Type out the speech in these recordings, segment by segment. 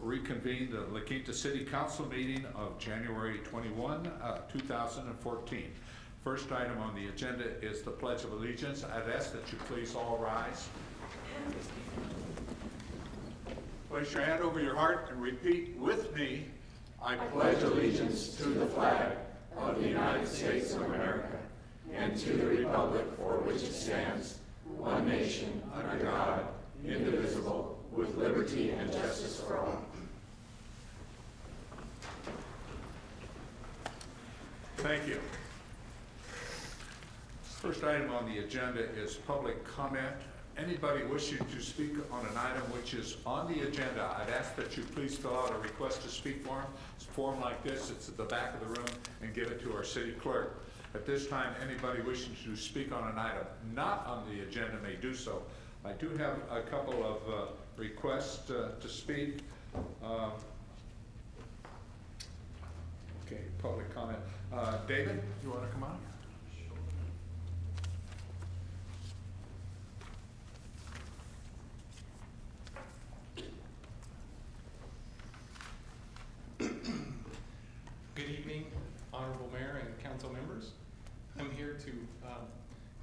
reconvene the La Quinta City Council meeting of January 21, 2014. First item on the agenda is the Pledge of Allegiance. I'd ask that you please all rise. Place your hand over your heart and repeat with me. I pledge allegiance to the flag of the United States of America and to the republic for which it stands, one nation, under God, indivisible, with liberty and justice for all. Thank you. First item on the agenda is public comment. Anybody wishing to speak on an item which is on the agenda, I'd ask that you please fill out a request to speak form. It's a form like this, it's at the back of the room, and give it to our city clerk. At this time, anybody wishing to speak on an item not on the agenda may do so. I do have a couple of requests to speak. Okay, public comment. David, you want to come on? Good evening, Honorable Mayor and Council members. I'm here to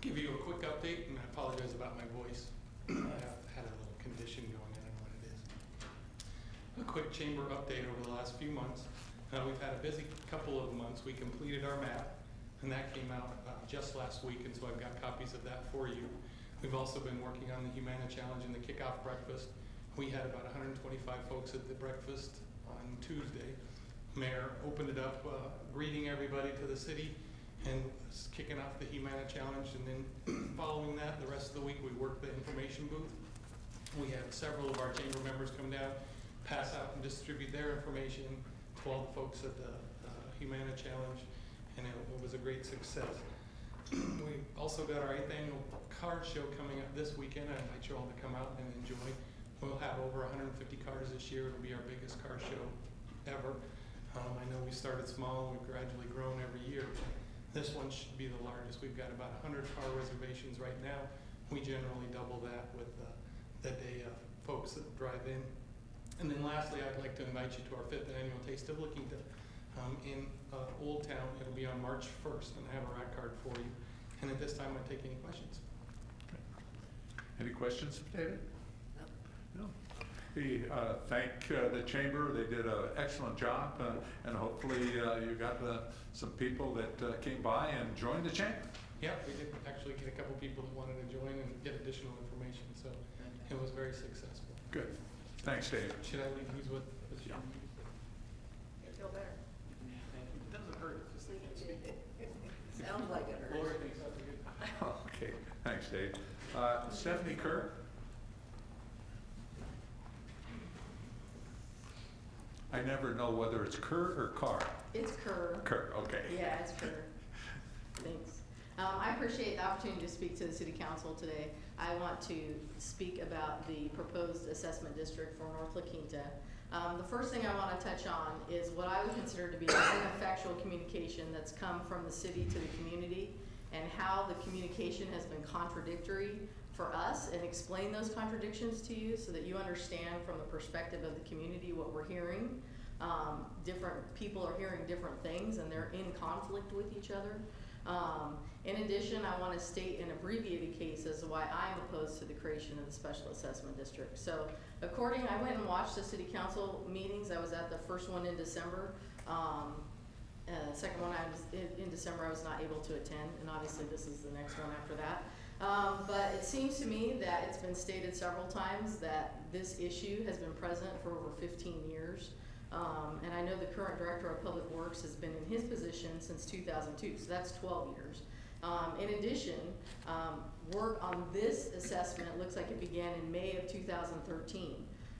give you a quick update, and I apologize about my voice. I had a little condition going, I don't know what it is. A quick chamber update over the last few months. We've had a busy couple of months. We completed our map, and that came out just last week, and so I've got copies of that for you. We've also been working on the Humana Challenge and the kickoff breakfast. We had about 125 folks at the breakfast on Tuesday. Mayor opened it up, greeting everybody to the city and kicking off the Humana Challenge. And then following that, the rest of the week, we worked the information booth. We had several of our chamber members come down, pass out and distribute their information to all the folks at the Humana Challenge, and it was a great success. We also got our 8th annual card show coming up this weekend. I invite you all to come out and enjoy. We'll have over 150 cars this year. It'll be our biggest car show ever. I know we started small and we've gradually grown every year. This one should be the largest. We've got about 100 car reservations right now. We generally double that with the day folks that drive in. And then lastly, I'd like to invite you to our 5th annual Taste of La Quinta in Old Town. It'll be on March 1st, and I have a rack card for you. And at this time, I'll take any questions. Any questions, David? No. We thank the chamber. They did an excellent job, and hopefully you got some people that came by and joined the chamber. Yeah, we did actually get a couple people that wanted to join and get additional information, so it was very successful. Good. Thanks, Dave. Should I leave these with you? You feel better. It doesn't hurt. Just Sounds like it hurts. Lori thinks that's a good. Okay. Thanks, Dave. Stephanie Kerr. I never know whether it's Kerr or Carr. It's Kerr. Kerr, okay. Yeah, it's Kerr. Thanks. I appreciate the opportunity to speak to the City Council today. I want to speak about the proposed assessment district for North La Quinta. The first thing I want to touch on is what I would consider to be ineffectual communication that's come from the city to the community, and how the communication has been contradictory for us, and explain those contradictions to you so that you understand from the perspective of the community what we're hearing. Different people are hearing different things, and they're in conflict with each other. In addition, I want to state an abbreviated case as to why I am opposed to the creation of the special assessment district. So I went and watched the city council meetings. I was at the first one in December. Second one in December I was not able to attend, and obviously this is the next one after that. But it seems to me that it's been stated several times that this issue has been present for over 15 years. And I know the current director of public works has been in his position since 2002, so that's 12 years. In addition, work on this assessment looks like it began in May of 2013.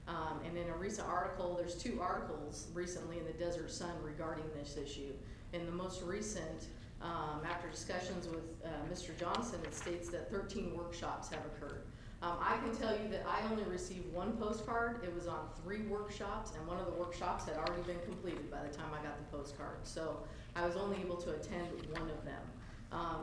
And in a recent article, there's 2 articles recently in the Desert Sun regarding this issue. In the most recent, after discussions with Mr. Johnson, it states that 13 workshops have occurred. I can tell you that I only received 1 postcard. It was on 3 workshops, and one of the workshops had already been completed by the time I got the postcard. So I was only able to attend one of them,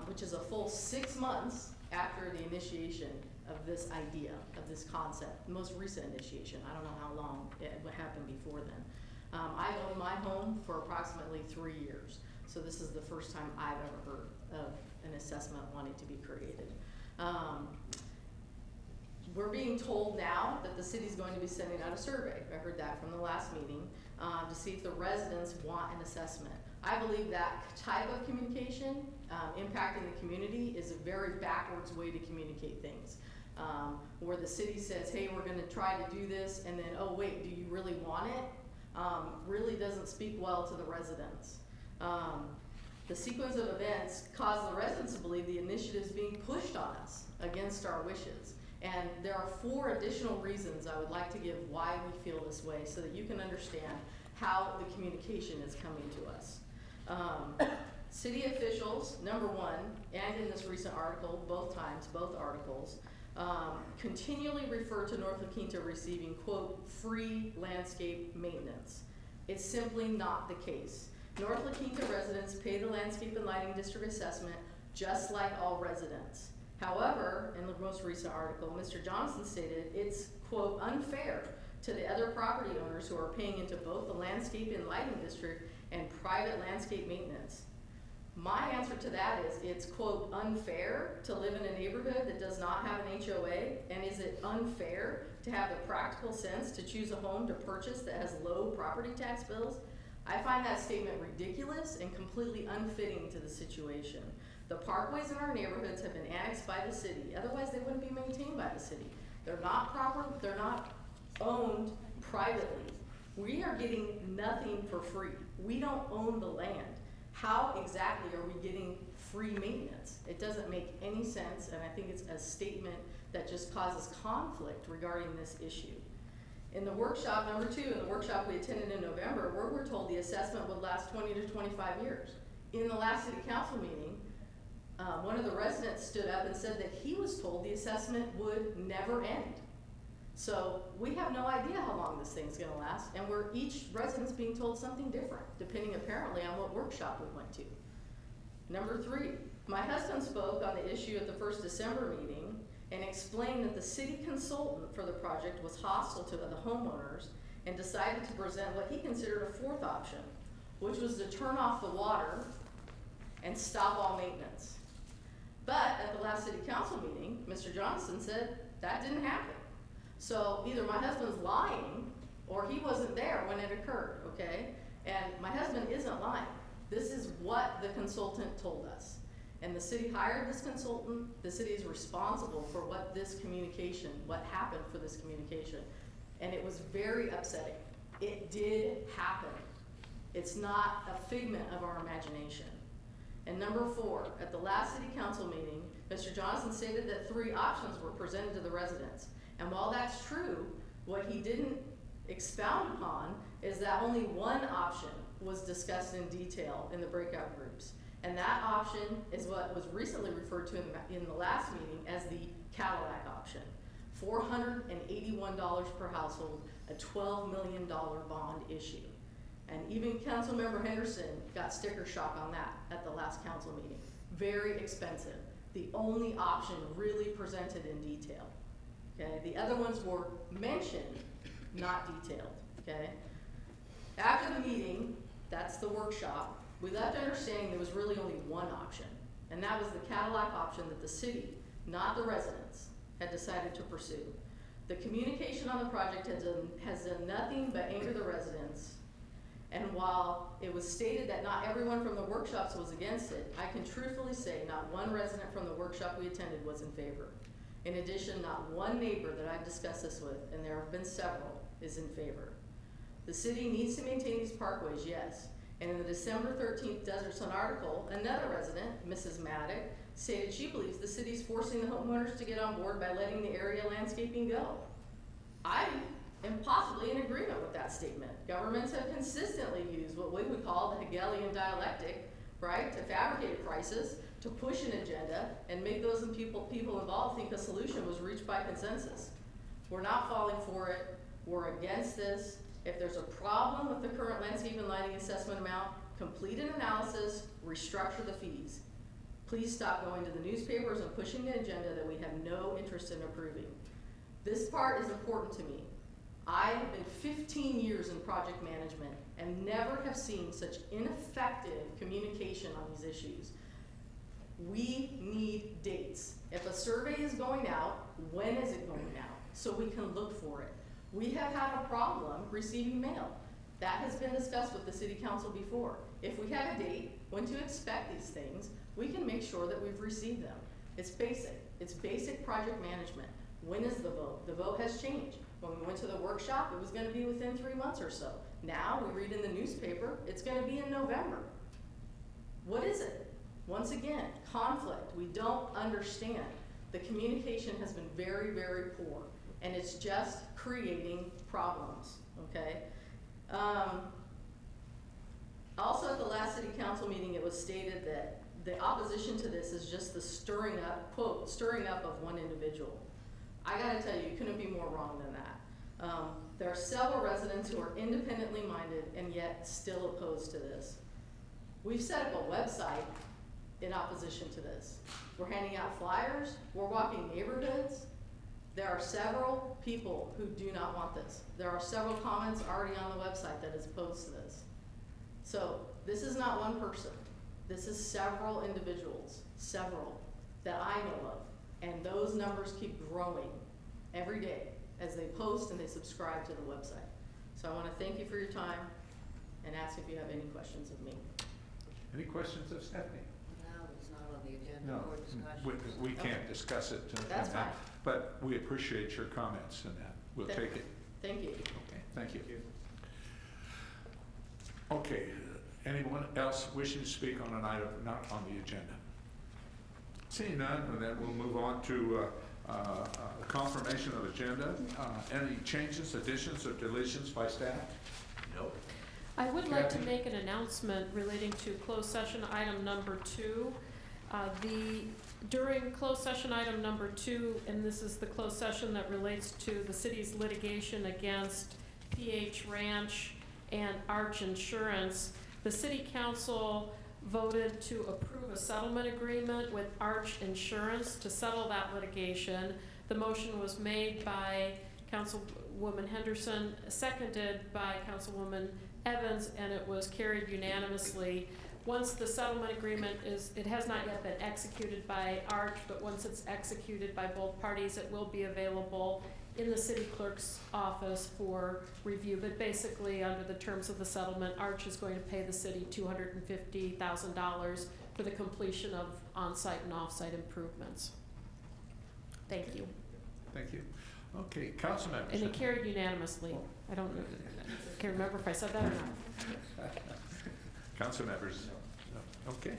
which is a full 6 months after the initiation of this idea, of this concept, the most recent initiation. I don't know how long it happened before then. I've owned my home for approximately 3 years, so this is the first time I've ever heard of an assessment wanting to be created. We're being told now that the city's going to be sending out a survey. I heard that from the last meeting, to see if the residents want an assessment. I believe that type of communication, impacting the community, is a very backwards way to communicate things. Where the city says, hey, we're gonna try to do this, and then, oh wait, do you really want it? Really doesn't speak well to the residents. The sequence of events caused the residents to believe the initiative is being pushed on us against our wishes. And there are 4 additional reasons I would like to give why we feel this way, so that you can understand how the communication is coming to us. City officials, number 1, and in this recent article, both articles, continually refer to North La Quinta receiving, quote, free landscape maintenance. It's simply not the case. North La Quinta residents pay the landscape and lighting district assessment just like all residents. However, in the most recent article, Mr. Johnson stated it's, quote, unfair to the other property owners who are paying into both the landscape and lighting district and private landscape maintenance. My answer to that is it's, quote, unfair to live in a neighborhood that does not have an HOA, and is it unfair to have the practical sense to choose a home to purchase that has low property tax bills? I find that statement ridiculous and completely unfitting to the situation. The parkways in our neighborhoods have been annexed by the city, otherwise they wouldn't be maintained by the city. They're not they're not owned privately. We are getting nothing for free. We don't own the land. How exactly are we getting free maintenance? It doesn't make any sense, and I think it's a statement that just causes conflict regarding this issue. In the workshop, number 2, in the workshop we attended in November, where we're told the assessment would last 20 to 25 years. In the last city council meeting, one of the residents stood up and said that he was told the assessment would never end. So we have no idea how long this thing's gonna last, and each resident's being told something different, depending apparently on what workshop we went to. Number 3, my husband spoke on the issue at the first December meeting and explained that the city consultant for the project was hostile to the homeowners and decided to present what he considered a 4th option, which was to turn off the water and stop all maintenance. But at the last city council meeting, Mr. Johnson said that didn't happen. So either my husband's lying or he wasn't there when it occurred, okay? And my husband isn't lying. This is what the consultant told us. And the city hired this consultant. The city is responsible for what happened for this communication. And it was very upsetting. It did happen. It's not a figment of our imagination. And number 4, at the last city council meeting, Mr. Johnson stated that 3 options were presented to the residents. And while that's true, what he didn't expound upon is that only one option was discussed in detail in the breakout groups. And that option is what was recently referred to in the last meeting as the Cadillac option. $481 per household, a $12 million bond issue. And even Councilmember Henderson got sticker shock on that at the last council meeting. Very expensive. The only option really presented in detail. Okay, the other ones were mentioned, not detailed. Okay. After the meeting, that's the workshop, we left understanding there was really only one option, and that was the Cadillac option that the city, not the residents, had decided to pursue. The communication on the project has done nothing but anger the residents. And while it was stated that not everyone from the workshops was against it, I can truthfully say not one resident from the workshop we attended was in favor. In addition, not one neighbor that I've discussed this with, and there have been several, is in favor. The city needs to maintain these parkways, yes. And in the December 13th Desert Sun article, another resident, Mrs. Maddock, stated she believes the city's forcing the homeowners to get on board by letting the area landscaping go. I am possibly in agreement with that statement. Governments have consistently used what we would call the Hegelian dialectic, right, to fabricate prices, to push an agenda, and make those people involved think a solution was reached by consensus. We're not falling for it. We're against this. If there's a problem with the current landscape and lighting assessment amount, complete an analysis, restructure the fees. Please stop going to the newspapers and pushing the agenda that we have no interest in approving. This part is important to me. I have been 15 years in project management and never have seen such ineffective communication on these issues. We need dates. If a survey is going out, when is it going out? So we can look for it. We have had a problem receiving mail. That has been discussed with the city council before. If we have a date, when to expect these things, we can make sure that we've received them. It's basic. It's basic project management. When is the vote? The vote has changed. When we went to the workshop, it was gonna be within 3 months or so. Now, we read in the newspaper, it's gonna be in November. What is it? Once again, conflict. We don't understand. The communication has been very, very poor, and it's just creating problems, okay? Also at the last city council meeting, it was stated that the opposition to this is just the stirring up, quote, stirring up of one individual. I gotta tell you, you couldn't be more wrong than that. There are several residents who are independently minded and yet still opposed to this. We've set up a website in opposition to this. We're handing out flyers, we're walking neighborhoods. There are several people who do not want this. There are several comments already on the website that is opposed to this. So this is not one person. This is several individuals, several, that I know of. And those numbers keep growing every day as they post and they subscribe to the website. So I want to thank you for your time and ask if you have any questions of me. Any questions of Stephanie? No, it's not on the agenda No, or discussion. we can't discuss it. That's fine. But we appreciate your comments and that. We'll take it. Thank you. Okay, thank you. Okay, anyone else wishing to speak on an item not on the agenda? Seeing none, and then we'll move on to confirmation of agenda. Any changes, additions, or deletions by staff? No. I would like to Kathy? make an announcement relating to closed session item number 2. During closed session item number 2, and this is the closed session that relates to the city's litigation against PH Ranch and Arch Insurance, the city council voted to approve a settlement agreement with Arch Insurance to settle that litigation. The motion was made by Councilwoman Henderson, seconded by Councilwoman Evans, and it was carried unanimously. Once the settlement agreement it has not yet been executed by Arch, but once it's executed by both parties, it will be available in the city clerk's office for review. But basically, under the terms of the settlement, Arch is going to pay the city $250,000 for the completion of on-site and off-site improvements. Thank you. Thank you. Okay, council members. And it carried unanimously. I can't remember if I said that or not. Council members? No. Okay.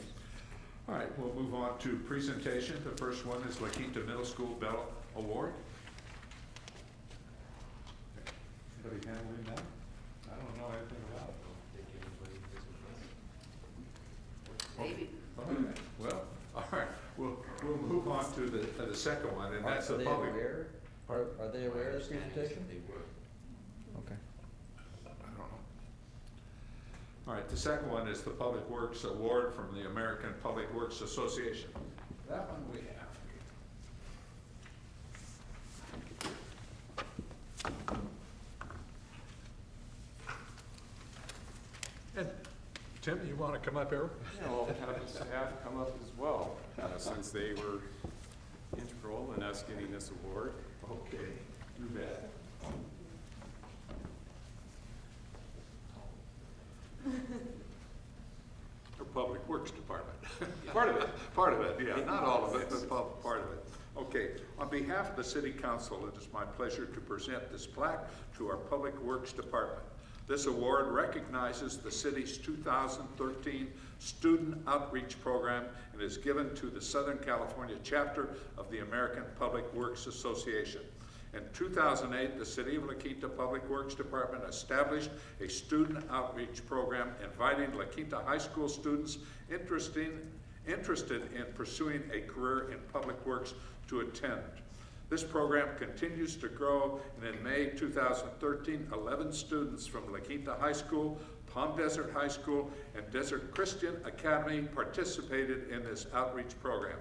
All right, we'll move on to presentation. The first one is La Quinta Middle School Bell Award. Anybody handling that? I don't know anything about it. Maybe. Okay. Well, all right, we'll move on to the second one, and that's the public. Are they aware of this presentation? They were. Okay. I don't know. All right, the second one is the Public Works Award from the American Public Works Association. That one we have. And Tim, you want to come up here? Yeah, well, have the staff come up as well, since they were integral in us getting this award. Okay, you bet. Or Public Works Department. Part of it. Part of it, yeah, not all of it, but part of it. Okay, on behalf of the City Council, it is my pleasure to present this plaque to our Public Works Department. This award recognizes the city's 2013 Student Outreach Program and is given to the Southern California chapter of the American Public Works Association. In 2008, the City of La Quinta Public Works Department established a student outreach program inviting La Quinta High School students interested in pursuing a career in public works to attend. This program continues to grow, and in May 2013, 11 students from La Quinta High School, Palm Desert High School, and Desert Christian Academy participated in this outreach program.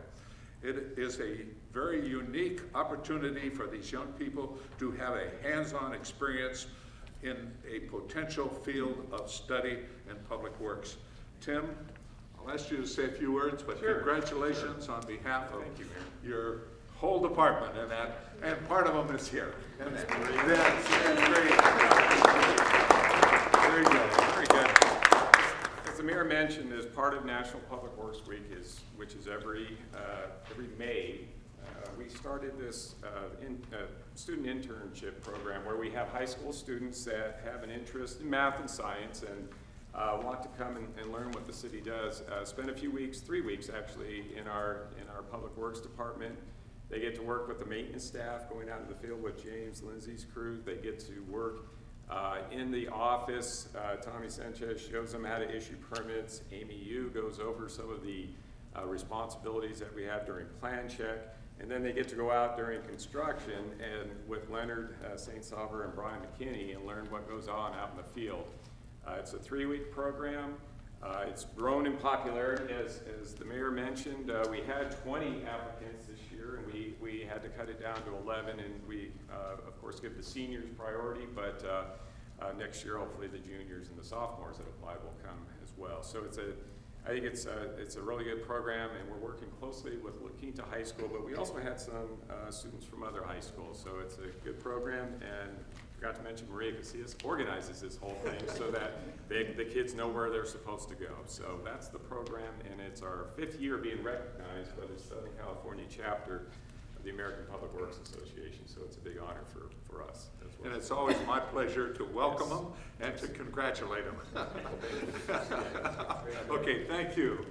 It is a very unique opportunity for these young people to have a hands-on experience in a potential field of study in public works. Tim, I'll ask you to say a few words, but Sure. congratulations on behalf of Thank you, Mayor. your whole department and that, and part of them is here. And that's great. Very good. Very good. As the mayor mentioned, as part of National Public Works Week, which is every May, we started this student internship program where we have high school students that have an interest in math and science and want to come and learn what the city does. Spend a few weeks, 3 weeks actually, in our Public Works Department. They get to work with the maintenance staff, going out in the field with James Lindsay's crew. They get to work in the office. Tommy Sanchez shows them how to issue permits. Amy Yu goes over some of the responsibilities that we have during plan check. And then they get to go out during construction and with Leonard St. Salver and Brian McKinney and learn what goes on out in the field. It's a 3-week program. It's grown in popularity, as the mayor mentioned. We had 20 applicants this year, and we had to cut it down to 11, and we, of course, give the seniors priority, but next year, hopefully, the juniors and the sophomores that apply will come as well. So I think it's a really good program, and we're working closely with La Quinta High School, but we also had some students from other high schools, so it's a good program, and forgot to mention Maria Casillas organizes this whole thing so that the kids know where they're supposed to go. So that's the program, and it's our 5th year being recognized by the Southern California chapter of the American Public Works Association, so it's a big honor for us as well. And it's always my pleasure to welcome them and to congratulate them. Okay, thank you.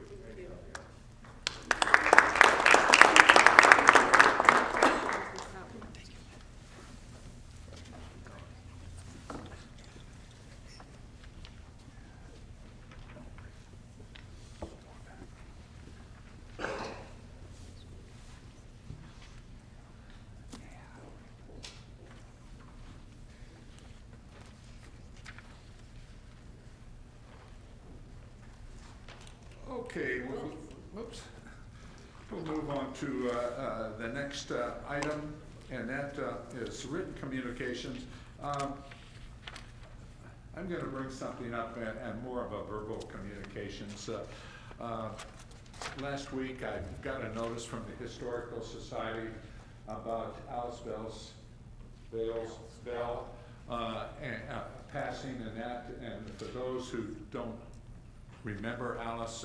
Okay, we'll move on to the next item, and that is written communications. I'm going to bring something up and more of a verbal communications. Last week, I got a notice from the Historical Society about Alice Bell's passing, and that. And for those who don't remember Alice,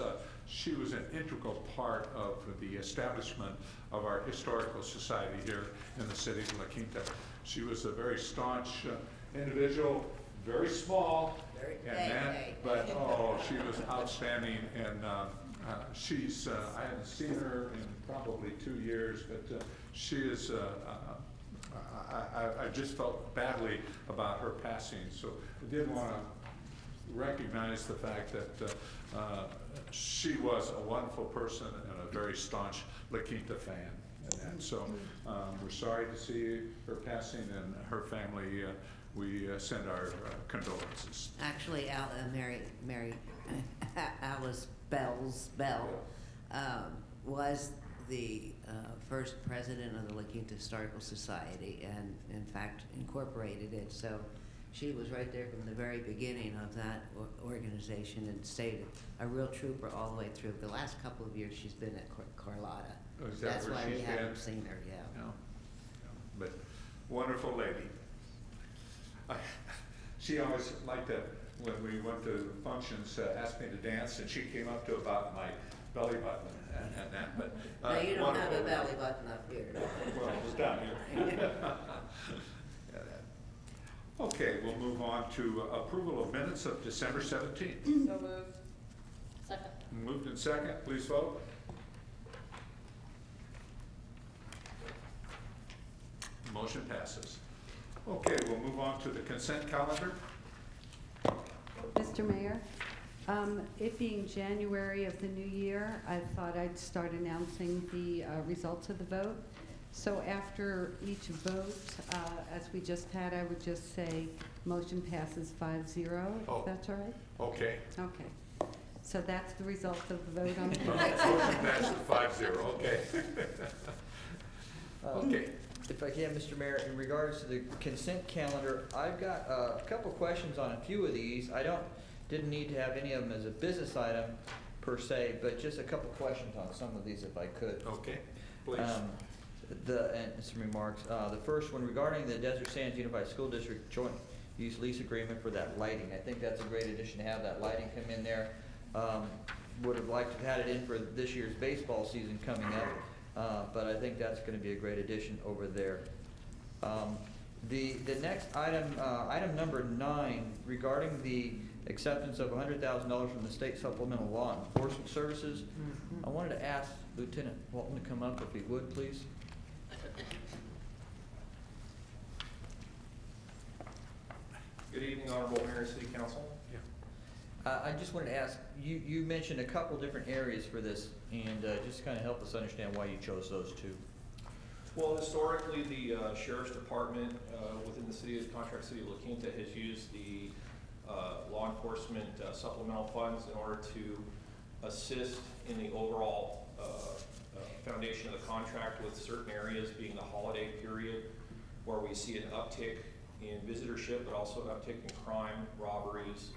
she was an integral part of the establishment of our Historical Society here in the city of La Quinta. She was a very staunch individual, very small, but oh, she was outstanding, and she's, I haven't seen her in probably 2 years, but she is, I just felt badly about her passing, so I did want to recognize the fact that she was a wonderful person and a very staunch La Quinta fan. And so we're sorry to see her passing, and her family, we send our condolences. Actually, Mary Alice Bell was the first president of the La Quinta Historical Society, and in fact incorporated it. So she was right there from the very beginning of that organization and stayed a real trooper all the way through. The last couple of years she's been at Carlotta. Oh, is that That's where why we she's haven't been? seen her, yeah. No. But wonderful lady. She always liked to, when we went to functions, ask me to dance, and she came up to about my belly button and that. But No, you don't have a wonderful belly lady. button up here. Well, it's down here. Yeah, that. Okay, we'll move on to approval of minutes of December 17th. So moved. Second. Moved in second, please vote. Motion passes. Okay, we'll move on to the consent calendar. Mr. Mayor, it being January of the new year, I thought I'd start announcing the results of the vote. So after each vote, as we just had, I would just say, motion passes 5-0, Oh. if that's all right? Okay. Okay. So that's the result of the vote on the Motion passes 5-0, okay. Okay. If I can, Mr. Mayor, in regards to the consent calendar, I've got a couple questions on a few of these. Didn't need to have any of them as a business item per se, but just a couple questions on some of these if I could. Okay, please. And some remarks. The first one regarding the Desert Sands Unified School District Joint Use Lease Agreement for that lighting. I think that's a great addition to have that lighting come in there. Would have liked to have had it in for this year's baseball season coming up, but I think that's gonna be a great addition over there. The next item, item number 9, regarding the acceptance of $100,000 from the State Supplemental Law Enforcement Services. I wanted to ask Lieutenant Walton to come up if he would, please. Good evening, Honorable Mayor and City Council. I just wanted to ask, you mentioned a couple different areas for this, and just kind of help us understand why you chose those two. Well, historically, the Sheriff's Department within the city of contract city of La Quinta has used the law enforcement supplemental funds in order to assist in the overall foundation of the contract, with certain areas being the holiday period where we see an uptick in visitorship, but also an uptick in crime, robberies,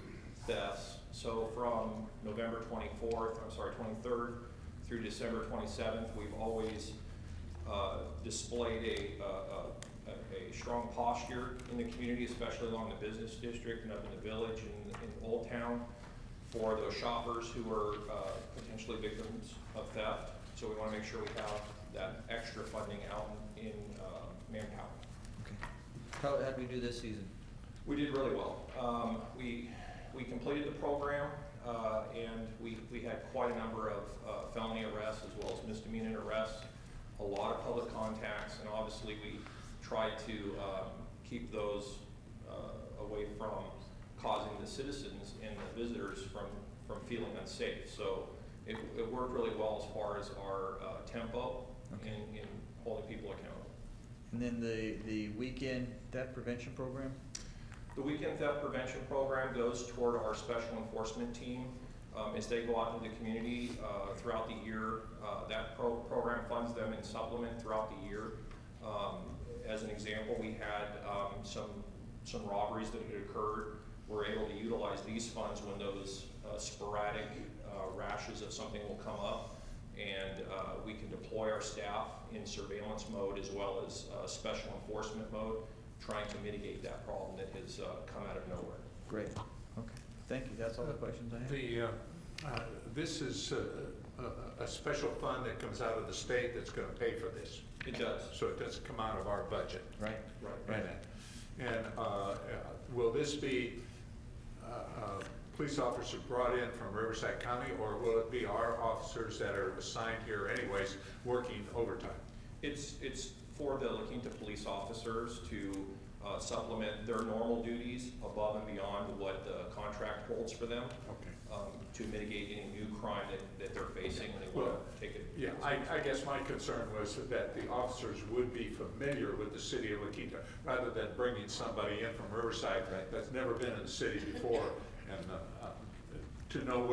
thefts. So from November 23rd through December 27th, we've always displayed a strong posture in the community, especially along the business district and up in the village and in Old Town, for those shoppers who are potentially victims of theft. So we want to make sure we have that extra funding out in manpower. Okay. How did we do this season? We did really well. We completed the program, and we had quite a number of felony arrests as well as misdemeanor arrests, a lot of public contacts, and obviously we tried to keep those away from causing the citizens and the visitors from feeling unsafe. So it worked really well as far as our tempo in holding people accountable. And then the weekend theft prevention program? The weekend theft prevention program goes toward our special enforcement team. As they go out into the community throughout the year, that program funds them in supplement throughout the year. As an example, we had some robberies that had occurred. We're able to utilize these funds when those sporadic rashes of something will come up, and we can deploy our staff in surveillance mode as well as special enforcement mode, trying to mitigate that problem that has come out of nowhere. Great. Okay. Thank you. That's all the questions I have. This is a special fund that comes out of the state that's going to pay for this. It does. So it doesn't come out of our budget. Right. Right. And will this be police officers brought in from Riverside County, or will it be our officers that are assigned here anyways, working overtime? It's for the La Quinta police officers to supplement their normal duties above and beyond what the contract holds for them. Okay. To mitigate any new crime that they're facing, and they want to take it. Yeah, I guess my concern was that the officers would be familiar with the city of La Quinta, rather than bringing somebody in from Riverside that's never been in the city before, and to know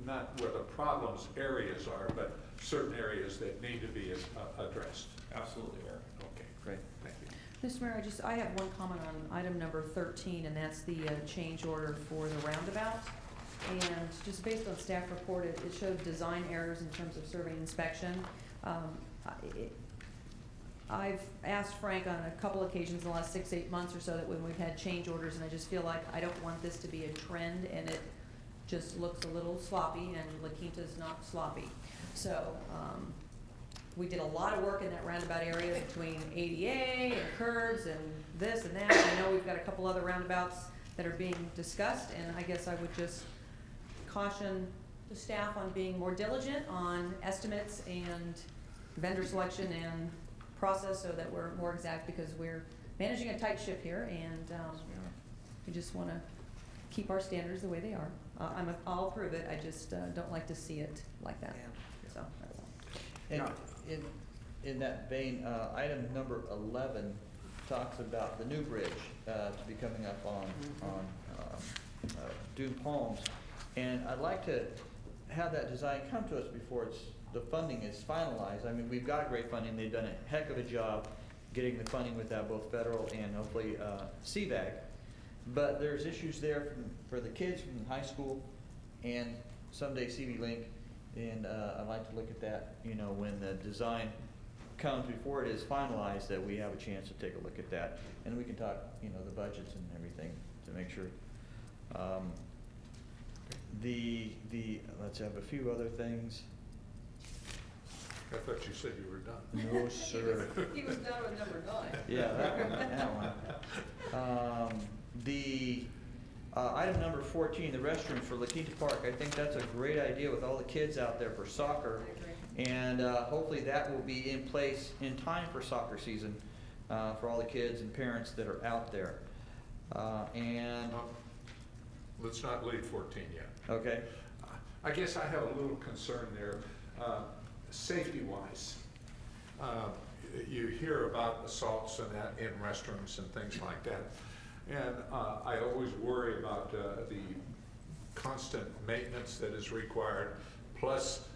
not where the problems areas are, but certain areas that need to be addressed. Absolutely, Mayor. Okay, Great. thank you. Mr. Mayor, I have one comment on item number 13, and that's the change order for the roundabout. And just based on staff report, it showed design errors in terms of survey inspection. I've asked Frank on a couple occasions in the last 6-8 months or so that when we've had change orders, and I just feel like I don't want this to be a trend, and it just looks a little sloppy, and La Quinta's not sloppy. So we did a lot of work in that roundabout area between ADA and curbs and this and that. I know we've got a couple other roundabouts that are being discussed, and I guess I would just caution the staff on being more diligent on estimates and vendor selection and process, so that we're more exact, because we're managing a tight ship here, and we just want to keep our standards the way they are. I'll approve it. I just don't like to see it like that. Yeah. So that's all. And in that vein, item number 11 talks about the new bridge to be coming up on Dune Palms. And I'd like to have that design come to us before the funding is finalized. I mean, we've got great funding. They've done a heck of a job getting the funding with that, both federal and hopefully CVAG. But there's issues there for the kids from high school and someday CV Link. And I'd like to look at that, you know, when the design comes before it is finalized, that we have a chance to take a look at that. And we can talk, you know, the budgets and everything to make sure. Let's have a few other things. I thought you said you were done. No, sir. He was down with number 9. Yeah, that one. Item number 14, the restrooms for La Quinta Park. I think that's a great idea with all the kids out there for soccer. And hopefully that will be in place in time for soccer season for all the kids and parents that are out there. Let's not leave 14 yet. Okay. I guess I have a little concern there, safety-wise. You hear about assaults and that in restrooms and things like that. And I always worry about the constant maintenance that is required, plus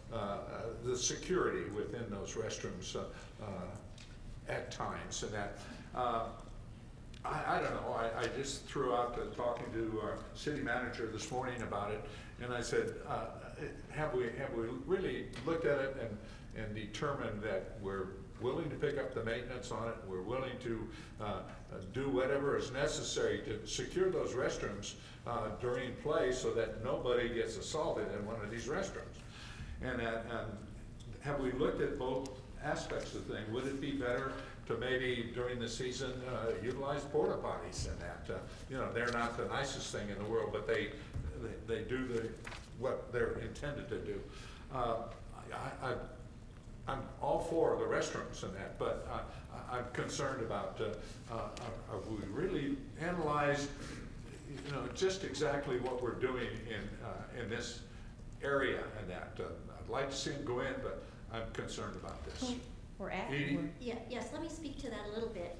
the security within those restrooms at times. And that, I don't know, I just threw out talking to our city manager this morning about it, and I said, have we really looked at it and determined that we're willing to pick up the maintenance on it, we're willing to do whatever is necessary to secure those restrooms during play so that nobody gets assaulted in one of these restrooms? And have we looked at both aspects of the thing? Would it be better to maybe during the season utilize porta potties and that? You know, they're not the nicest thing in the world, but they do what they're intended to do. I'm all for the restrooms and that, but I'm concerned about have we really analyzed, you know, just exactly what we're doing in this area and that. I'd like to see them go in, but I'm concerned about this. We're at. Edie? Yes, let me speak to that a little bit.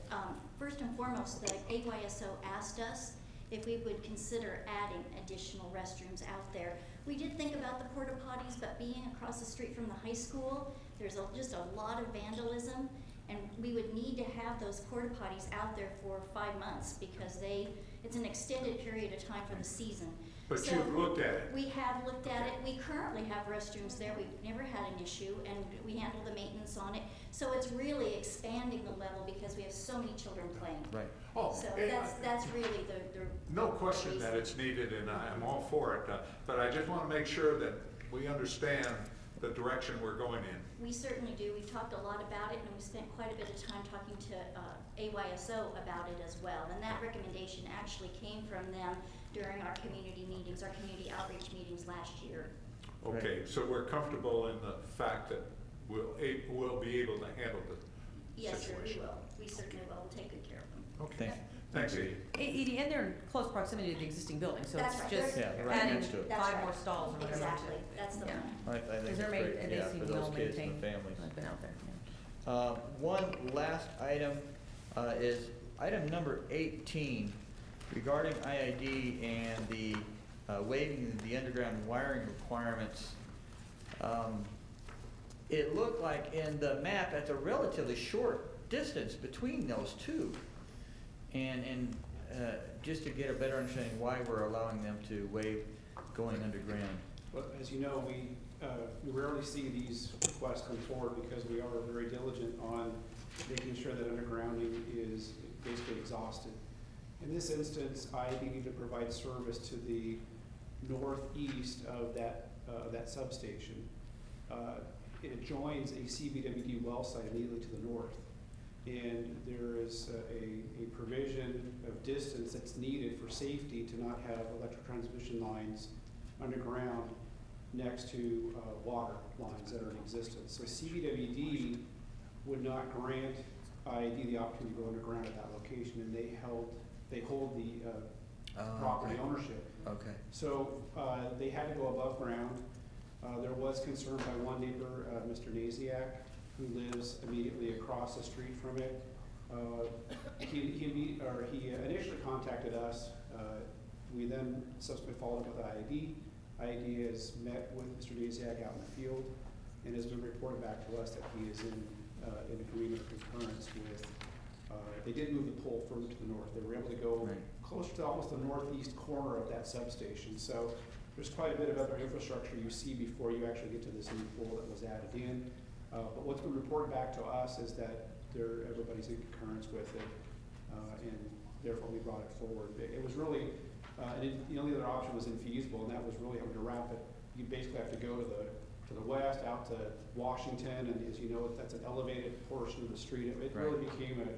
First and foremost, the AYSO asked us if we would consider adding additional restrooms out there. We did think about the porta potties, but being across the street from the high school, there's just a lot of vandalism, and we would need to have those porta potties out there for 5 months because it's an extended period of time for the season. But So you've looked at it. we have looked at it. We currently have restrooms there. We've never had an issue, and we handle the maintenance on it. So it's really expanding the level because we have so many children playing. Right. Oh, So and that's really the no question that it's needed, and I'm all for it. But I just want to make sure that we understand the direction we're going in. We certainly do. We talked a lot about it, and we spent quite a bit of time talking to AYSO about it as well. And that recommendation actually came from them during our community meetings, our community outreach meetings last year. Okay, so we're comfortable in the fact that we'll be able to handle the Yes, sir, situation. we will. We certainly will. We'll take good care of them. Okay, Thank- thanks, Edie. Edie, and they're in close proximity to the existing building, so That's it's right. just Yeah, right adding next to it. That's 5 right. more stalls or whatever. Exactly. That's the Yeah. plan. I think Because it's they're great, made, they yeah, seem for well those kids and maintained. families. I've been out there, yeah. One last item is item number 18 regarding IID and the waiving the underground wiring requirements. It looked like in the map that's a relatively short distance between those two. And just to get a better understanding why we're allowing them to waive going underground. Well, as you know, we rarely see these requests come forward because we are very diligent on making sure that undergrounding is basically exhausted. In this instance, I need to provide service to the northeast of that substation. It adjoins a CVWD well site immediately to the north. And there is a provision of distance that's needed for safety to not have electric transmission lines underground next to water lines that are in existence. So CVWD would not grant IID the opportunity to go underground at that location, and they hold the property ownership. Okay. So they had to go above ground. There was concern by one neighbor, Mr. Naziak, who lives immediately across the street from it. He initially contacted us. We then subsequently followed up with IID. IID has met with Mr. Dasiak out in the field and has been reported back to us that he is in agreement or concurrence with. They did move the pole further to the north. They were able to go closer to almost the northeast corner of that substation. So there's quite a bit of other infrastructure you see before you actually get to this new pole that was added in. But what's been reported back to us is that everybody's in concurrence with it, and therefore we brought it forward. It was really, the only other option was infeasible, and that was really having to wrap it. You basically have to go to the west, out to Washington, and as you know, that's an elevated portion of the street. It really became an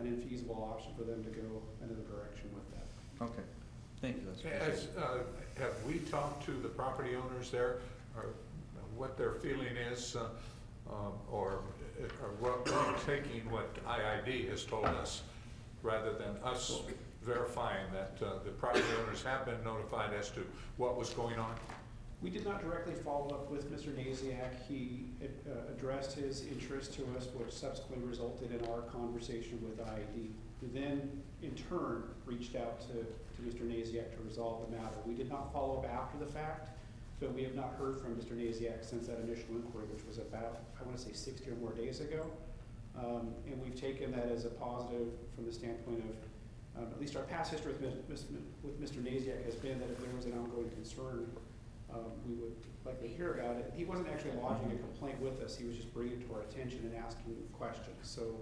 infeasible option for them to go another direction with that. Okay, thank you. Have we talked to the property owners there, or what their feeling is, or what we're taking what IID has told us, rather than us verifying that the property owners have been notified as to what was going on? We did not directly follow up with Mr. Dasiak. He addressed his interest to us, which subsequently resulted in our conversation with IID, who then in turn reached out to Mr. Dasiak to resolve the matter. We did not follow up after the fact, but we have not heard from Mr. Dasiak since that initial inquiry, which was about, I want to say, 60 or more days ago. And we've taken that as a positive from the standpoint of, at least our past history with Mr. Dasiak has been that if there was an ongoing concern, we would like to hear about it. He wasn't actually lodging a complaint with us. He was just bringing it to our attention and asking questions. So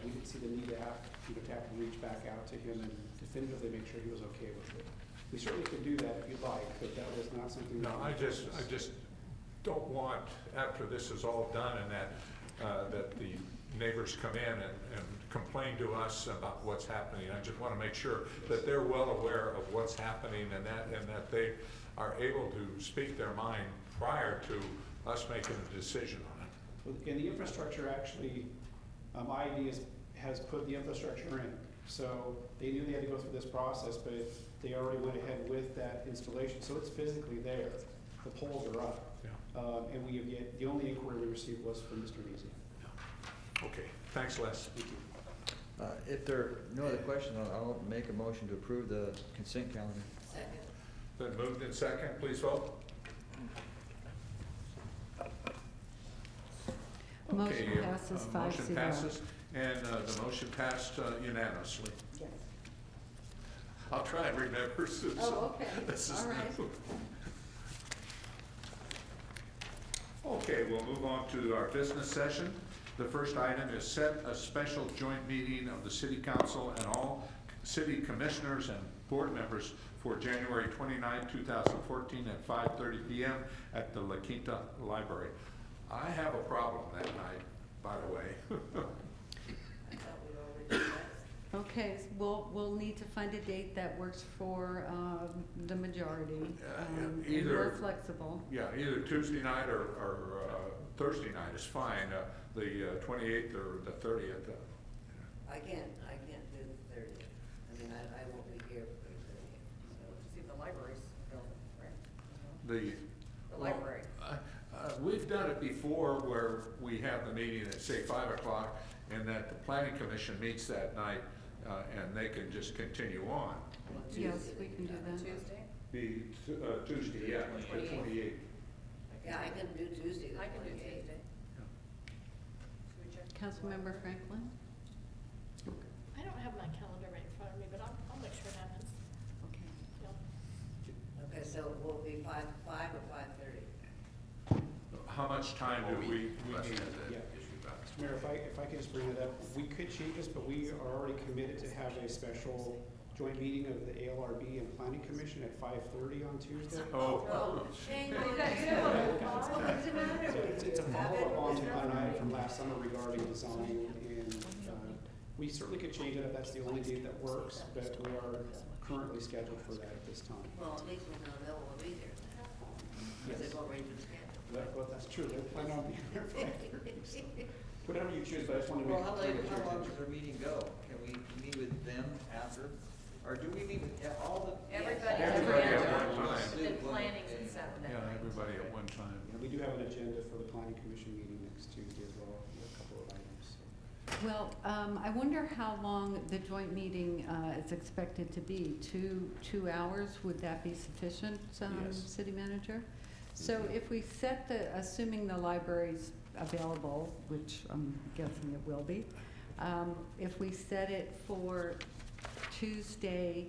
we didn't see the need to have to reach back out to him and definitively make sure he was okay with it. We certainly could do that if you'd like, but that was not something. No, I just don't want, after this is all done and that the neighbors come in and complain to us about what's happening. I just want to make sure that they're well aware of what's happening and that they are able to speak their mind prior to us making a decision on it. And the infrastructure actually, IID has put the infrastructure in. So they knew they had to go through this process, but they already went ahead with that installation. So it's physically there. The poles are up. Yeah. And we have yet, the only inquiry we received was from Mr. Neesy. Yeah. Okay, thanks, Les. Thank you. If there are no other questions, I'll make a motion to approve the consent calendar. Second. Been moved in second, please vote. Motion Okay, passes 5-0. Motion passes, and the motion passed unanimously. Yes. I'll try and remember, Susan. Oh, okay. This is All right. new. Okay, we'll move on to our business session. The first item is set a special joint meeting of the City Council and all city commissioners and board members for January 29, 2014 at 5:30 p.m. at the La Quinta Library. I have a problem that night, by the way. I thought we already did that. Okay, we'll need to find a date that works for the majority. And either- we're flexible. Yeah, either Tuesday night or Thursday night is fine, the 28th or the 30th. I can't do the 30th. I mean, I won't be here for the 30th, so. See, the library's building, right? The The library. We've done it before where we have the meeting at, say, 5 o'clock, and that the planning commission meets that night, and they can just continue on. Yes, we can do that. Tuesday? The Tuesday, yeah, the 28th. Yeah, I can do Tuesday, the I can do 28th. Tuesday. Councilmember Franklin? I don't have my calendar right in front of me, but I'll make sure it happens. Okay. Yeah. Okay, so will it be 5 or 5:30? How much time do we need? Yeah. Mr. Mayor, if I could just bring it up, we could change this, but we are already committed to have a special joint meeting of the ALRB and Planning Commission at 5:30 on Tuesday. Oh. Shane, It's a follow-up on an item from last summer regarding design, and we certainly could change it if that's the only date that works, but we are currently scheduled for that at this time. Well, at least we'll know they will be there. Because they've already been scheduled. Well, that's true, they're planning on being there for 5:30. So whatever you choose, but I just want to make. Well, it clear how to your long does attention. our meeting go? Can we meet with them after? Or do we meet with all the? Everybody. Everybody at one time. But then planning's at 7 that Yeah, night. everybody at one time. And we do have an agenda for the planning planning commission meeting next Tuesday as well, with a couple of items, so. Well, I wonder how long the joint meeting is expected to be. 2 hours, would that be sufficient, Yes. city manager? So if we set assuming the library's available, which I'm guessing it will be, if we set it for Tuesday,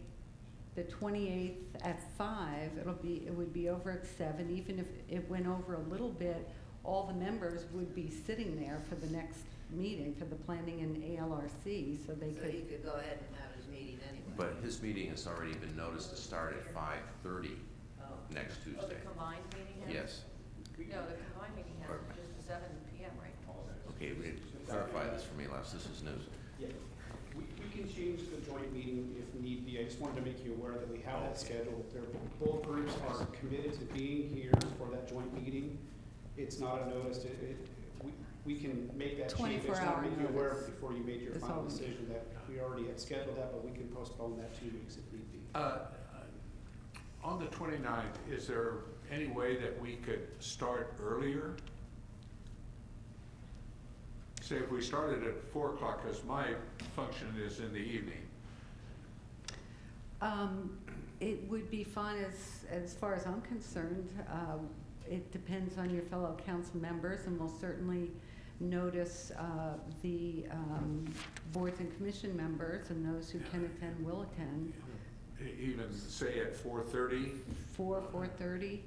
the 28th at 5, it would be over at 7. Even if it went over a little bit, all the members would be sitting there for the next meeting, for the planning and ALRC, so they So could. he could go ahead and have his meeting anyway. But his meeting has already been noticed to start at 5:30 Oh. next Oh, the Tuesday. combined meeting has? Yes. No, the combined meeting has Or- just 7 PM, right? Okay, we didn't clarify this for me, Les. This is news. Yeah, we can change the joint meeting if need be. I just wanted to make you aware that we have that scheduled. Both groups are committed to being here for that joint meeting. It's not a notice, we can make that change. I just 24-hour want to make you aware notice. before you made your That's all final we need. decision that we already had scheduled that, but we can postpone that 2 weeks if need be. On the 29th, is there any way that we could start earlier? Say if we started at 4 o'clock, because my function is in the evening. It would be fine as far as I'm concerned. It depends on your fellow council members, and we'll certainly notice the boards and commission members, and those who can attend will attend. Even say at 4:30? 4:30,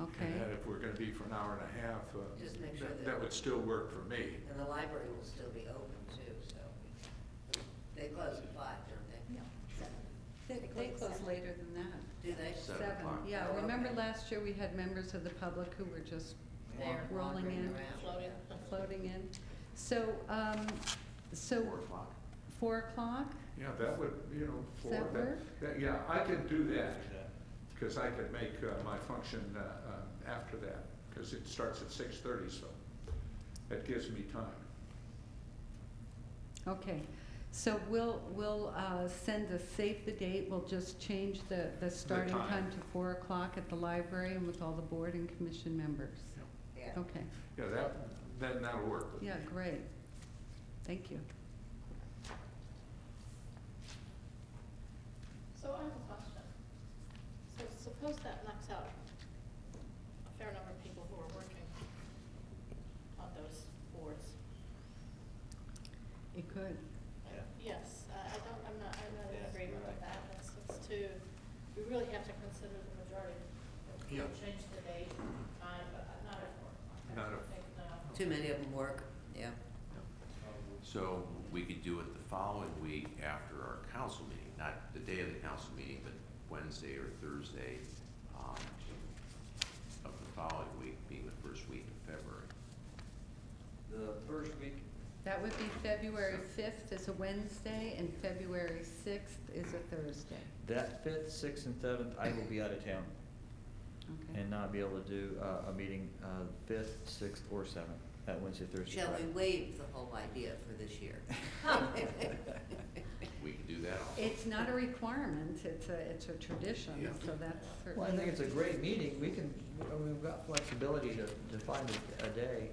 okay. And if we're gonna be for an hour and a half, Just make sure that would still work for me. And the library will still be open too, so. They close at 5, don't they? They close later than that. Do they? 7 o'clock. Yeah, Oh, remember okay. last year we had members of the public who were just There, rolling wandering in, around. Floating. floating in. So, 4 o'clock. 4 o'clock? Yeah, that would, you know, Does that work? yeah, I can do that, because I could make my function after that, because it starts at 6:30, so that gives me time. Okay, so we'll send a save the date, we'll just change the starting time. time to 4 o'clock at the library and with all the board and commission members. Yeah. Okay, Yeah, then that'll work with me. yeah, great. Thank you. So I have a question. So suppose that knocks out a fair number of people who are working on those boards. It could. Yes, I'm not in agreement with that. It's too, we really have to consider the majority. We Yeah. change the date, time, but not at 4 o'clock. Not at- I think, no. Too many of them work, yeah. So we could do it the following week after our council meeting, not the day of the council meeting, but Wednesday or Thursday of the following week, being the first week of February. The first week, That would be February 5th is a Wednesday and February 6th is a Thursday. that 5th, 6th, and 7th, I will be out of town Okay. and not be able to do a meeting 5th, 6th, or 7th, that Wednesday, Thursday, Shall we Friday. waive the whole idea for this year? We could do that also. It's not a requirement, it's a tradition, Yeah. so that's certainly. Well, I think it's a great meeting, we've got flexibility to find a day.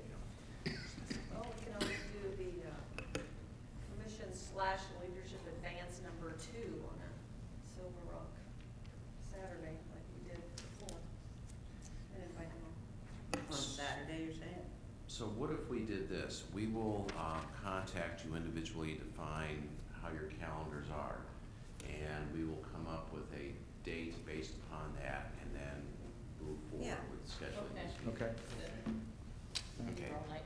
Well, we can always do the commission/leadership advance number 2 on a Silver Rock Saturday, like we did before. And invite them all. On Saturday, you're saying? So what if we did this? We will contact you individually to find how your calendars are, and we will come up with a date based upon that, and then move forward Yeah. with scheduling Okay. this meeting. Okay, Okay. All night,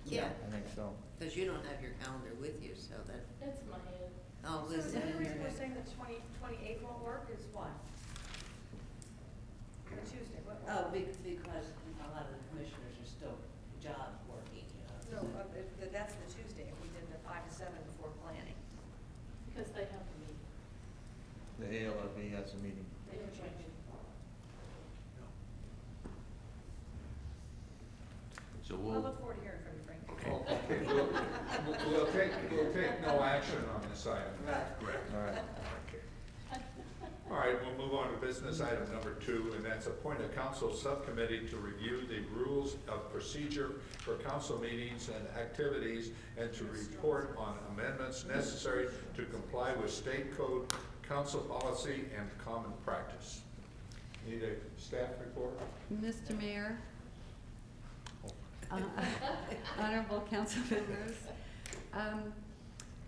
Yeah, I think so. because you don't have your calendar with you, so that, it's in my head. oh, So is listen that in the your reason we're head. saying that 28th won't work is what? The Tuesday, what? Oh, because a lot of the commissioners are still job working, you know. No, that's the Tuesday, if we did the 5 to 7 before planning. Because they have a meeting. The ALRB has a meeting. They have a meeting. So I'll we'll, look forward to hearing from you, Frank. Oh, okay, we'll take no action on this item. Right. Correct. All right. Okay. All right, right, we'll move on to business item number 2, and that's appoint a council subcommittee to review the rules of procedure for council meetings and activities and to report on amendments necessary to comply with state code, council policy, and common practice. Need a staff report? Mr. Mayor, honorable council members,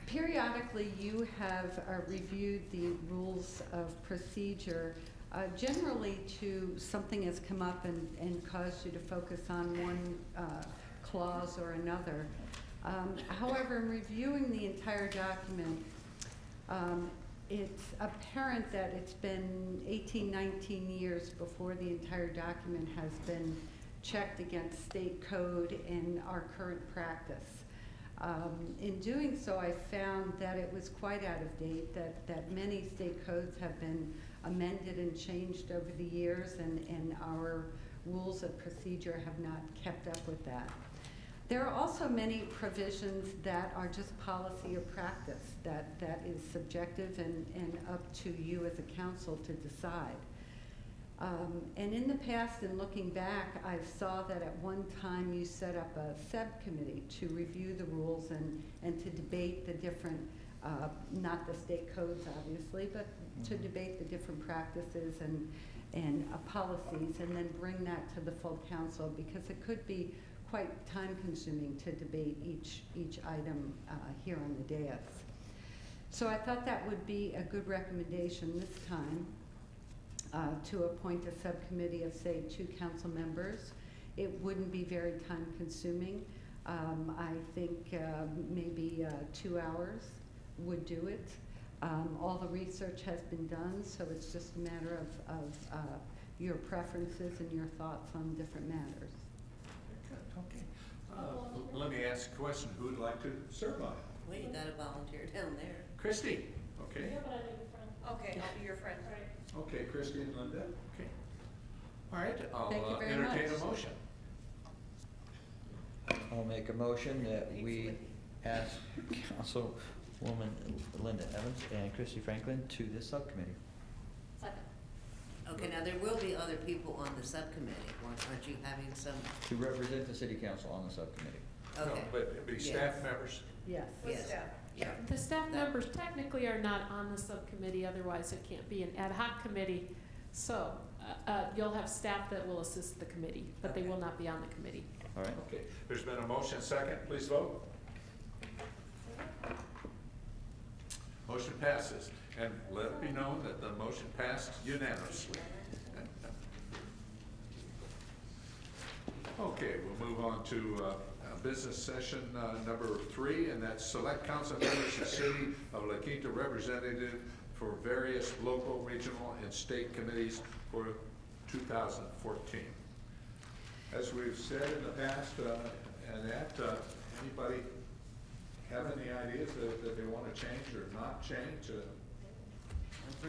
periodically you have reviewed the rules of procedure. Generally to something has come up and caused you to focus on one clause or another. However, in reviewing the entire document, it's apparent that it's been 18, 19 years before the entire document has been checked against state code and our current practice. In doing so, I found that it was quite out of date, that many state codes have been amended and changed over the years, and our rules of procedure have not kept up with that. There are also many provisions that are just policy or practice that is subjective and up to you as a council to decide. And in the past, in looking back, I saw that at one time you set up a subcommittee to review the rules and to debate the different, not the state codes obviously, but to debate the different practices and policies, and then bring that to the full council, because it could be quite time consuming to debate each item here on the dais. So I thought that would be a good recommendation this time, to appoint a subcommittee of, say, 2 council members. It wouldn't be very time consuming. I think maybe 2 hours would do it. All the research has been done, so it's just a matter of your preferences and your thoughts on different matters. Okay. Let me ask a question. Who would like to serve on it? Well, you got a volunteer down there. Christie, okay. Yeah, but I need a friend. Okay, I'll be your friend. All right. Okay, Christie and Linda, okay. All right, Thank you I'll very entertain much. a motion. I'll make a motion that we ask Councilwoman Linda Evans and Christy Franklin to this subcommittee. Second. Okay, now there will be other people on the subcommittee, aren't you having some? To represent the city council on the subcommittee. No, Okay. but it'd be Yes. staff members. Yes. Yes. Yeah. The staff That- members technically are not on the subcommittee, otherwise it can't be an ad hoc committee. So, you'll have staff that will assist the committee, but they Okay. will not be on the committee. All right? Okay, there's been a motion, second, please vote. Motion passes, and let it be known that the motion passed unanimously. Okay, we'll move on to business session number 3, and that's select council members of City of La Quinta representative for various local, regional, and state committees for 2014. As we've said in the past, anybody have any ideas that they want to change or not change?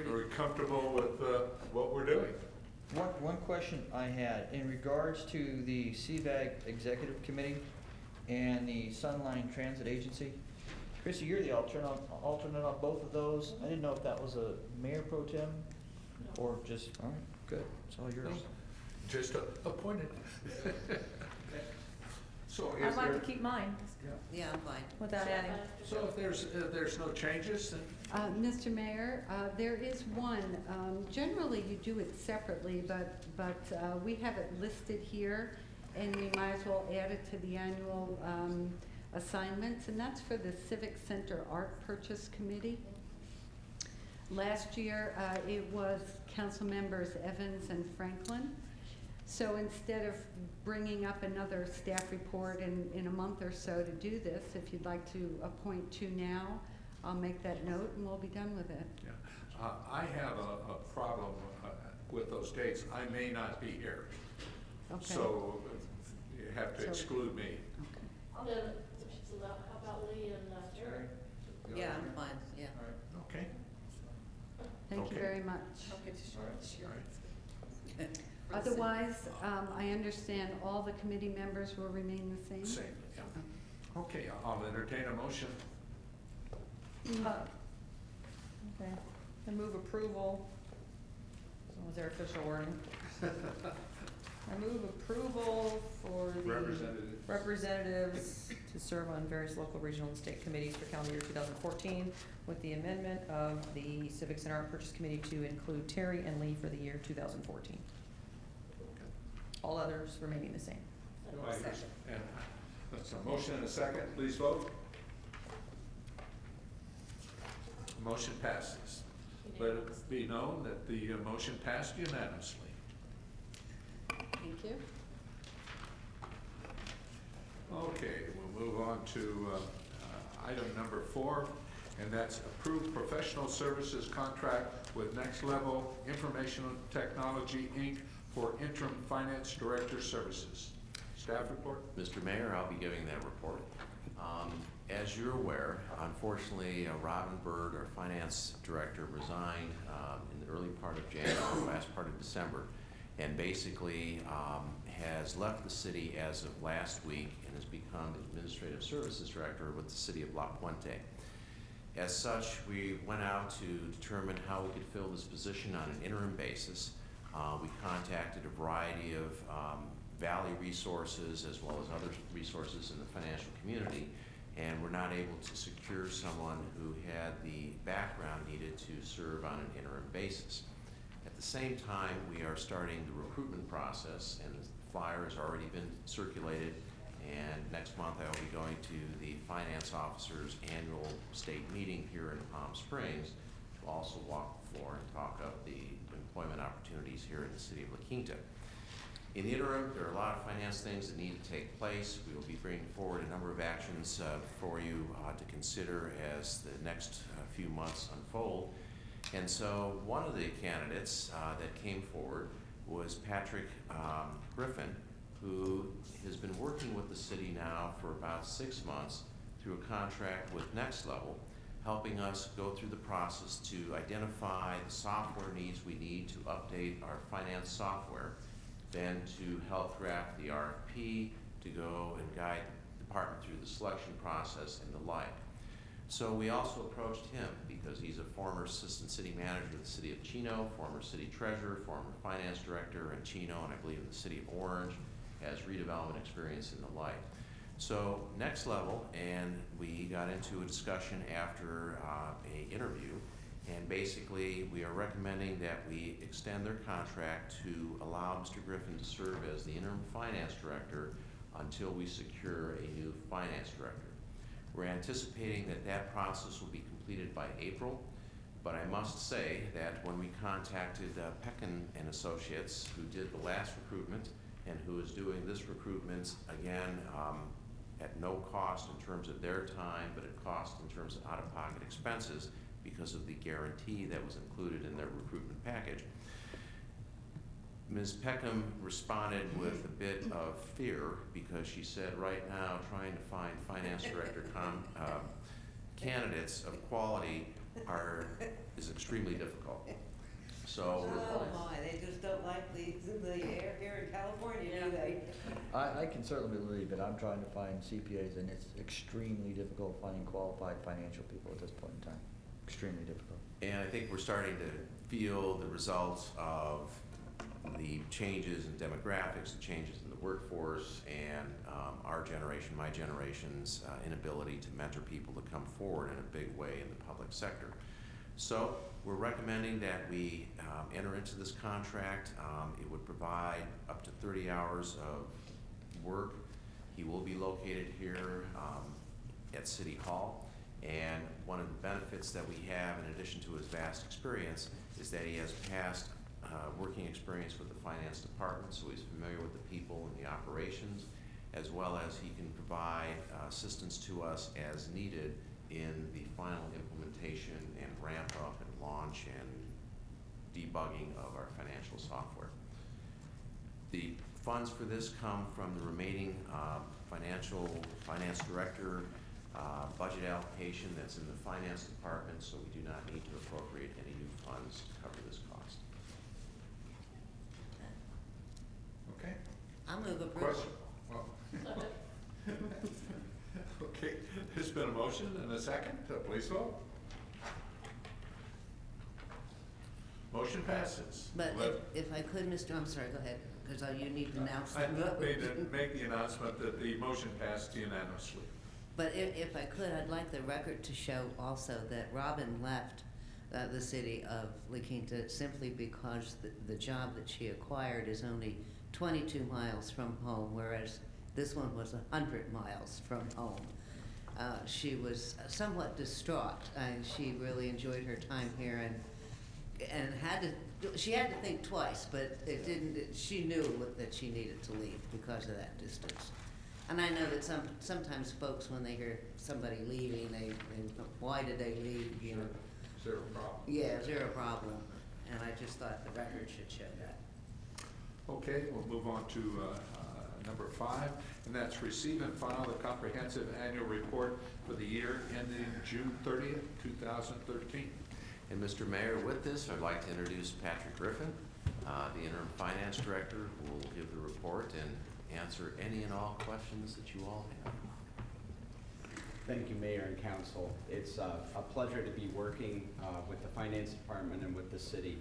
Are we comfortable with what we're doing? One question I had, in regards to the CVAG Executive Committee and the Sunline Transit Agency, Chrissy, you're the alternate on both of those. I didn't know if that was a mayor pro tem or just, all right, good, it's all yours. Just appointed. So I'd is like there, to keep mine Yeah, I'm fine. without adding. so if there's no changes, then Mr. Mayor, there is one. Generally, you do it separately, but we have it listed here, and we might as well add it to the annual assignments, and that's for the Civic Center Art Purchase Committee. Last year, it was council members Evans and Franklin. So instead of bringing up another staff report in a month or so to do this, if you'd like to appoint 2 now, I'll make that note and we'll be done with it. yeah. I have a problem with those dates. I may not be here, Okay. so you have to So- exclude me. Okay. I'll do it. If she's allowed, how about Lee and Jerry? Yeah, I'm fine, yeah. Okay, Thank you Okay. very much. all right. Otherwise, I understand all the committee members will remain the same? Same, yeah. Okay, I'll entertain a motion. Okay, I move approval Is there official wording? I move approval for the representatives to serve on various local, regional, and state committees for calendar year 2014, with the amendment of the Civics and Art Purchase Committee to include Terry and Lee for the year 2014. All others remaining the same. Do I hear- And that's a motion and a second, please vote. Motion passes. Let it be known that the motion passed unanimously. Thank you. Okay, we'll move on to item number 4, and that's approved professional services contract with Next Level Informational Technology, Inc. for interim finance director services. Staff report? Mr. Mayor, I'll be giving that report. As you're aware, unfortunately, Robin Bird, our finance director, resigned in the early part of January, last part of December, and basically has left the city as of last week and has become the administrative services director with the city of La Puente. As such, we went out to determine how we could fill this position on an interim basis. We contacted a variety of Valley resources as well as other resources in the financial community, and we're not able to secure someone who had the background needed to serve on an interim basis. At the same time, we are starting the recruitment process, and the flyer has already been circulated, and next month I will be going to the finance officers' annual state meeting here in Palm Springs to also walk the floor and talk up the employment opportunities here in the city of La Quinta. In the interim, there are a lot of finance things that need to take place. We will be bringing forward a number of actions for you to consider as the next few months unfold. And so one of the candidates that came forward was Patrick Griffin, who has been working with the city now for about 6 months through a contract with Next Level, helping us go through the process to identify the software needs we need to update our finance software, then to help draft the RFP, to go and guide the department through the selection process and the like. So we also approached him because he's a former assistant city manager of the city of Chino, former city treasurer, former finance director in Chino, and I believe in the city of Orange, has redevelopment experience and the like. So Next Level, and we got into a discussion after an interview, and basically we are recommending that we extend their contract to allow Mr. Griffin to serve as the interim finance director until we secure a new finance director. We're anticipating that that process will be completed by April, but I must say that when we contacted Peckin and Associates, who did the last recruitment and who is doing this recruitment again at no cost in terms of their time, but at cost in terms of out-of-pocket expenses because of the guarantee that was included in their recruitment package. Ms. Peckham responded with a bit of fear because she said right now trying to find finance director candidates of quality is extremely difficult. So Oh my, they just don't like the air here in California, do they? I can certainly believe it. I'm trying to find CPAs, and it's extremely difficult finding qualified financial people at this point in time. Extremely difficult. And I think we're starting to feel the results of the changes in demographics, the changes in the workforce, and our generation, my generation's inability to mentor people to come forward in a big way in the public sector. So we're recommending that we enter into this contract. It would provide up to 30 hours of work. He will be located here at City Hall. And one of the benefits that we have, in addition to his vast experience, is that he has past working experience with the finance department, so he's familiar with the people and the operations, as well as he can provide assistance to us as needed in the final implementation and ramp up and launch and debugging of our financial software. The funds for this come from the remaining finance director budget allocation that's in the finance department, so we do not need to appropriate any new funds to cover this cost. Okay. I'll move approval. Question? Well, okay, there's been a motion and a second. Please vote. Motion motion passes. But if I could, I'm sorry, go ahead, because you need to announce I the vote. make the announcement that the motion passed unanimously. But if I could, I'd like the record to show also that Robin left the city of La Quinta simply because the job that she acquired is only 22 miles from home, whereas this one was 100 miles from home. She was somewhat distraught, and she really enjoyed her time here, and she had to think twice, but it didn't. She knew that she needed to leave because of that distance. And I know that sometimes folks, when they hear somebody leaving, they why did they leave? You know. Zero problem. Yeah, zero problem. And I just thought the record should show that. Okay, we'll move on to number 5, and that's receive and file the comprehensive annual report for the year ending June 30th, 2013. And Mr. Mayor, with this, I'd like to introduce Patrick Griffin, the interim finance director, who will give the report and answer any and all questions that you all have. Thank you, Mayor and Council. It's a pleasure to be working with the Finance Department and with the city.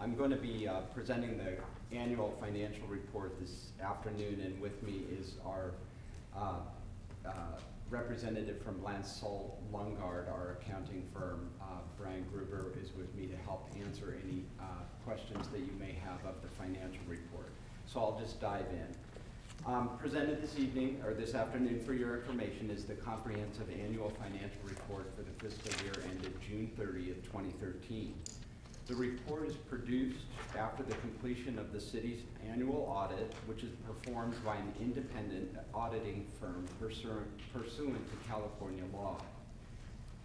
I'm going to be presenting the annual financial report this afternoon, and with me is our representative from Lansol Lungard, our accounting firm. Brian Gruber is with me to help answer any questions that you may have of the financial report. So I'll just dive in. Presented this evening, or this afternoon for your information, is the comprehensive annual financial report for the fiscal year ended June 30th, 2013. The report is produced after the completion of the city's annual audit, which is performed by an independent auditing firm pursuant to California law.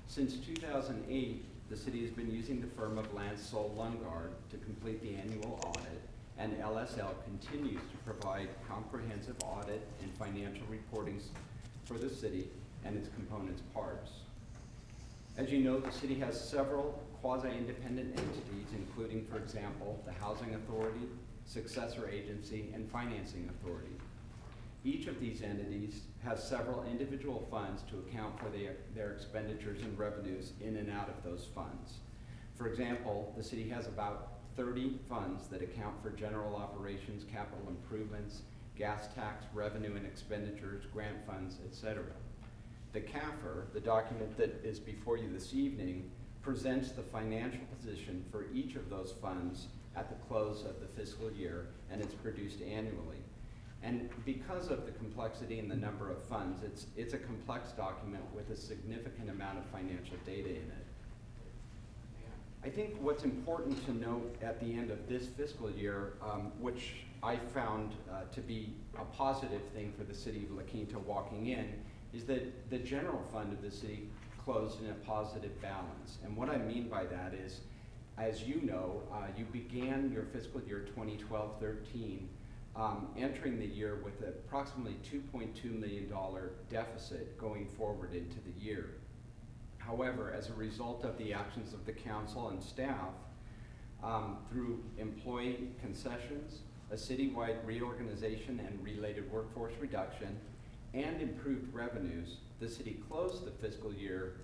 Since 2008, the city has been using the firm of Lansol Lungard to complete the annual audit, and LSL continues to provide comprehensive audit and financial reportings for the city and its components parts. As you know, the city has several quasi-independent entities, including, for example, the Housing Authority, Successor Agency, and Financing Authority. Each of these entities has several individual funds to account for their expenditures and revenues in and out of those funds. For example, the city has about 30 funds that account for general operations, capital improvements, gas tax, revenue and expenditures, grant funds, etc. The CAFR, the document that is before you this evening, presents the financial position for each of those funds at the close of the fiscal year, and it's produced annually. And because of the complexity and the number of funds, it's a complex document with a significant amount of financial data in it. I think what's important to note at the end of this fiscal year, which I found to be a positive thing for the city of La Quinta walking in, is that the general fund of the city closed in a positive balance. And what I mean by that is, as you know, you began your fiscal year 2012-13 entering the year with approximately $2.2 million deficit going forward into the year. However, as a result of the actions of the council and staff, through employee concessions, a citywide reorganization and related workforce reduction, and improved revenues, the city closed the fiscal year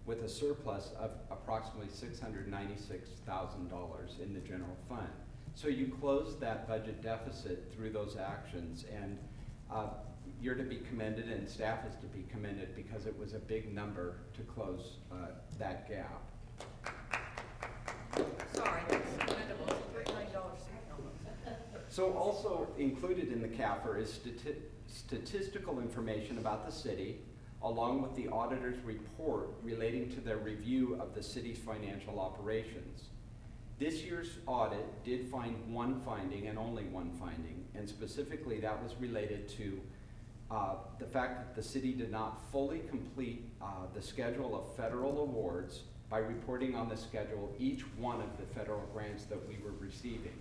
with a surplus of approximately $696,000 in the general fund. So you closed that budget deficit through those actions, and you're to be commended, and staff is to be commended, because it was a big number to close that gap. Sorry, that's commendable. $3 million. So also included in the CAFR is statistical information about the city, along with the auditor's report relating to their review of the city's financial operations. This year's audit did find one finding, and only one finding, and specifically that was related to the fact that the city did not fully complete the schedule of federal awards by reporting on the schedule each one of the federal grants that we were receiving.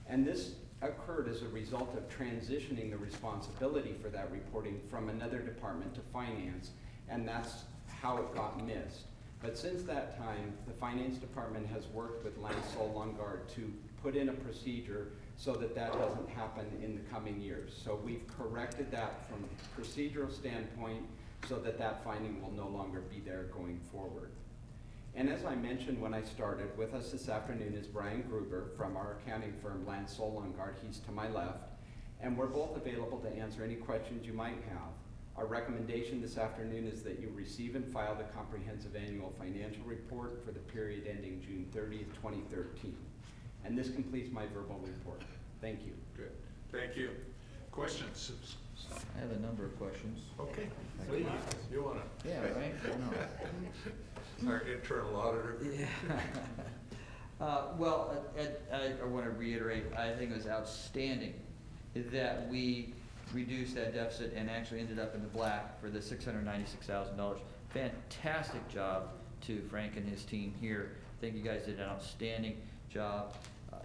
And this occurred as a result of transitioning the responsibility for that reporting from another department to finance, and that's how it got missed. But since that time, the finance department has worked with Lansol Lungard to put in a procedure so that that doesn't happen in the coming years. So we've corrected that from a procedural standpoint so that that finding will no longer be there going forward. And as I mentioned when I started, with us this afternoon is Brian Gruber from our accounting firm, Lansol Lungard. He's to my left. And we're both available to answer any questions you might have. Our recommendation this afternoon is that you receive and file the comprehensive annual financial report for the period ending June 30th, 2013. And this completes my verbal report. Thank you. Good. Thank you. Questions? I have a number of questions. Okay, please. You want to? Yeah, right? No. Our internal auditor. Yeah. Well, I want to reiterate, I think it was outstanding that we reduced that deficit and actually ended up in the black for the $696,000. Fantastic job to Frank and his team here. I think you guys did an outstanding job.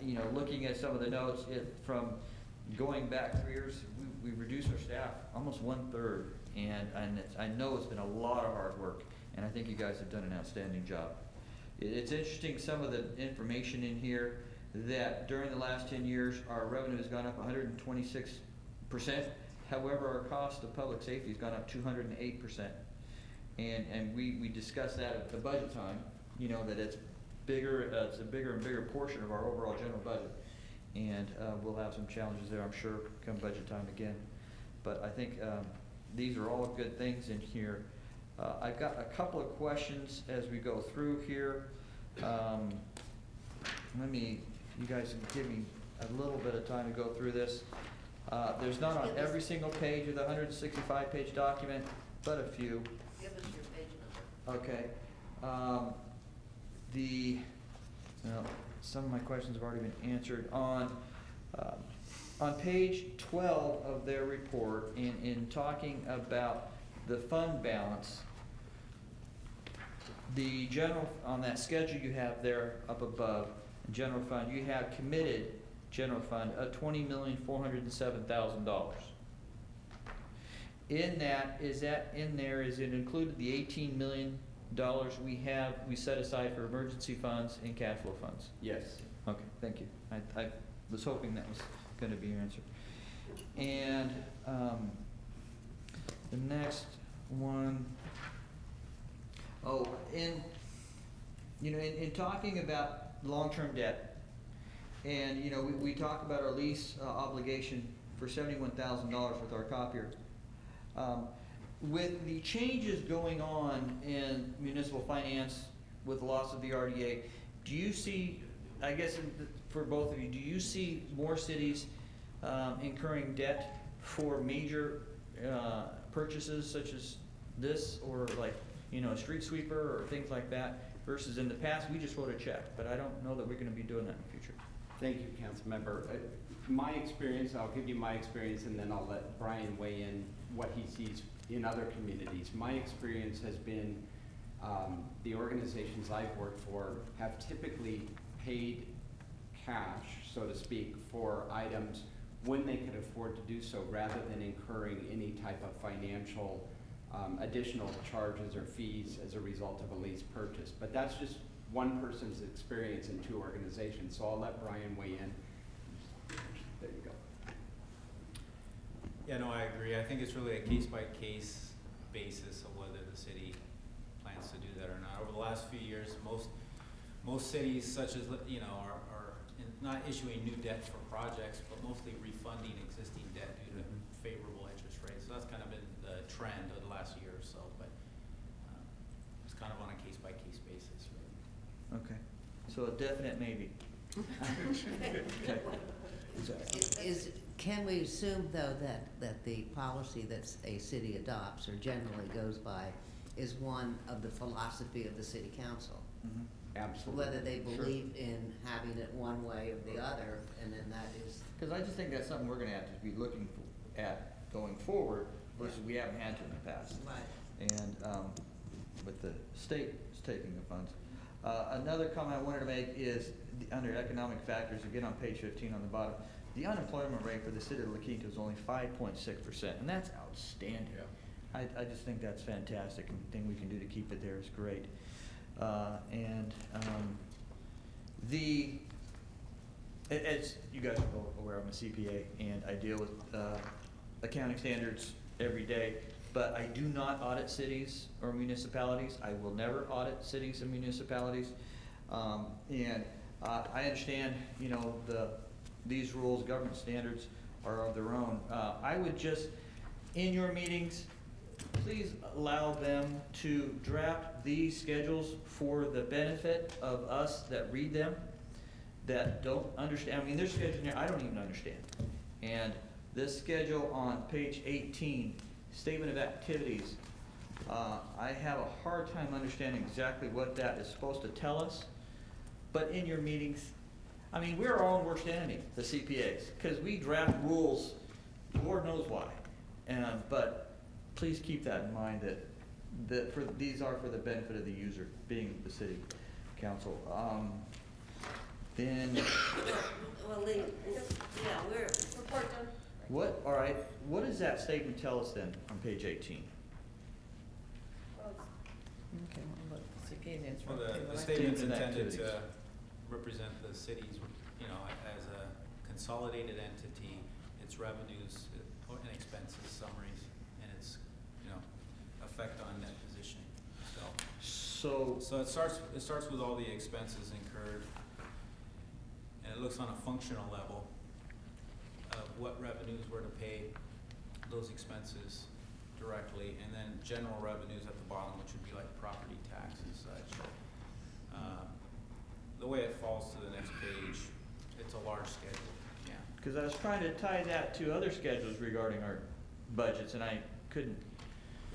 You know, looking at some of the notes, from going back 3 years, we reduced our staff almost 1/3, and I know it's been a lot of hard work, and I think you guys have done an outstanding job. It's interesting, some of the information in here, that during the last 10 years, our revenue has gone up 126%. However, our cost of public safety has gone up 208%. And we discussed that at the budget time, you know, that it's bigger, it's a bigger and bigger portion of our overall general budget. And we'll have some challenges there, I'm sure, come budget time again. But I think these are all good things in here. I've got a couple of questions as we go through here. You guys can give me a little bit of time to go through this. There's not on every single page of the 165-page document, but a few. Give us your page number. Okay. Some of my questions have already been answered. On page 12 of their report, in talking about the fund balance, the general, on that schedule you have there up above, general fund, you have committed general fund of $20,407,000. In that, is it included the $18 million we set aside for emergency funds and cash flow funds? Yes. Okay, thank you. I was hoping that was gonna be your answer. And, the next one, in talking about long-term debt, and, we talk about our lease obligation for $71,000 with our copier. With the changes going on in municipal finance with the loss of the RDA, do you see, I guess for both of you, do you see more cities incurring debt for major purchases such as this, or like, a street sweeper or things like that, versus in the past, we just wrote a check, but I don't know that we're gonna be doing that in the future. Thank you, Council Member. My experience, I'll give you my experience, and then I'll let Brian weigh in what he sees in other communities. My experience has been the organizations I've worked for have typically paid cash, so to speak, for items when they could afford to do so, rather than incurring any type of financial additional charges or fees as a result of a lease purchase. But that's just one person's experience in two organizations, so I'll let Brian weigh in. There you go. Yeah, no, I agree. I think it's really a case-by-case basis of whether the city plans to do that or not. Over the last few years, most cities, such as, are not issuing new debt for projects, but mostly refunding existing debt due to favorable interest rates. So that's kind of been the trend of the last year or so, but it's kind of on a case-by-case basis. Right? Okay, so a definite maybe. Okay. Can we assume, though, that the policy that a city adopts or generally goes by is one of the philosophy of the city council? Mm-hmm. Absolutely. Whether they believe in having it one way or the other, and then that is. Because I just think that's something we're gonna have to be looking at going forward, versus we haven't had to in the past. Right. And with the state taking the funds. Another comment I wanted to make is under economic factors, again on page 15 on the bottom, the unemployment rate for the city of La Quinta is only 5.6%, and that's outstanding. Yeah. I just think that's fantastic, and the thing we can do to keep it there is great. As you guys are aware, I'm a CPA, and I deal with accounting standards every day. but I do not audit cities or municipalities. I will never audit cities and municipalities. I understand, you know, these rules, government standards are of their own. I would just, in your meetings, please allow them to draft these schedules for the benefit of us that read them, that don't understand. I mean, there's schedules in there I don't even understand. And this schedule on page 18, statement of activities, I have a hard time understanding exactly what that is supposed to tell us. But in your meetings, I mean, we're our own worst enemy, the CPAs, because we draft rules, Lord knows why. But please keep that in mind, that these are for the benefit of the user, being the city council. Then, Well, we're, Report done. all right, what does that statement tell us then on page 18? Okay, well, look, CPA's answer. Well, Okay, the well, statement's Statement of intended to activities. represent the city's, you know, as a consolidated entity, its revenues and expenses summaries, and its, you know, effect on net positioning. So it starts with all the expenses incurred, and it looks on a functional level of what revenues were to pay those expenses directly, and then general revenues at the bottom, which would be like property tax and such. The way it falls to the next page, it's a large schedule, yeah. Because I was trying to tie that to other schedules regarding our budgets, and I couldn't.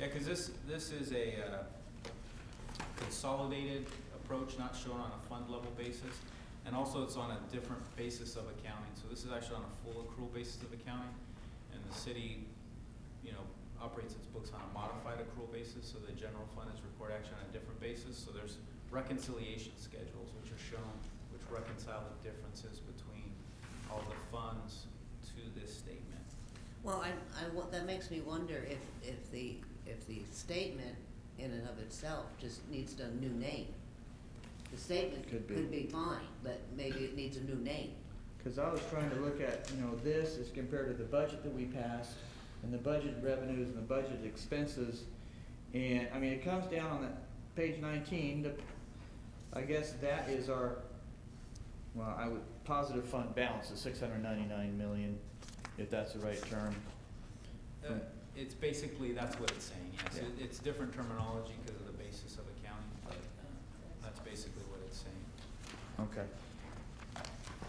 Yeah, because this is a consolidated approach, not shown on a fund level basis, and also it's on a different basis of accounting. So this is actually on a full accrual basis of accounting, and the city, you know, operates its books on a modified accrual basis, so the general fund is reported actually on a different basis. So there's reconciliation schedules which are shown, which reconcile the differences between all the funds to this statement. well, that makes me wonder if the statement in and of itself just needs a new name. The statement Could be. could be fine, but maybe it needs a new name. Because I was trying to look at, you know, this as compared to the budget that we passed, and the budget revenues and the budget expenses. And, I mean, it comes down on that page 19, I guess that is our, positive fund balance is 699 million, if that's the right term. It's basically, that's what it's saying, yes. Yeah. It's different terminology because of the basis of accounting, but that's basically what it's saying. Okay.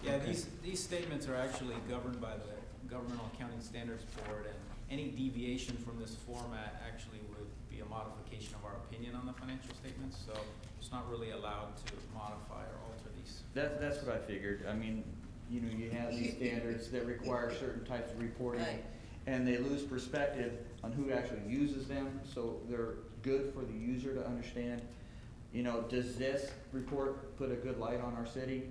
Yeah, Okay. these statements are actually governed by the Governmental Accounting Standards Board, and any deviation from this format actually would be a modification of our opinion on the financial statements, so it's not really allowed to modify or alter these. That's what I figured. I mean, you know, you have these standards that require certain types of reporting, Right. and they lose perspective on who actually uses them, so they're good for the user to understand. You know, does this report put a good light on our city?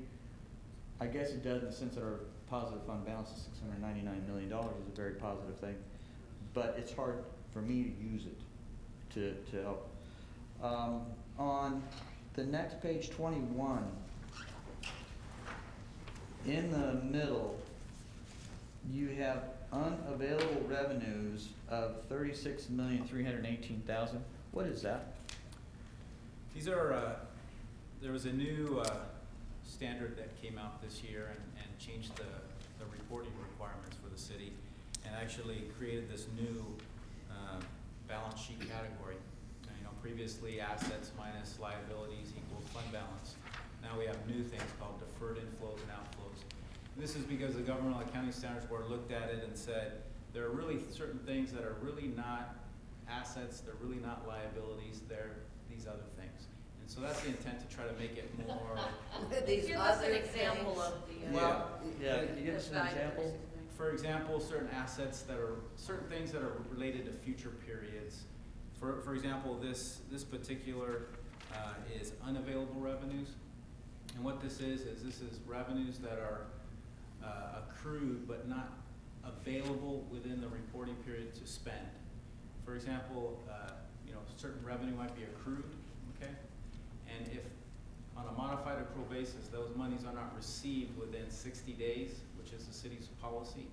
I guess it does in the sense that our positive fund balance of $699 million is a very positive thing, but it's hard for me to use it to help. On the next page 21, in the middle, you have unavailable revenues of $36,318,000. What is that? These are, there was a new standard that came out this year and changed the reporting requirements for the city, and actually created this new balance sheet category. You know, previously assets minus liabilities equals fund balance. Now we have new things called deferred inflows and outflows. And this is because the Governmental Accounting Standards Board looked at it and said there are really certain things that are really not assets, they're really not liabilities, they're these other things. And so that's the intent, to try to make it more. These Give us other an example things. of the. Well, Yeah, can you give us an example? For example, certain assets that are, certain things that are related to future periods. For example, this particular is unavailable revenues. And what this is revenues that are accrued but not available within the reporting period to spend. For example, you know, certain revenue might be accrued, okay? And if on a modified accrual basis, those monies are not received within 60 days, which is the city's policy,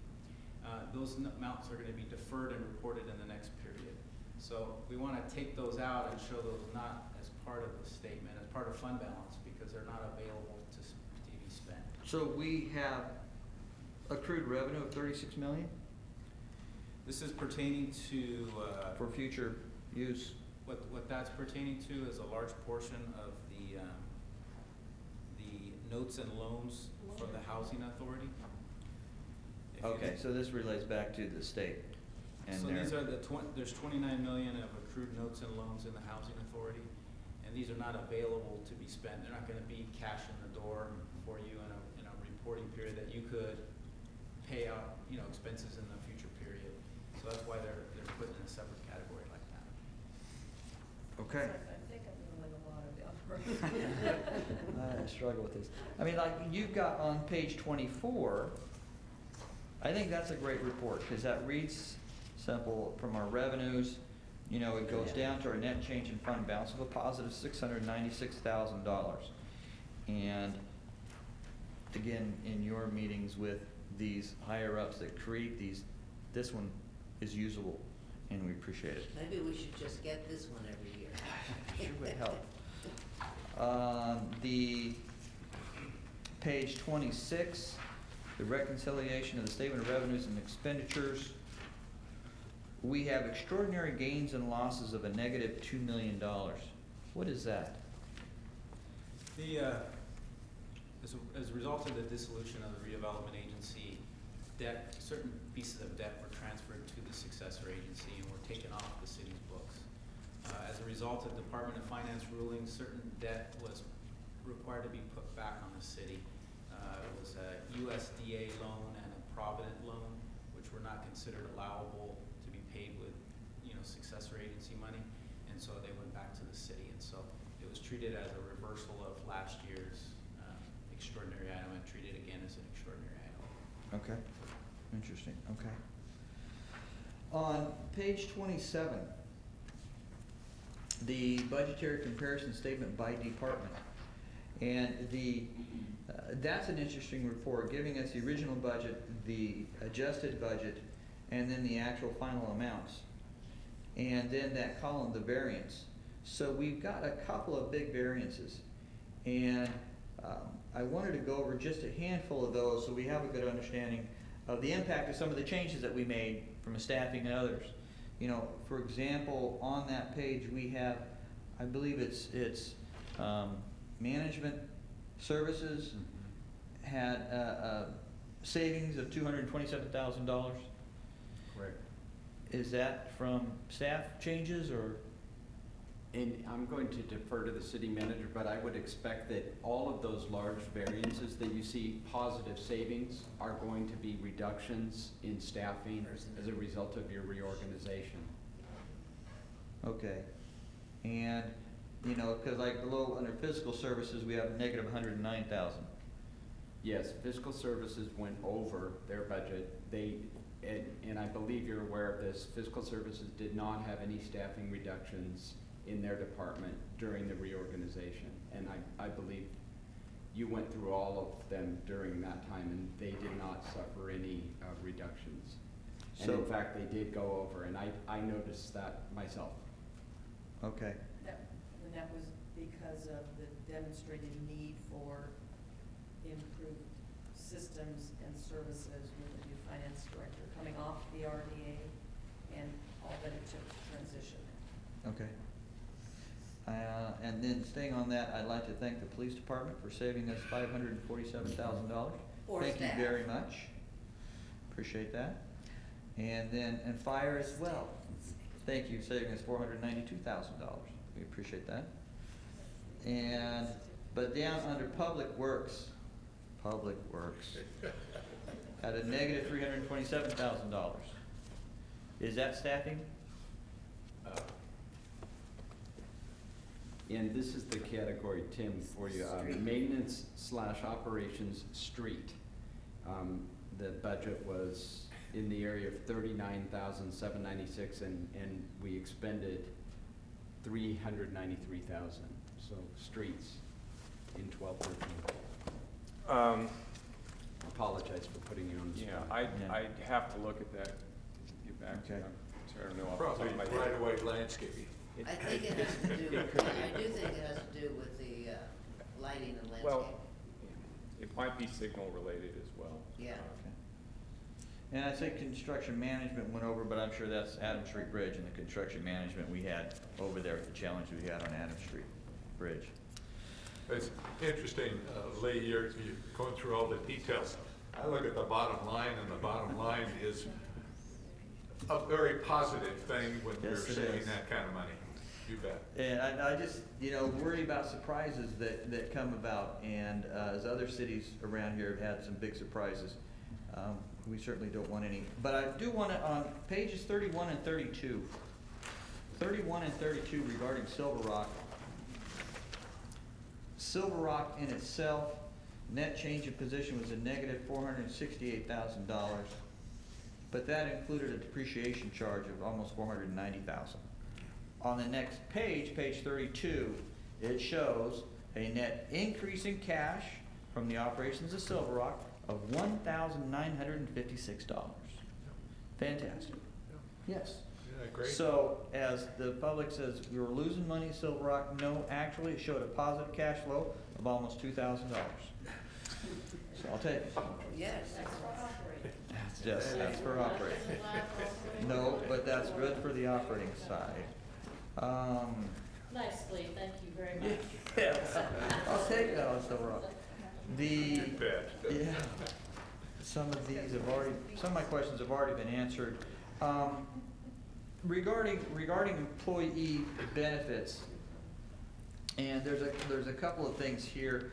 those amounts are going to be deferred and reported in the next period. So we wanna take those out and show those not as part of the statement, as part of fund balance, because they're not available to be spent. So we have accrued revenue of 36 million This is pertaining to, for future use. what that's pertaining to is a large portion of the notes and loans from the housing authority. If you- Okay, so this relates back to the state. And So their- these are there's 29 million of accrued notes and loans in the housing authority, and these are not available to be spent. They're not gonna be cash in the door for you in a reporting period that you could pay out, expenses in the future period. So that's why they're put in a separate category like that. Okay. I think I'm gonna win a lot of the I struggle with this. I mean, like you've got on page 24, I think that's a great report because that reads simple from our revenues. It goes down to our net change in fund balance of a positive $696,000. And again, in your meetings with these higher ups that create these, this one is usable and we appreciate it. Maybe we should just get this one every year. Sure would help. The page 26, the reconciliation of the statement of revenues and expenditures. We have extraordinary gains and losses of a negative $2 million. What is that? As a result of the dissolution of the redevelopment agency, certain pieces of debt were transferred to the successor agency and were taken off the city's books. As a result of Department of Finance rulings, certain debt was required to be put back on the city. It was a USDA loan and a Provident loan, which were not considered allowable to be paid with, successor agency money, and so they went back to the city, and so it was treated as a reversal of last year's extraordinary item and treated again as an extraordinary item. Okay, interesting, okay. On page 27, the budgetary comparison statement by department. And that's an interesting report, giving us the original budget, the adjusted budget, and then the actual final amounts. And then that column, the variance. So we've got a couple of big variances. And I wanted to go over just a handful of those so we have a good understanding of the impact of some of the changes that we made from a staffing and others. For example, on that page we have, I believe it's management services had a savings of $227,000. Correct. Is that from staff changes or? And I'm going to defer to the city manager, but I would expect that all of those large variances that you see, positive savings, are going to be reductions in staffing as a result of your reorganization. Okay. And, because like below under fiscal services, we have negative 109,000. Yes, fiscal services went over their budget. And I believe you're aware of this, fiscal services did not have any staffing reductions in their department during the reorganization. And I believe you went through all of them during that time and they did not suffer any reductions. And in fact, they did go over, and I noticed that myself. Okay. And that was because of the demonstrated need for improved systems and services with the new finance director coming off the RDA and all that it took to transition. Okay. And then staying on that, I'd like to thank the police department for saving us $547,000. Thank you very much. Appreciate that. And then, and fire as well. Thank you, saving us $492,000. We appreciate that. And, but down under public works, at a negative $327,000. Is that staffing? And this is the category, Tim, for you, maintenance / operations street. The budget was in the area of $39,796, and we expended $393,000. So streets in 12-13. Apologize for putting you on the spot. I'd have to look at that, get back to Okay. you. I don't know off the top Probably of my head. right-of-way landscaping. I think it has to do, I do think it has to do with the lighting and landscape. Well, it might be signal related as well. Yeah. And I'd say construction management went over, but I'm sure that's Adams Street Bridge and the construction management we had over there, the challenge we had on Adams Street Bridge. It's interesting, Lee, you're going through all the details. I look at the bottom line, and the bottom line is a very positive thing when you're Yes, it saving is. that kind of money. You bet. And I just, worry about surprises that come about, and as other cities around here have had some big surprises, we certainly don't want any. But I do want to, on pages 31 and 32, 31 and 32 regarding Silver Rock. Silver Rock in itself, net change in position was a negative $468,000, but that included a depreciation charge of almost $490,000. On the next page, page 32, it shows a net increase in cash from the operations of Silver Rock of $1,956. Fantastic. Yes. Yeah, great. So, as the public says, we were losing money at Silver Rock, no, actually, it showed a positive cash flow of almost $2,000. So I'll take it. Yes. That's for operating. No, but that's good for the operating side. Nicely, thank you very much. I'll take that on Silver Rock. You bet. Yeah, some of my questions have already been answered. Regarding employee benefits, and there's a couple of things here.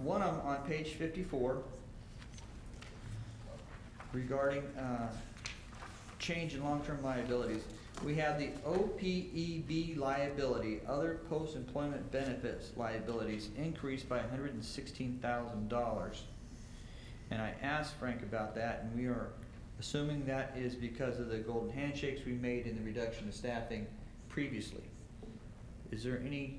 One on page 54 regarding change in long-term liabilities. We have the OPEB liability, other post-employment benefits liabilities, increased by $116,000. And I asked Frank about that, and we are assuming that is because of the golden handshakes we made in the reduction of staffing previously. Is there any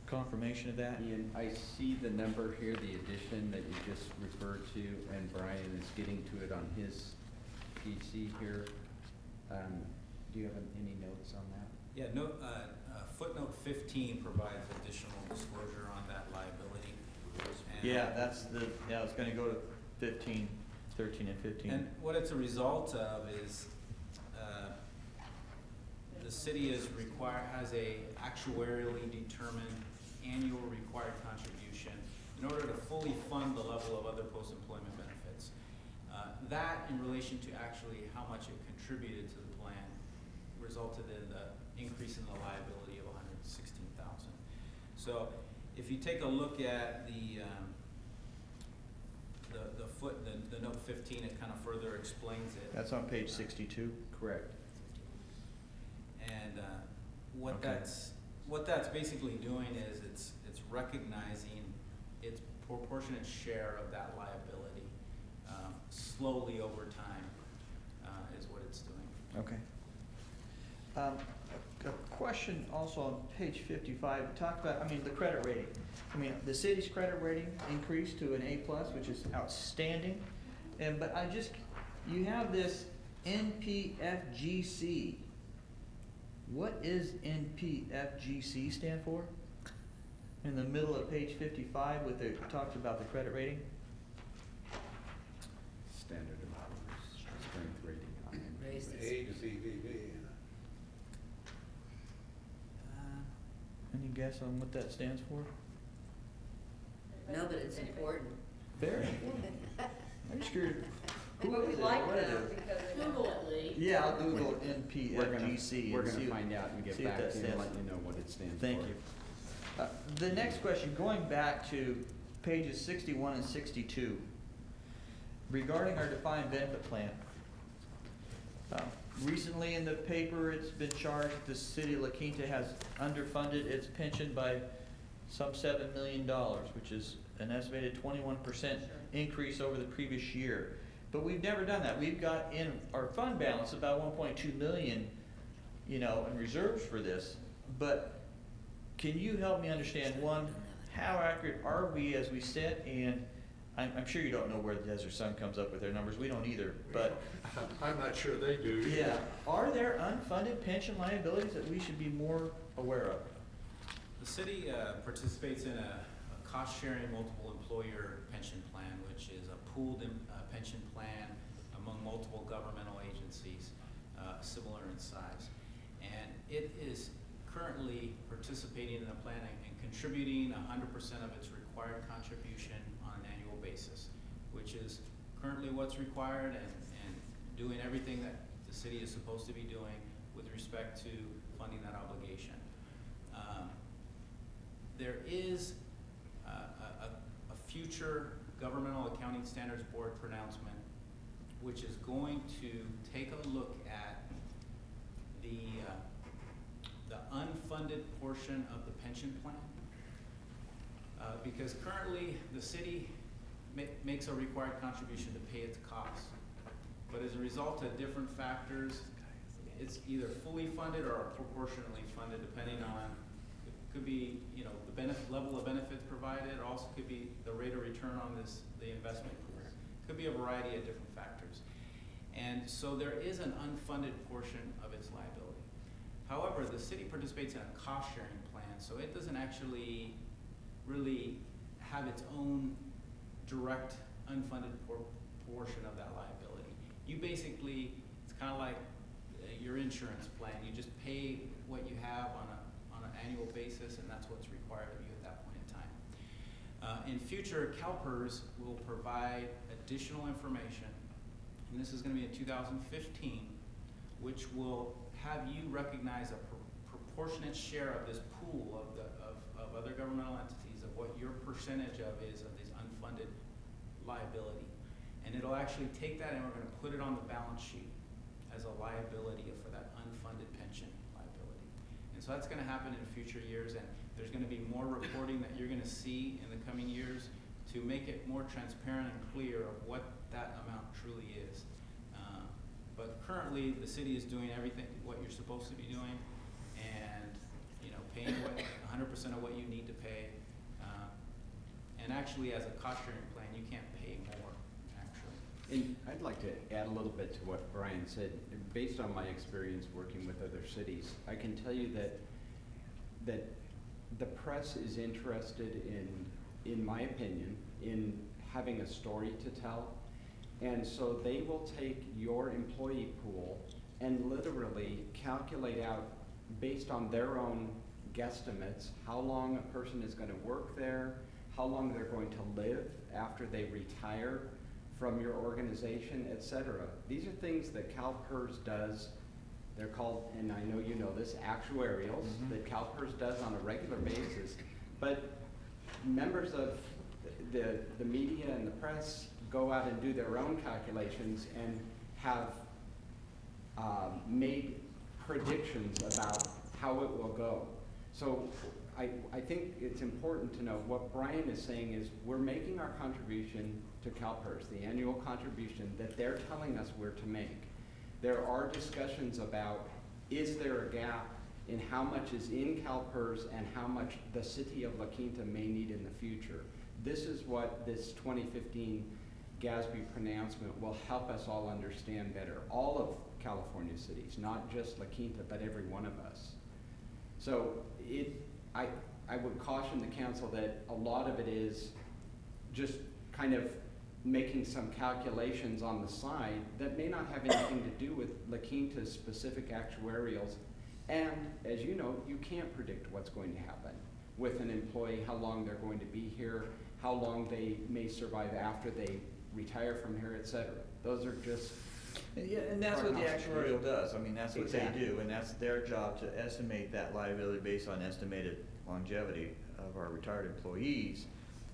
confirmation of that? Ian, I see the number here, the addition that you just referred to, and Brian is getting to it on his PC here. Do you have any notes on that? Yeah, footnote 15 provides additional disclosure on that liability. And- Yeah, it's gonna go to 15, 13 and 15. And what it's a result of is, the city has a actuarially determined annual required contribution in order to fully fund the level of other post-employment benefits. That in relation to actually how much it contributed to the plan resulted in the increase in the liability of $116,000. So if you take a look at the note 15, it kind of further explains it. That's on page 62? Correct. And Okay. what that's basically doing is it's recognizing its proportionate share of that liability slowly over time is what it's doing. Okay. A question also on page 55, talk about, the credit rating. The city's credit rating increased to an A+, which is outstanding. But you have this NPFGC. What is NPFGC stand for? In the middle of page 55 it talks about the credit rating. Standard of strength rating on Raised it. ACVB. Any guess on what that stands for? No, but it's important. Very important. I'm just curious. Who But we is it? like What is them it? because they Google it, Lee. Yeah, I'll Google NPFGC. We're and see gonna what- find out and get see what back that to you and stands let for. you know what it stands for. Thank you. The next question, going back to pages 61 and 62, regarding our defined benefit plan. Recently in the paper, it's been charged the city of La Quinta has underfunded its pension by some $7 million, which is an estimated 21% increase over the previous year. But we've never done that. We've got in our fund balance about 1.2 million, in reserves for this. But can you help me understand, one, how accurate are we as we sit, and I'm sure you don't know where the Desert Sun comes up with their numbers, we don't either, but. I'm not sure they do. Yeah, are there unfunded pension liabilities that we should be more aware of? The city participates in a cost-sharing multiple employer pension plan, which is a pooled pension plan among multiple governmental agencies, similar in size. And it is currently participating in the plan and contributing 100% of its required contribution on an annual basis, which is currently what's required and doing everything that the city is supposed to be doing with respect to funding that obligation. There is a future Governmental Accounting Standards Board pronouncement which is going to take a look at the unfunded portion of the pension plan. Because currently the city makes a required contribution to pay its costs. But as a result of different factors, it's either fully funded or proportionately funded, depending on, it could be, you know, the level of benefits provided, or also could be the rate of return on the investment. Could be a variety of different factors. And so there is an unfunded portion of its liability. However, the city participates in a cost-sharing plan, so it doesn't actually really have its own direct unfunded portion of that liability. You basically, it's kind of like your insurance plan. You just pay what you have on an annual basis, and that's what's required of you at that point in time. In future, CalPERS will provide additional information, and this is going to be in 2015, which will have you recognize a proportionate share of this pool of other governmental entities, of what your percentage of is of this unfunded liability. And it'll actually take that and we're going to put it on the balance sheet as a liability for that unfunded pension liability. And so that's going to happen in future years, and there's going to be more reporting that you're going to see in the coming years to make it more transparent and clear of what that amount truly is. But currently, the city is doing everything what you're supposed to be doing, and paying 100% of what you need to pay. And actually, as a cost-sharing plan, you can't pay more, actually. And I'd like to add a little bit to what Brian said. Based on my experience working with other cities, I can tell you that the press is interested in my opinion, in having a story to tell. And so they will take your employee pool and literally calculate out, based on their own guesstimates, how long a person is going to work there, how long they're going to live after they retire from your organization, etc. These are things that CalPERS does. They're called, and I know you know this, actuarials, that CalPERS does on a regular basis. But members of the media and the press go out and do their own calculations and have made predictions about how it will go. So I think it's important to know what Brian is saying is we're making our contribution to CalPERS, the annual contribution that they're telling us we're to make. There are discussions about, is there a gap in how much is in CalPERS and how much the city of La Quinta may need in the future. This is what this 2015 GASB pronouncement will help us all understand better. All of California cities, not just La Quinta, but every one of us. So I would caution the council that a lot of it is just kind of making some calculations on the side that may not have anything to do with La Quinta's specific actuarials. And as you know, you can't predict what's going to happen with an employee, how long they're going to be here, how long they may survive after they retire from here, etc. Those are just Yeah, and that's what the actuarial does. I mean, that's what Exactly. they do, and that's their job to estimate that liability based on estimated longevity of our retired employees.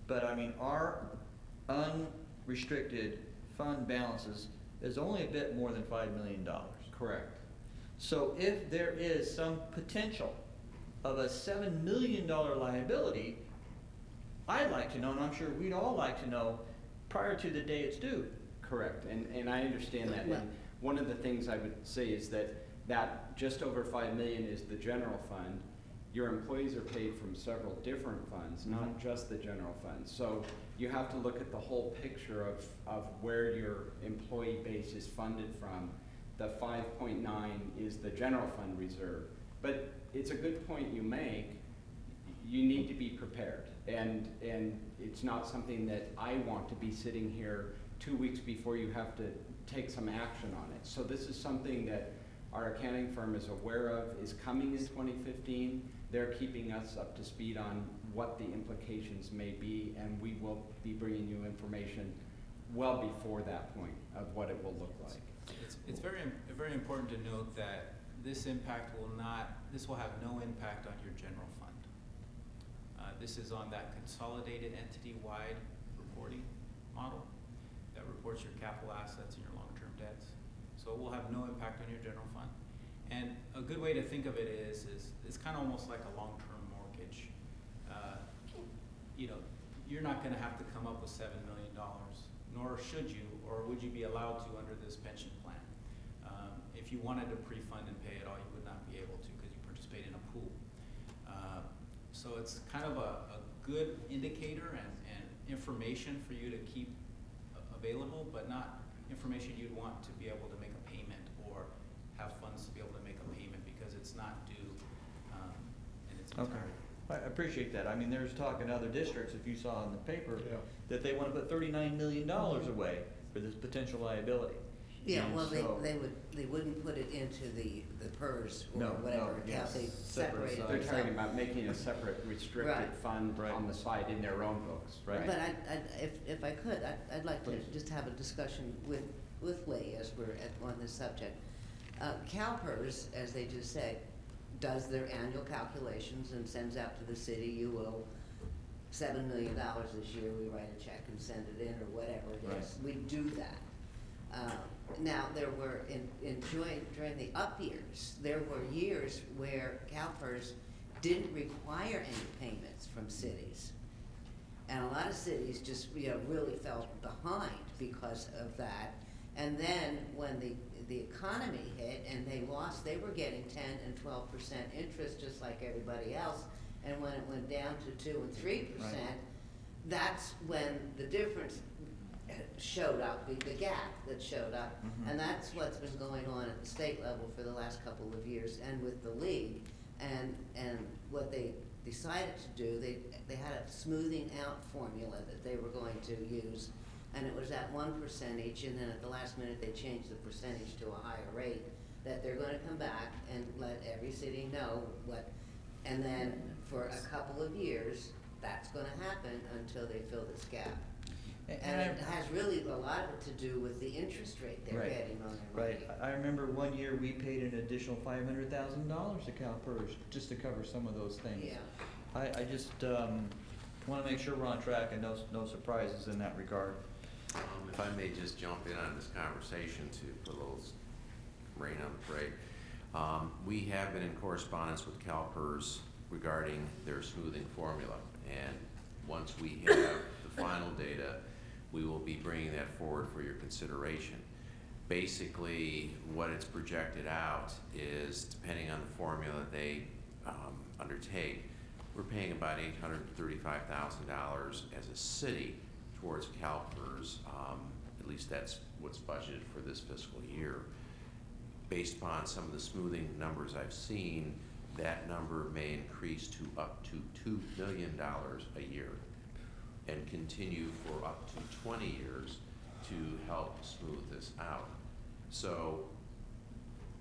But I mean, our unrestricted fund balances is only a bit more than $5 million. correct. So if there is some potential of a $7 million liability, I'd like to know, and I'm sure we'd all like to know, prior to the day it's due. Correct, and I understand that. Well- And one of the things I would say is that just over $5 million is the general fund, your employees are paid from several different funds, not just the general fund. So you have to look at the whole picture of where your employee base is funded from. The 5.9 is the general fund reserve. But it's a good point you make. You need to be prepared. And it's not something that I want to be sitting here 2 weeks before you have to take some action on it. So this is something that our accounting firm is aware of, is coming in 2015. They're keeping us up to speed on what the implications may be, and we will be bringing you information well before that point of what it will look like. It's very important to note that this will have no impact on your general fund. This is on that consolidated entity-wide reporting model that reports your capital assets and your long-term debts. So it will have no impact on your general fund. And a good way to think of it is it's kind of almost like a long-term mortgage. You know, you're not going to have to come up with $7 million, nor should you, or would you be allowed to under this pension plan. If you wanted to pre-fund and pay it all, you would not be able to because you participate in a pool. So it's kind of a good indicator and information for you to keep available, but not information you'd want to be able to make a payment or have funds to be able to make a payment because it's not due in its entirety. I appreciate that. I mean, there's talk in other districts, if you saw in the paper, that they want to put $39 million away for this potential liability. Yeah, And well, so- they wouldn't put it into the PERS or No, whatever no, account, yes, they separate separated aside. They're themselves. talking about making a separate restricted Right. fund Right. on the side in their own books. Right. But if I could, I'd like to Please. just have a discussion with Lee as we're on this subject. CalPERS, as they just said, does their annual calculations and sends out to the city, you owe $7 million this year, we write a check and send it in, or whatever it is. We do that. Now, there were, during the up years, there were years where CalPERS didn't require any payments from cities. And a lot of cities just, really fell behind because of that. And then when the economy hit and they were getting 10 and 12% interest just like everybody else. And when it went down to 2 and 3%, that's when the difference showed up, the gap that showed up. Mhm. And that's what's been going on at the state level for the last couple of years and with the league. And what they decided to do, they had a smoothing out formula that they were going to use. And it was at 1% and then at the last minute they changed the percentage to a higher rate, that they're gonna come back and let every city know what, and then for a couple of years, that's gonna happen until they fill this gap. And it has really a lot of it to do with the interest rate they're getting on their money. Right. I remember one year we paid an additional $500,000 to CalPERS just to cover some of those things. Yeah. I just want to make sure we're on track and no surprises in that regard. If I may just jump in on this conversation to put a little rain on the parade. We have been in correspondence with CalPERS regarding their smoothing formula. And once we have the final data, we will be bringing that forward for your consideration. Basically, what it's projected out is, depending on the formula they undertake, we're paying about $835,000 as a city towards CalPERS. At least that's what's budgeted for this fiscal year. Based upon some of the smoothing numbers I've seen, that number may increase to up to $2 million a year and continue for up to 20 years to help smooth this out. So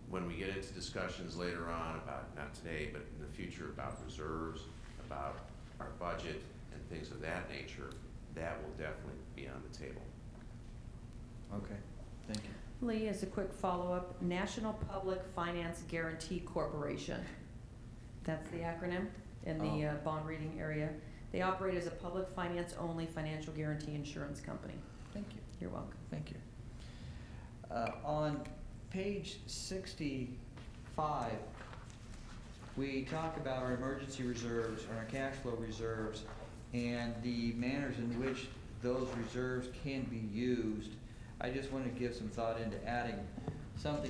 when we get into discussions later on about, not today, but in the future, about reserves, about our budget and things of that nature, that will definitely be on the table. Okay, thank you. Lee, as a quick follow-up, National Public Finance Guarantee Corporation. That's the acronym in the bond reading area. They operate as a public finance only financial guarantee insurance company. Thank you. You're welcome. Thank you. On page 65, we talk about our emergency reserves and our cash flow reserves and the manners in which those reserves can be used. I just want to give some thought into adding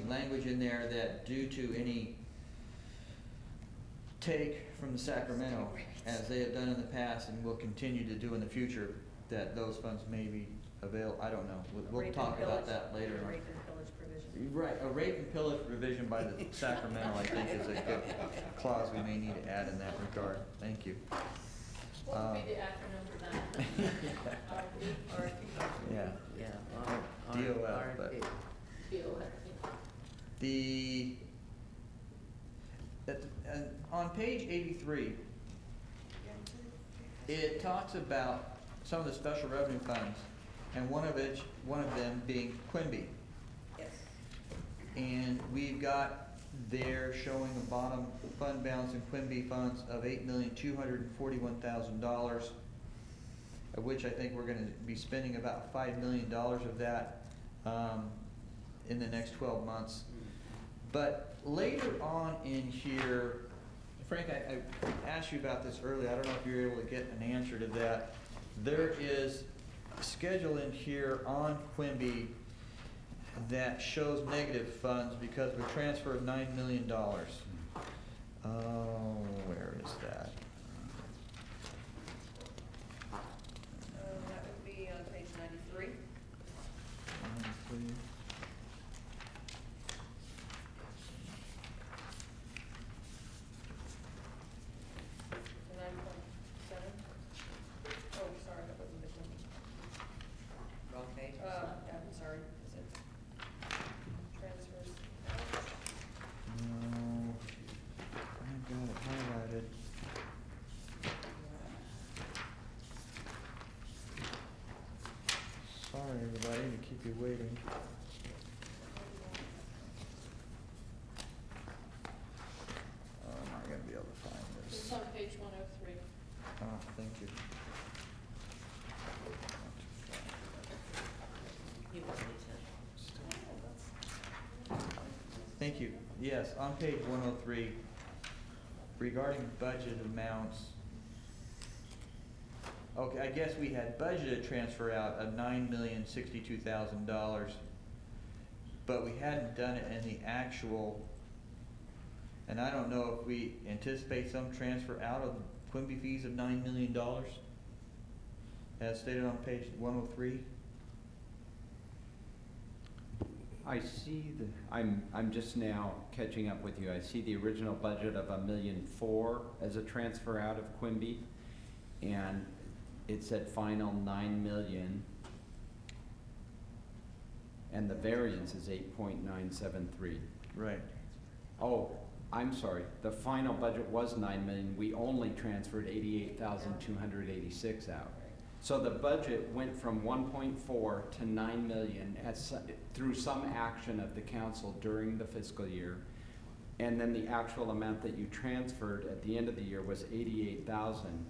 language in there that due to any take from the Sacramento, as they have done in the past and will continue to do in the future, that those funds may be available. I don't know. We'll talk about that later. A rape and pillage provision. Right, a rape and pillage revision by the Sacramento, I think, is a good clause we may need to add in that regard. Thank you. What would be the acronym for that? RP? Yeah. Yeah. DOF, but the, on page 83, it talks about some of the special revenue funds, and one of them being Quimby. Yes. And we've got there showing a bottom fund balance in Quimby funds of $8,241,000, of which I think we're gonna be spending about $5 million of that in the next 12 months. But later on in here, Frank, I asked you about this earlier. I don't know if you were able to get an answer to that. There is a schedule in here on Quimby that shows negative funds because we transferred $9 million. Oh, where is that? That would be on page 93. Wrong page? I'm sorry, is it transfers? No, I've got it highlighted. Sorry, everybody, to keep you waiting. Oh, I'm not gonna be able to find It's this. on page 103. Oh, thank you. You want me Thank you. Yes, on page 103, regarding budget amounts. Okay, I guess we had budgeted transfer out of $9,062,000, but we hadn't done it in the actual, and I don't know if we anticipate some transfer out of Quimby fees of $9 million, as stated on page 103. I see I'm just now catching up with you. I see the original budget of $1.4 million as a transfer out of Quimby, and it said final $9 million, and the variance is 8.973. Right. Oh, I'm sorry, the final budget was $9 million, we only transferred 88,286 out. So the budget went from 1.4 to 9 million through some action of the council during the fiscal year. And then the actual amount that you transferred at the end of the year was 88,000.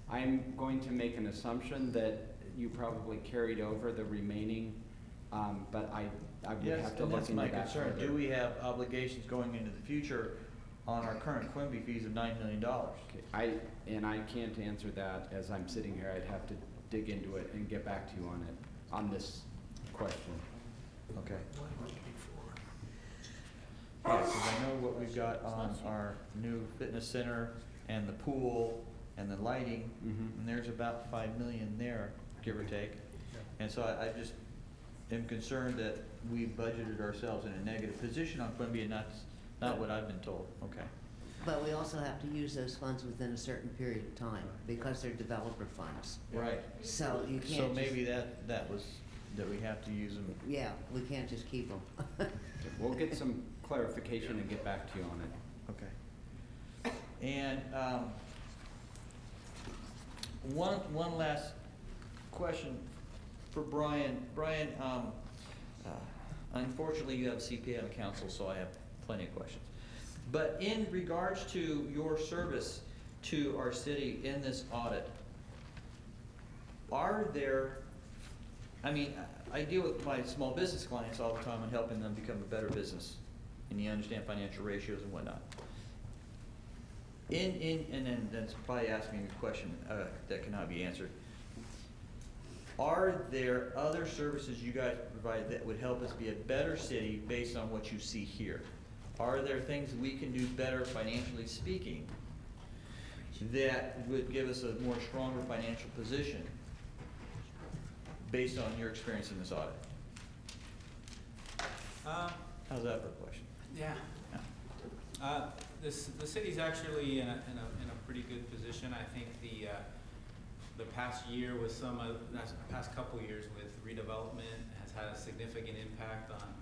I'm going to make an assumption that you probably carried over the remaining, but I would have to look into that. Yes, and that's my concern. further. Do we have obligations going into the future on our current Quimby fees of $9 million? Okay, I can't answer that as I'm sitting here. I'd have to dig into it and get back to you on it, on this question. Okay. Yeah, because I know what we've got on our new fitness center and the pool and the lighting, and there's about 5 million there, give or take. And so I just am concerned that we budgeted ourselves in a negative position on Quimby, and that's not what I've been told. Okay. But we also have to use those funds within a certain period of time because they're developer funds. Right. So you can't So just- maybe that we have to use them. Yeah, we can't just keep them. We'll get some clarification and get back to you on it. Okay. And one last question for Brian. Brian, unfortunately, you have a CPA on the council, so I have plenty of questions. But in regards to your service to our city in this audit, are there, I mean, I deal with my small business clients all the time and helping them become a better business, and you understand financial ratios and whatnot. And then that's probably asking a question that cannot be answered. Are there other services you guys provide that would help us be a better city based on what you see here? Are there things we can do better financially speaking that would give us a more stronger financial position based on your experience in this audit? How's that for a question? Yeah. The city's actually in a pretty good position. I think the past year with past couple years with redevelopment has had a significant impact on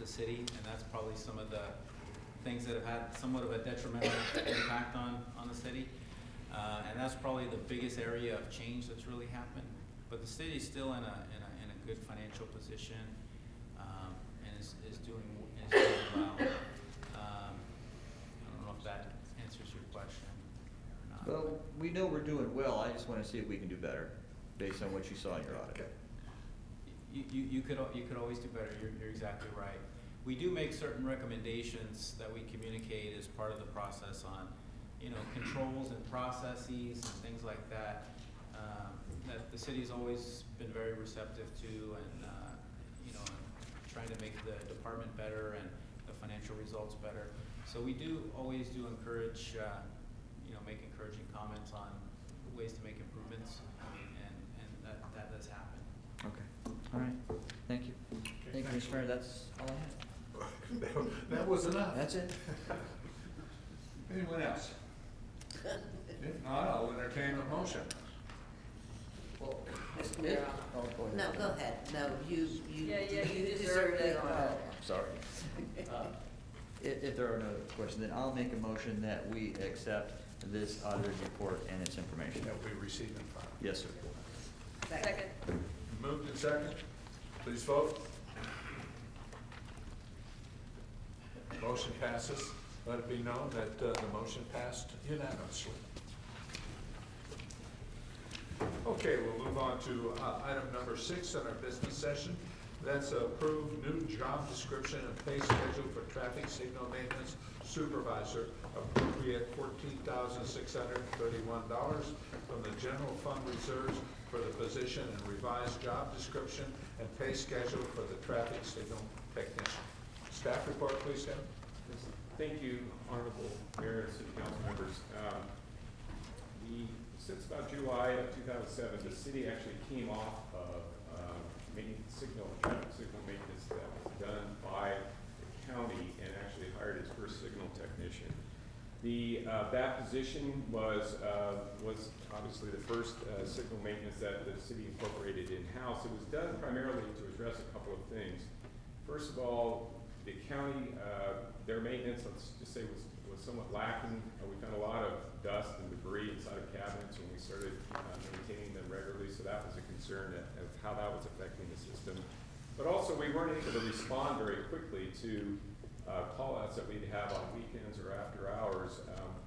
the city, and that's probably some of the things that have had somewhat of a detrimental impact on the city. And that's probably the biggest area of change that's really happened. But the city's still in a good financial position, and is doing well. I don't know if that answers your question or not. Well, we know we're doing well. I just want to see if we can do better based on what you saw in your audit. You could always do better. You're exactly right. We do make certain recommendations that we communicate as part of the process on, controls and processes and things like that, that the city's always been very receptive to, and trying to make the department better and the financial results better. So we do always encourage, make encouraging comments on ways to make improvements, and that does happen. Okay. All right. Thank you. Thank you, Mr. Mayor. That's all I have. That was enough. That's it. Anyone else? If not, I'll entertain a motion. Well, Mr. Mayor, Oh, go ahead. no, go ahead. No, you you deserve deserved the it. call. Sorry. If there are no questions, then I'll make a motion that we accept this auditor's report and its information. That we receive and file. Yes, sir. Second. Moved and second. Please vote. Motion passes. Let it be known that the motion passed unanimously. Okay, we'll move on to item number 6 on our business session. That's approve new job description and pay schedule for traffic signal maintenance supervisor, appropriate $14,631 from the general fund reserves for the position, and revised job description and pay schedule for the traffic signal technician. Staff report, please, Kevin. Thank you, Honorable Mayor and City Council members. Since about July of 2007, the city actually came off of traffic signal maintenance that was done by the county, and actually hired its first signal technician. That position was obviously the first signal maintenance that the city incorporated in-house. It was done primarily to address a couple of things. First of all, the county, their maintenance, let's just say, was somewhat lacking. We found a lot of dust and debris inside of cabinets when we started maintaining them regularly, so that was a concern of how that was affecting the system. But also, we weren't able to respond very quickly to call-outs that we'd have on weekends or after hours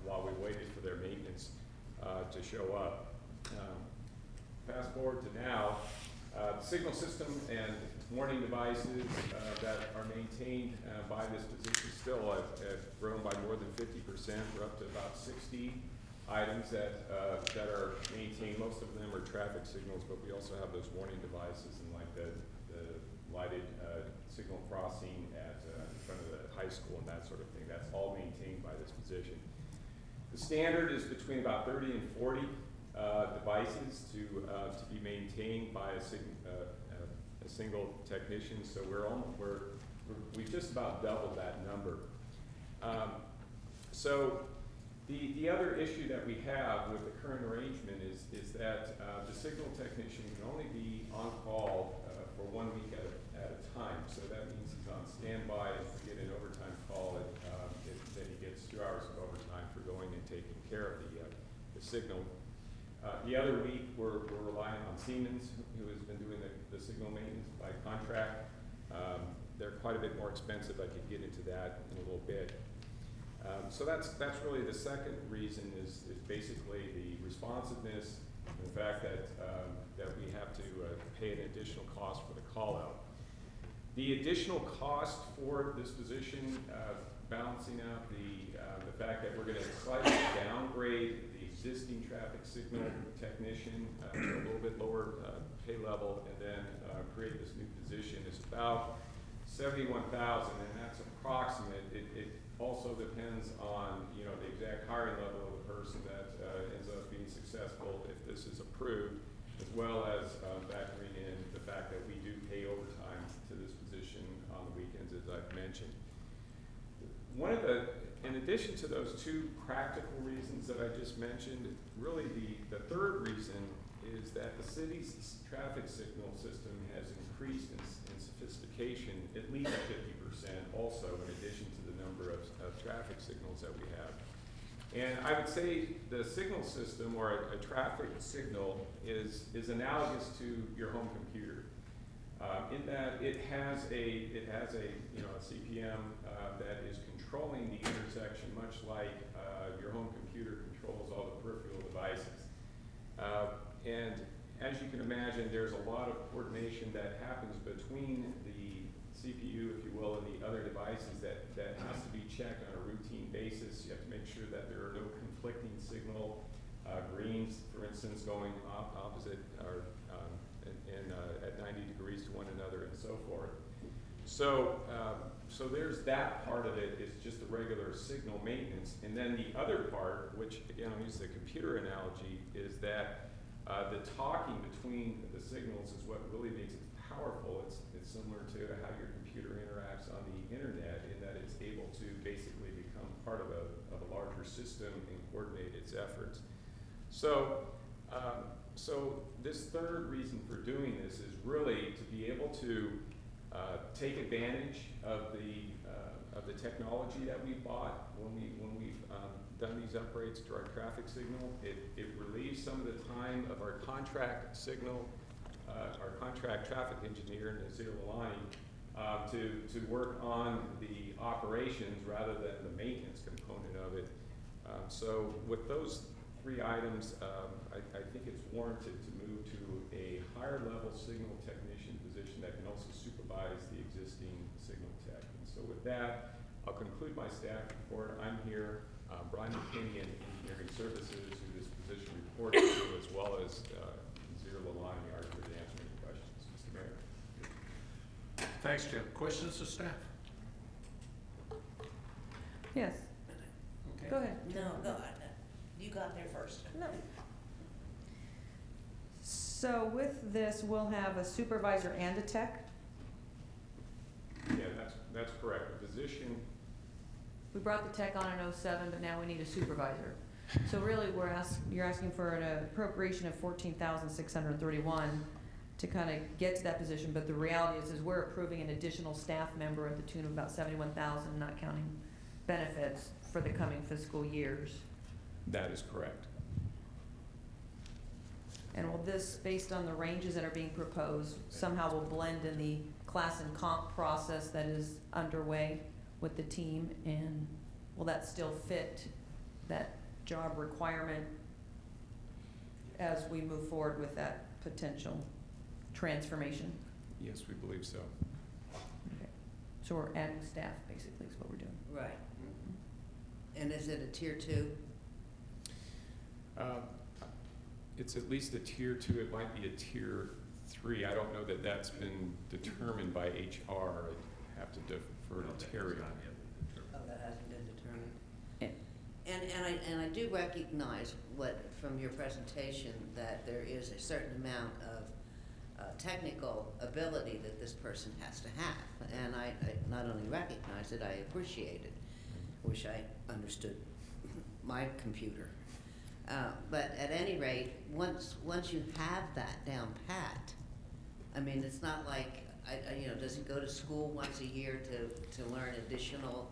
while we waited for their maintenance to show up. Fast forward to now, the signal system and warning devices that are maintained by this position still have grown by more than 50%. We're up to about 60 items that are maintained. Most of them are traffic signals, but we also have those warning devices, and like the lighted signal crossing in front of the high school and that sort of thing. That's all maintained by this position. The standard is between about 30 and 40 devices to be maintained by a single technician. So we've just about doubled that number. So the other issue that we have with the current arrangement is that the signal technician can only be on call for 1 week at a time. So that means he's on standby. If we get an overtime call, then he gets 2 hours of overtime for going and taking care of the signal. The other week, we're relying on Siemens, who has been doing the signal maintenance by contract. They're quite a bit more expensive. I could get into that in a little bit. So that's really the second reason is basically the responsiveness and the fact that we have to pay an additional cost for the call-out. The additional cost for this position, balancing out the fact that we're going to slightly downgrade the existing traffic signal technician to a little bit lower pay level, and then create this new position, is about 71,000, and that's approximate. It also depends on, you know, the exact hiring level of the person that ends up being successful if this is approved, as well as factoring in the fact that we do pay overtime to this position on the weekends, as I've mentioned. One of the, in addition to those two practical reasons that I just mentioned, really the third reason is that the city's traffic signal system has increased in sophistication at least 50% also, in addition to the number of traffic signals that we have. And I would say the signal system, or a traffic signal, is analogous to your home computer, in that it has a you know, a CPM that is controlling the intersection, much like your home computer controls all the peripheral devices. And as you can imagine, there's a lot of coordination that happens between the CPU, if you will, and the other devices that has to be checked on a routine basis. You have to make sure that there are no conflicting signal greens, for instance, going opposite or at 90 degrees to one another, and so forth. So, so there's that part of it, is just the regular signal maintenance. And then the other part, which again, I'll use the computer analogy, is that the talking between the signals is what really makes it powerful. It's similar to how your computer interacts on the internet, in that it's able to basically become part of a larger system and coordinate its efforts. So, so this third reason for doing this is really to be able to take advantage of the technology that we bought when we've done these upgrades to our traffic signal. It relieves some of the time of our contract signal, our contract traffic engineer, Nazir Lalani, to work on the operations rather than the maintenance component of it. So with those three items, I think it's warranted to move to a higher level signal technician position that can also supervise the existing signal tech. And so with that, I'll conclude my staff report. I'm here. Brian McKinney in Engineering Services, who this position reports to, as well as Nazir Lalani, are here to answer any questions. Mr. Mayor. Thanks, Jim. Questions of staff? Yes, Okay. go ahead. No, go on. You got there first. No. So with this, we'll have a supervisor and a tech. Yeah, that's correct. The position. We brought the tech on in '07, but now we need a supervisor. So really, you're asking for an appropriation of $14,631 to kind of get to that position. But the reality is we're approving an additional staff member at the tune of about $71,000, not counting benefits, for the coming fiscal years. That is correct. And will this, based on the ranges that are being proposed, somehow will blend in the class and comp process that is underway with the team? And will that still fit that job requirement as we move forward with that potential transformation? Yes, we believe so. Okay. So we're adding staff, basically, is what we're doing. Right. And is it a tier 2? It's at least a tier 2. It might be a tier 3. I don't know that that's been determined by HR. I'd have to defer to Terry. Oh, that hasn't been determined. And I do recognize from your presentation that there is a certain amount of technical ability that this person has to have. And I not only recognize it, I appreciate it. Wish I understood my computer. But at any rate, once you have that down pat, I mean, it's not like, does he go to school once a year to learn additional,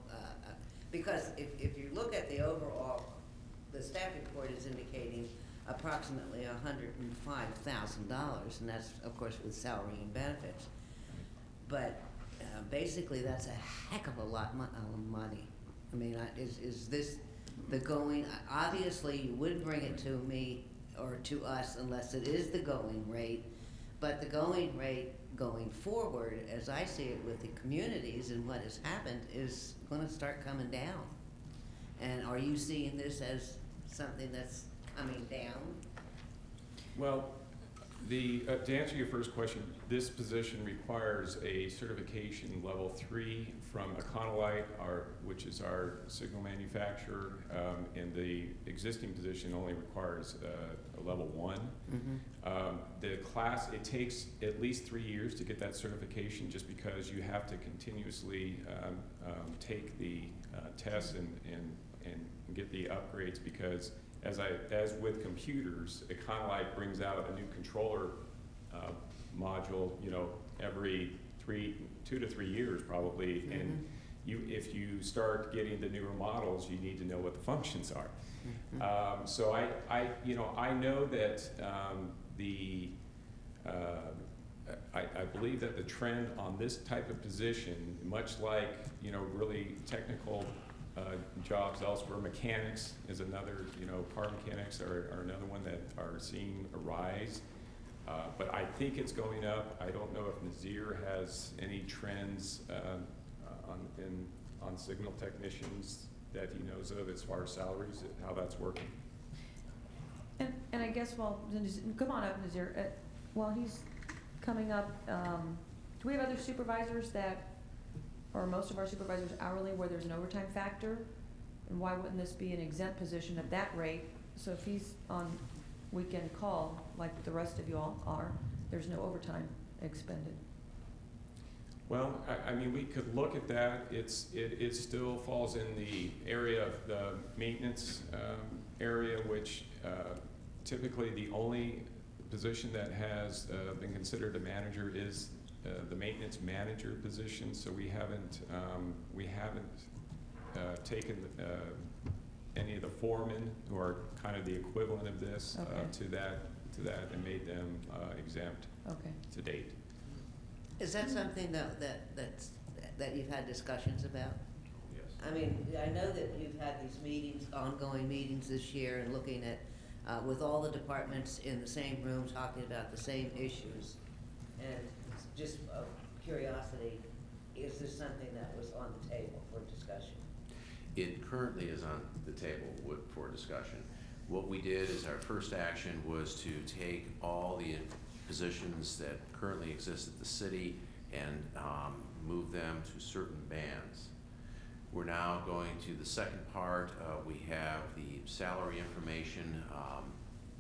because if you look at the overall, the staff report is indicating approximately $105,000, and that's, of course, with salary and benefits. But basically, that's a heck of a lot of money. I mean, is this the going? Obviously, you wouldn't bring it to me or to us unless it is the going rate. But the going rate going forward, as I see it with the communities and what has happened, is going to start coming down. And are you seeing this as something that's coming down? Well, To answer your first question, this position requires a certification level 3 from Econolite, which is our signal manufacturer, and the existing position only requires a level 1. The class, it takes at least 3 years to get that certification, just because you have to continuously take the tests and get the upgrades, because as with computers, Econolite brings out a new controller module, every 2 to 3 years probably, and if you start getting the newer models, you need to know what the functions are. So I know that I believe that the trend on this type of position, much like really technical jobs elsewhere, mechanics is another, car mechanics are another one that are seeing a rise. But I think it's going up. I don't know if Nazir has any trends on signal technicians that he knows of as far as salaries, how that's working. And I guess come on up, Nazir. While he's coming up, do we have other supervisors or most of our supervisors hourly where there's an overtime factor? And why wouldn't this be an exempt position at that rate? So if he's on weekend call, like the rest of you all are, there's no overtime expended. Well, I mean, we could look at that. It still falls in the area of the maintenance area, which typically the only position that has been considered a manager is the maintenance manager position. So we haven't taken any of the foremen who are kind of the equivalent of this to that and made them exempt to date. Is that something that you've had discussions about? Yes. I mean, I know that you've had these meetings, ongoing meetings this year, and looking at, with all the departments in the same room, talking about the same issues. And just curiosity, is this something that was on the table for discussion? It currently is on the table for discussion. What we did is our first action was to take all the positions that currently exist at the city and move them to certain bands. We're now going to the second part. We have the salary information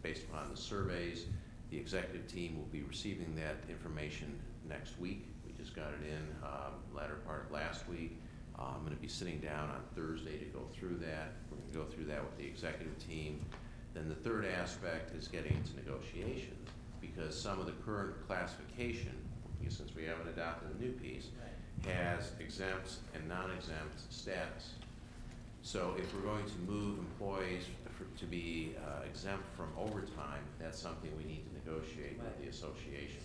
based upon the surveys. The executive team will be receiving that information next week. We just got it in latter part of last week. I'm going to be sitting down on Thursday to go through that. We're going to go through that with the executive team. Then the third aspect is getting into negotiations, because some of the current classification, since we haven't adopted a new piece, has exempt and non-exempt status. So if we're going to move employees to be exempt from overtime, that's something we need to negotiate with the association.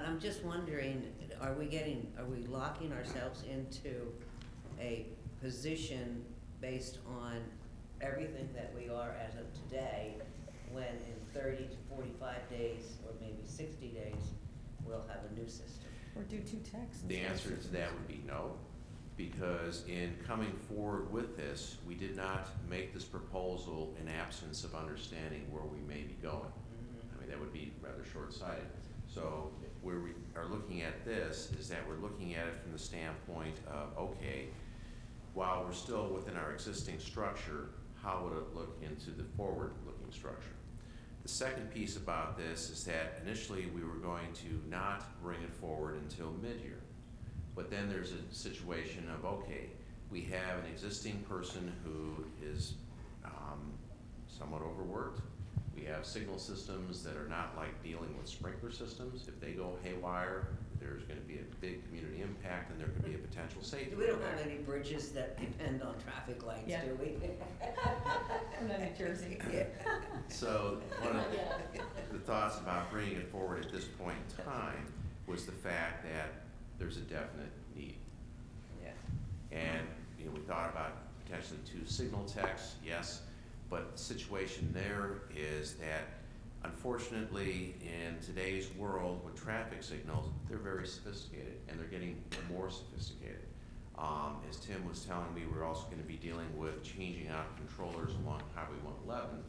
I'm just wondering, are we locking ourselves into a position based on everything that we are as of today, when in 30 to 45 days, or maybe 60 days, we'll have a new system? Or do 2 texts? The answer to that would be no, because in coming forward with this, we did not make this proposal in absence of understanding where we may be going. I mean, that would be rather short-sighted. So where we are looking at this is that we're looking at it from the standpoint of, okay, while we're still within our existing structure, how would it look into the forward-looking structure? The second piece about this is that initially we were going to not bring it forward until mid-year. But then there's a situation of, okay, we have an existing person who is somewhat overworked. We have signal systems that are not like dealing with sprinkler systems. If they go haywire, there's going to be a big community impact, and there could be a potential safety We don't impact. have any bridges that depend on traffic lights, do we? I'm not New Jersey. Yeah. So one of the thoughts about bringing it forward at this point in time was the fact that there's a definite need. Yeah. And we thought about potentially 2 signal techs, yes, but the situation there is that unfortunately in today's world with traffic signals, they're very sophisticated, and they're getting more sophisticated. As Tim was telling me, we're also going to be dealing with changing out controllers along Highway 111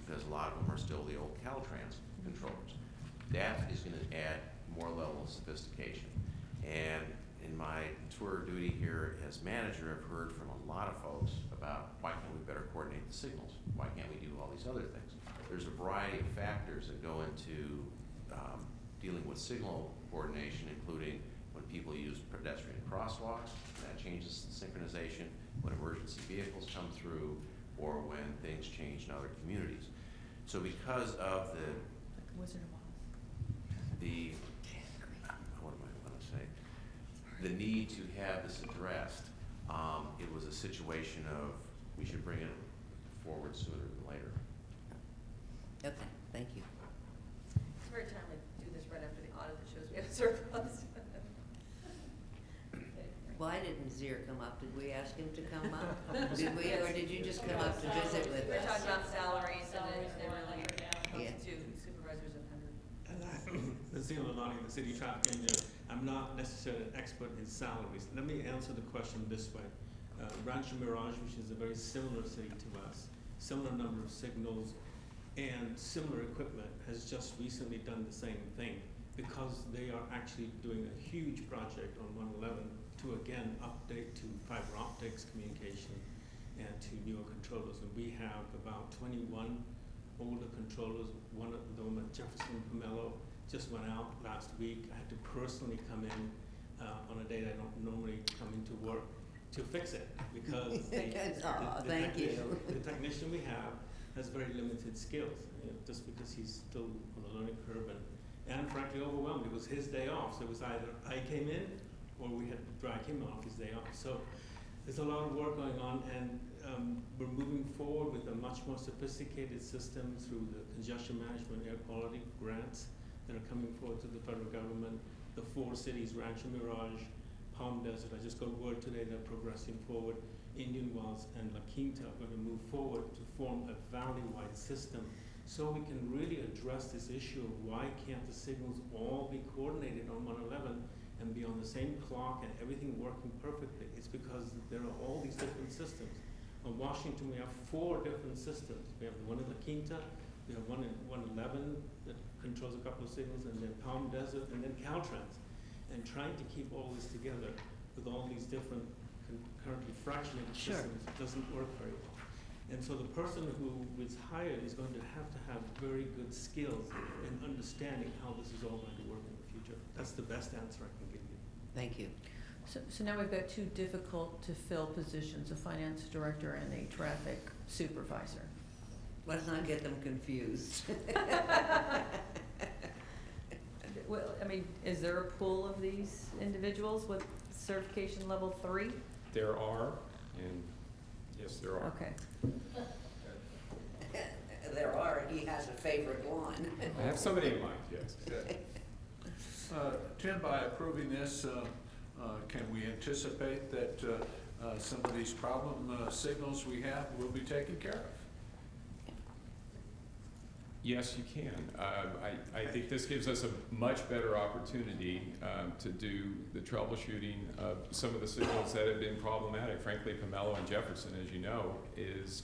because a lot of them are still the old Caltrans controllers. That is gonna add more level of sophistication. And in my tour of duty here as manager, I've heard from a lot of folks about why can't we better coordinate the signals? Why can't we do all these other things? There's a variety of factors that go into dealing with signal coordination, including when people use pedestrian crosswalks, that changes the synchronization, when emergency vehicles come through, or when things change in other communities. So because of Wizard of Oz. what am I going to say? The need to have this addressed, it was a situation of we should bring it forward sooner than later. Okay, thank you. It's very timely to do this right after the audit that shows we have surplus. Why didn't Zier come up? Did we ask him to come up? Did we, or did you just come up to visit with We're us? talking about salaries and they really Yeah. constitute supervisors of 100. Nazim Lalani, the city traffic engineer. I'm not necessarily an expert in salaries. Let me answer the question this way. Rancho Mirage, which is a very similar city to us, similar number of signals and similar equipment, has just recently done the same thing because they are actually doing a huge project on 111 to again update to fiber optics communication and to newer controllers. And we have about 21 older controllers. One of them at Jefferson Pomelo just went out last week. I had to personally come in on a day that I don't normally come into work to fix it because the technician we have has very limited skills, just because he's still on the learning curve and frankly overwhelmed. It was his day off, so it was either I came in or we had to drag him off his day off. So there's a lot of work going on, and we're moving forward with a much more sophisticated system through the congestion management air quality grants that are coming forward to the federal government. The 4 cities, Rancho Mirage, Palm Desert, I just got word today they're progressing forward. Indian Wells and La Quinta are going to move forward to form a valley-wide system so we can really address this issue of why can't the signals all be coordinated on 111 and be on the same clock and everything working perfectly. It's because there are all these different systems. On Washington, we have 4 different systems. We have the one in La Quinta, we have one in 111 that controls a couple of signals, and then Palm Desert, and then Caltrans. And trying to keep all this together with all these different currently fractionated systems doesn't work very well. And so the person who is hired is going to have very good skills in understanding how this is all going to work in the future. That's the best answer I can give you. Thank you. So now we've got 2 difficult to fill positions, a finance director and a traffic supervisor. Let's not get them confused. Well, I mean, is there a pool of these individuals with certification level 3? There are, and yes, there are. Okay. There are, he has a favorite one. I have somebody in mind, yes. Tim, by approving this, can we anticipate that some of these problem signals we have will be taken care of? Yes, you can. I think this gives us a much better opportunity to do the troubleshooting of some of the signals that have been problematic. Frankly, Pomelo and Jefferson, as you know,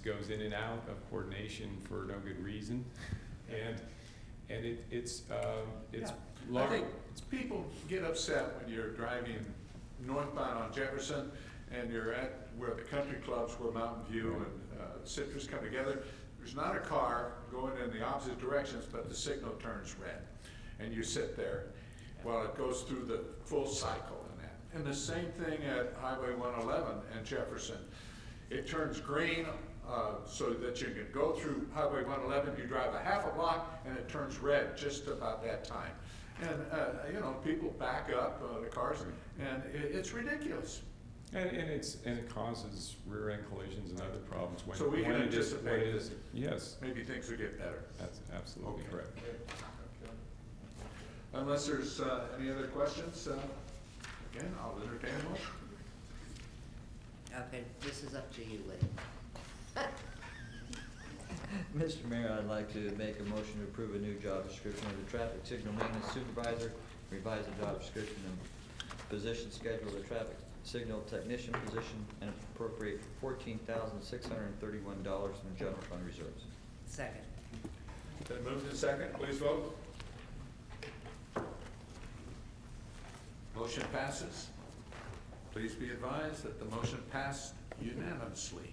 goes in and out of coordination for no good reason, and it's I think people get upset when you're driving northbound on Jefferson and you're at where the country clubs, where Mountain View and Citrus come together. There's not a car going in the opposite directions, but the signal turns red. And you sit there while it goes through the full cycle in that. And the same thing at Highway 111 and Jefferson. It turns green so that you can go through Highway 111, you drive a half a block, and it turns red just about that time. And people back up the cars, and it's ridiculous. And it causes rear end collisions and other problems when So we can anticipate that. Yes, maybe things will get better. that's absolutely Okay. correct. Unless there's any other questions, again, I'll entertain a motion. Okay, this is up to you, Lee. Mr. Mayor, I'd like to make a motion to approve a new job description of the traffic signal maintenance supervisor, revise the job description and position schedule of the traffic signal technician position, and appropriate $14,631 from the general fund reserves. Second. Been moved and second, please vote. Motion passes. Please be advised that the motion passed unanimously.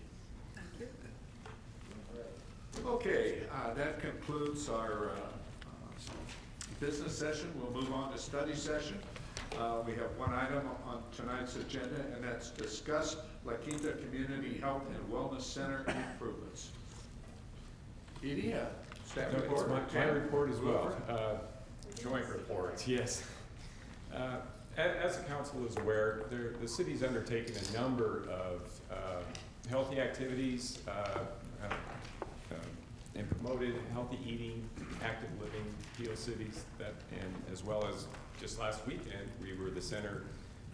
Okay, that concludes our business session. We'll move on to study session. We have one item on tonight's agenda, and that's discuss La Quinta Community Health and Wellness Center improvements. Edie, staff report? It's my report as well. Joint reports, yes. As the council is aware, the city's undertaken a number of healthy activities and promoted healthy eating, active living, heal cities, and as well as just last weekend, we were the center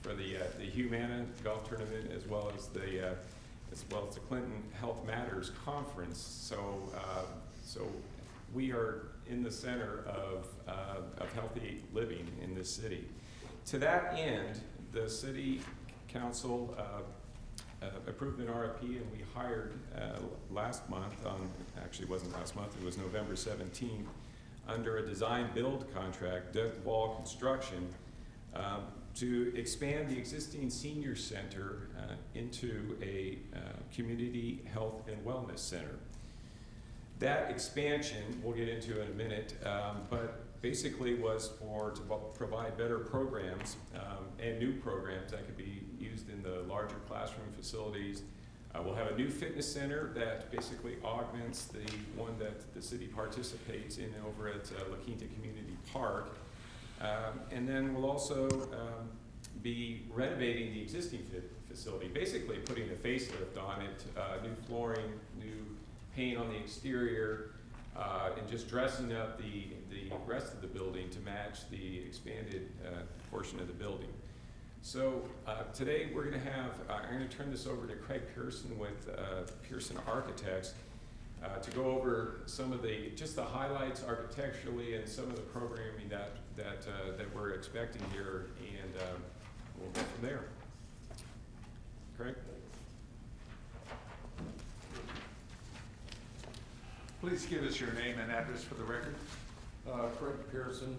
for the Humana golf tournament, as well as the Clinton Health Matters conference. So we are in the center of healthy living in this city. To that end, the city council approved an RFP, and we hired last month, actually it wasn't last month, it was November 17th, under a design build contract, Deck Wall Construction, to expand the existing senior center into a community health and wellness center. That expansion, we'll get into in a minute, but basically was to provide better programs and new programs that could be used in the larger classroom facilities. We'll have a new fitness center that basically augments the one that the city participates in over at La Quinta Community Park. And then we'll also be renovating the existing facility, basically putting a facelift on it, new flooring, new paint on the exterior, and just dressing up the rest of the building to match the expanded portion of the building. So today we're going to have, I'm going to turn this over to Craig Pearson with Pearson Architects to go over some of the highlights architecturally and some of the programming that we're expecting here, and we'll go from there. Craig? Please give us your name and address for the record. Craig Pearson,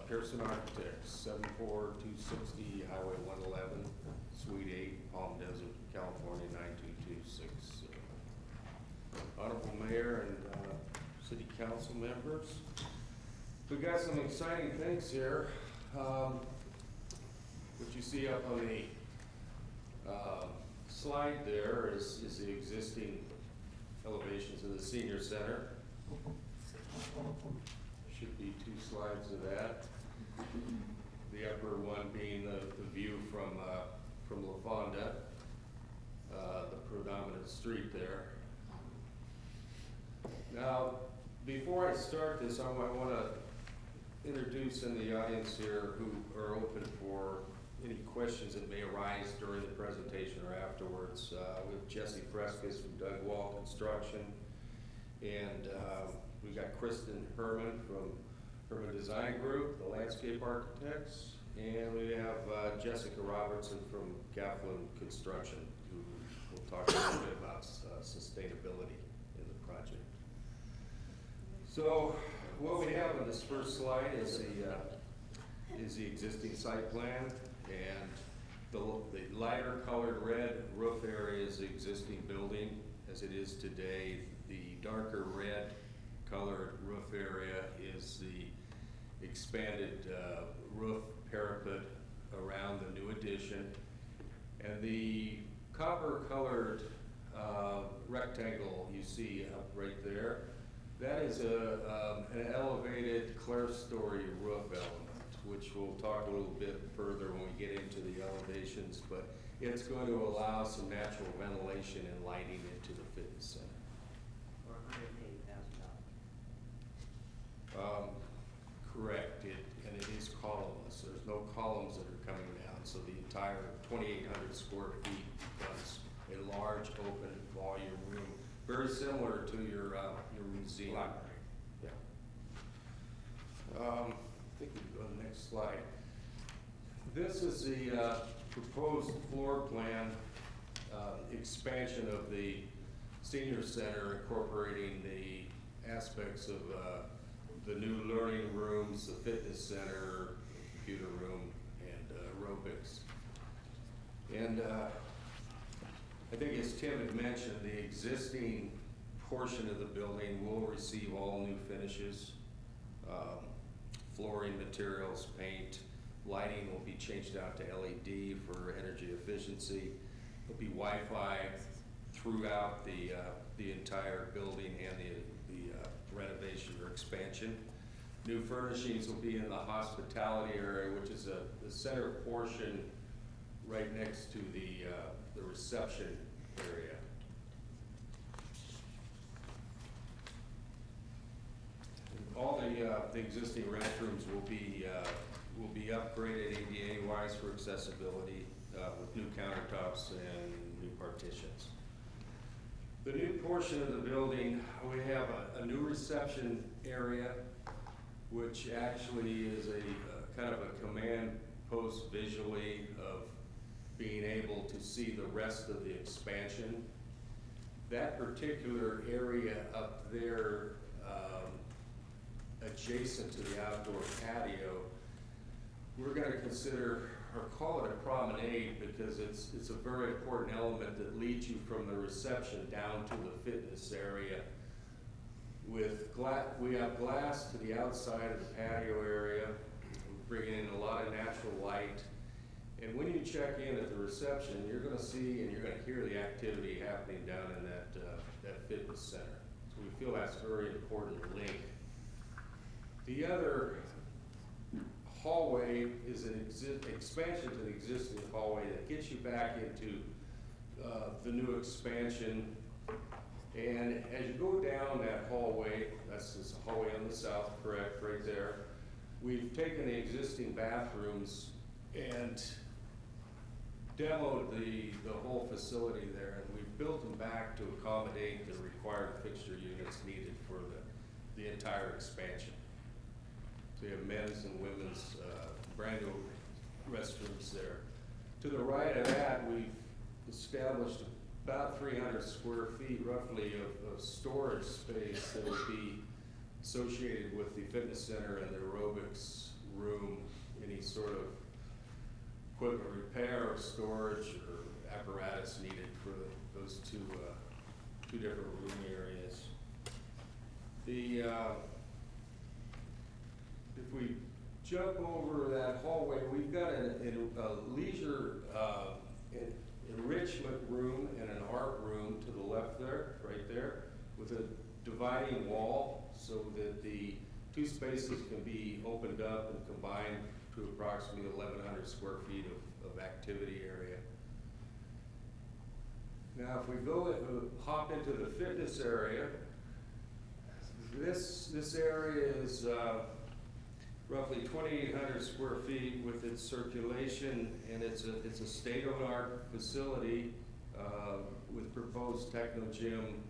Pearson Architects, 74260 Highway 111, Suite 8, Palm Desert, California 92226. Honorable Mayor and City Council members, we've got some exciting things here. What you see up on the slide there is the existing elevations of the senior center. Should be 2 slides of that. The upper one being the view from La Fonda, the predominant street there. Now, before I start this, I want to introduce in the audience here who are open for any questions that may arise during the presentation or afterwards. We have Jesse Frescas from Doug Wall Construction, and we got Kristen Herman from Herman Design Group, the landscape architects, and we have Jessica Robertson from Kaplan Construction, who will talk a little bit about sustainability in the project. So what we have on this first slide is the existing site plan, and the lighter colored red roof area is the existing building as it is today. The darker red colored roof area is the expanded roof parapet around the new addition. And the copper colored rectangle you see up right there, that is an elevated clerestory roof element, which we'll talk a little bit further when we get into the elevations, but it's going to allow some natural ventilation and lighting into the fitness center. For $180,000. Correct, and it is columnless. There's no columns that are coming down, so the entire 2,800 square feet becomes a large open volume room, very similar to your museum. Library. Yeah. I think we can go to the next slide. This is the proposed floor plan expansion of the senior center, incorporating the aspects of the new learning rooms, the fitness center, computer room, and aerobics. And I think as Tim had mentioned, the existing portion of the building will receive all new finishes. Flooring materials, paint, lighting will be changed out to LED for energy efficiency. There'll be Wi-Fi throughout the entire building and the renovation or expansion. New furnishings will be in the hospitality area, which is the center portion right next to the reception area. All the existing restrooms will be upgraded ADA-wise for accessibility with new countertops and new partitions. The new portion of the building, we have a new reception area, which actually is a kind of a command post visually of being able to see the rest of the expansion. That particular area up there, adjacent to the outdoor patio, we're going to consider or call it a promenade because it's a very important element that leads you from the reception down to the fitness area. We have glass to the outside of the patio area, bringing in a lot of natural light. And when you check in at the reception, you're going to see and you're going to hear the activity happening down in that fitness center. So we feel that's a very important link. The other hallway is an expansion to the existing hallway that gets you back into the new expansion. And as you go down that hallway, that's this hallway on the south, correct, right there, we've taken the existing bathrooms and demoed the whole facility there, and we've built them back to accommodate the required fixture units needed for the entire expansion. So you have men's and women's brand new restrooms there. To the right of that, we've established about 300 square feet roughly of storage space that will be associated with the fitness center and the aerobics room, any sort of equipment repair or storage or apparatus needed for those two different room areas. If we jump over that hallway, we've got a leisure enrichment room and an art room to the left there, right there, with a dividing wall so that the two spaces can be opened up and combined to approximately 1,100 square feet of activity area. Now, if we hop into the fitness area, this area is roughly 2,800 square feet with its circulation, and it's a state-of-the-art facility with proposed techno gym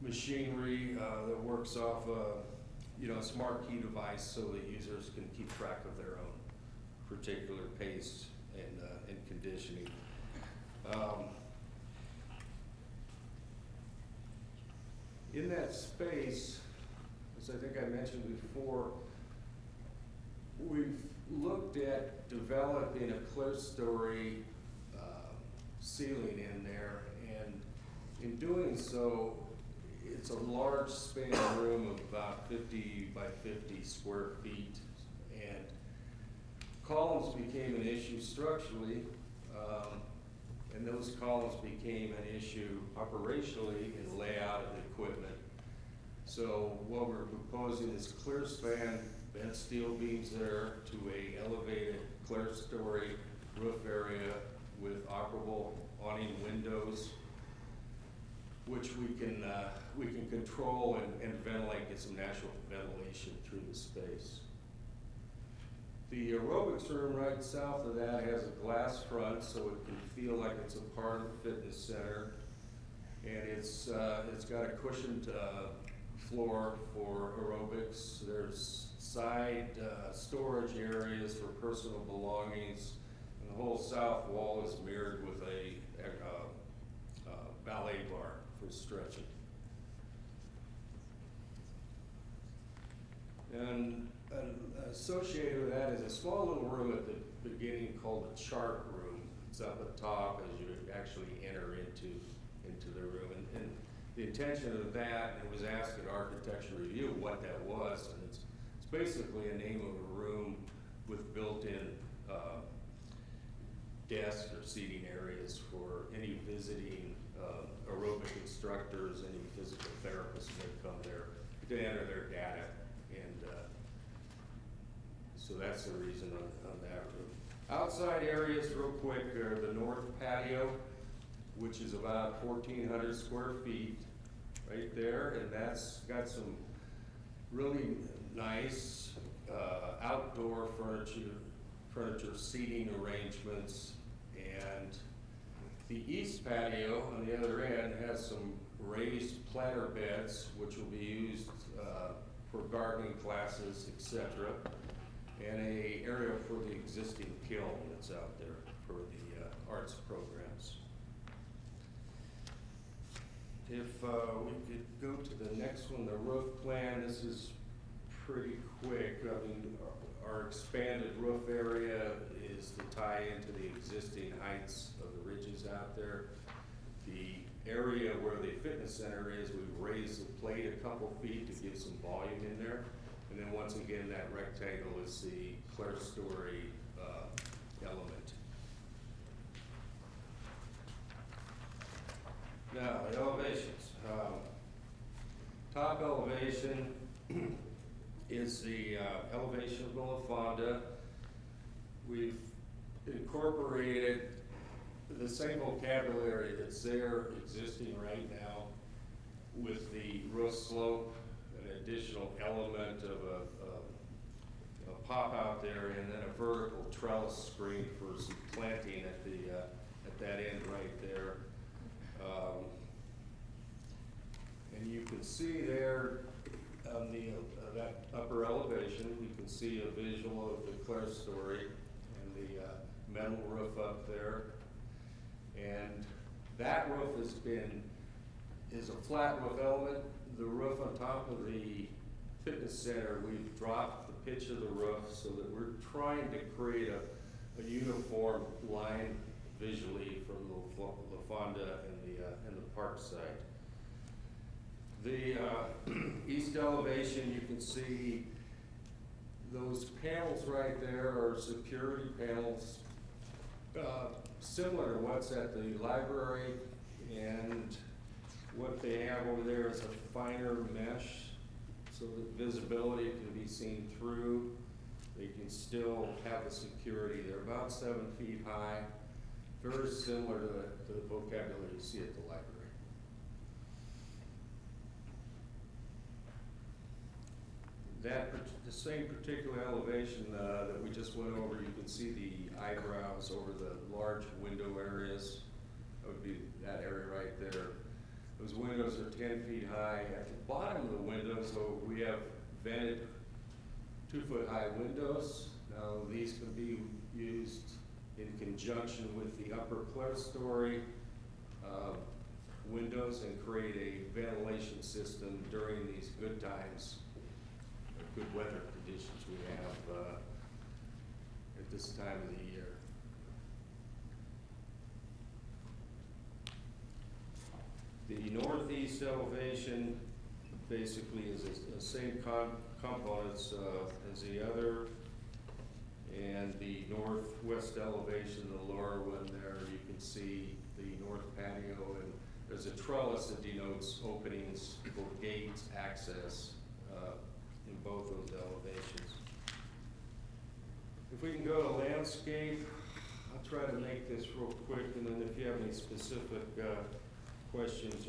machinery that works off a smart key device so that users can keep track of their own particular pace and conditioning. In that space, as I think I mentioned before, we've looked at developing a clerestory ceiling in there, and in doing so, it's a large span room of about 50 by 50 square feet, and columns became an issue structurally, and those columns became an issue operationally in layout of the equipment. So what we're proposing is clear span bent steel beams there to a elevated clerestory roof area with operable awning windows, which we can control and ventilate, get some natural ventilation through the space. The aerobics room right south of that has a glass front, so it can feel like it's a part of the fitness center, and it's got a cushioned floor for aerobics. There's side storage areas for personal belongings, and the whole south wall is mirrored with a ballet bar for stretching. And associated with that is a small little room at the beginning called the chart room. It's up at top as you actually enter into the room. And the intention of that, it was asked at architecture review what that was, and it's basically a name of a room with built-in desk or seating areas for any visiting aerobic instructors, any physical therapists that come there to enter their data. And so that's the reason on that room. Outside areas, real quick, are the north patio, which is about 1,400 square feet right there, and that's got some really nice outdoor furniture seating arrangements. And the east patio on the other end has some raised planter beds, which will be used for gardening classes, etc., and a area for the existing kiln that's out there for the arts programs. If we could go to the next one, the roof plan, this is pretty quick. I mean, our expanded roof area is to tie into the existing heights of the ridges out there. The area where the fitness center is, we've raised the plate a couple feet to give some volume in there. And then once again, that rectangle is the clerestory element. Now, the elevations. Top elevation is the elevation of the La Fonda. We've incorporated the same vocabulary that's there existing right now with the roof slope, an additional element of a pop out there, and then a vertical trellis screen for some planting at the at that end right there. And you can see there on the that upper elevation, you can see a visual of the clerestory and the metal roof up there. And that roof is a flat roof element. The roof on top of the fitness center, we've dropped the pitch of the roof so that we're trying to create a uniform line visually from La Fonda and the park site. The east elevation, you can see those panels right there are security panels, similar to what's at the library, and what they have over there is a finer mesh so that visibility can be seen through. They can still have the security. They're about 7 feet high, very similar to the vocabulary you see at the library. The same particular elevation that we just went over, you can see the eyebrows over the large window areas. That would be that area right there. Those windows are 10 feet high. At the bottom of the windows, so we have vented 2-foot-high windows. Now these can be used in conjunction with the upper clerestory windows and create a ventilation system during these good times, good weather conditions we have at this time of the year. The northeast elevation basically is the same components as the other, and the northwest elevation, the lower one there, you can see the north patio, and there's a trellis that denotes openings for gates access in both those elevations. If we can go to landscape, I'll try to make this real quick, and then if you have any specific questions,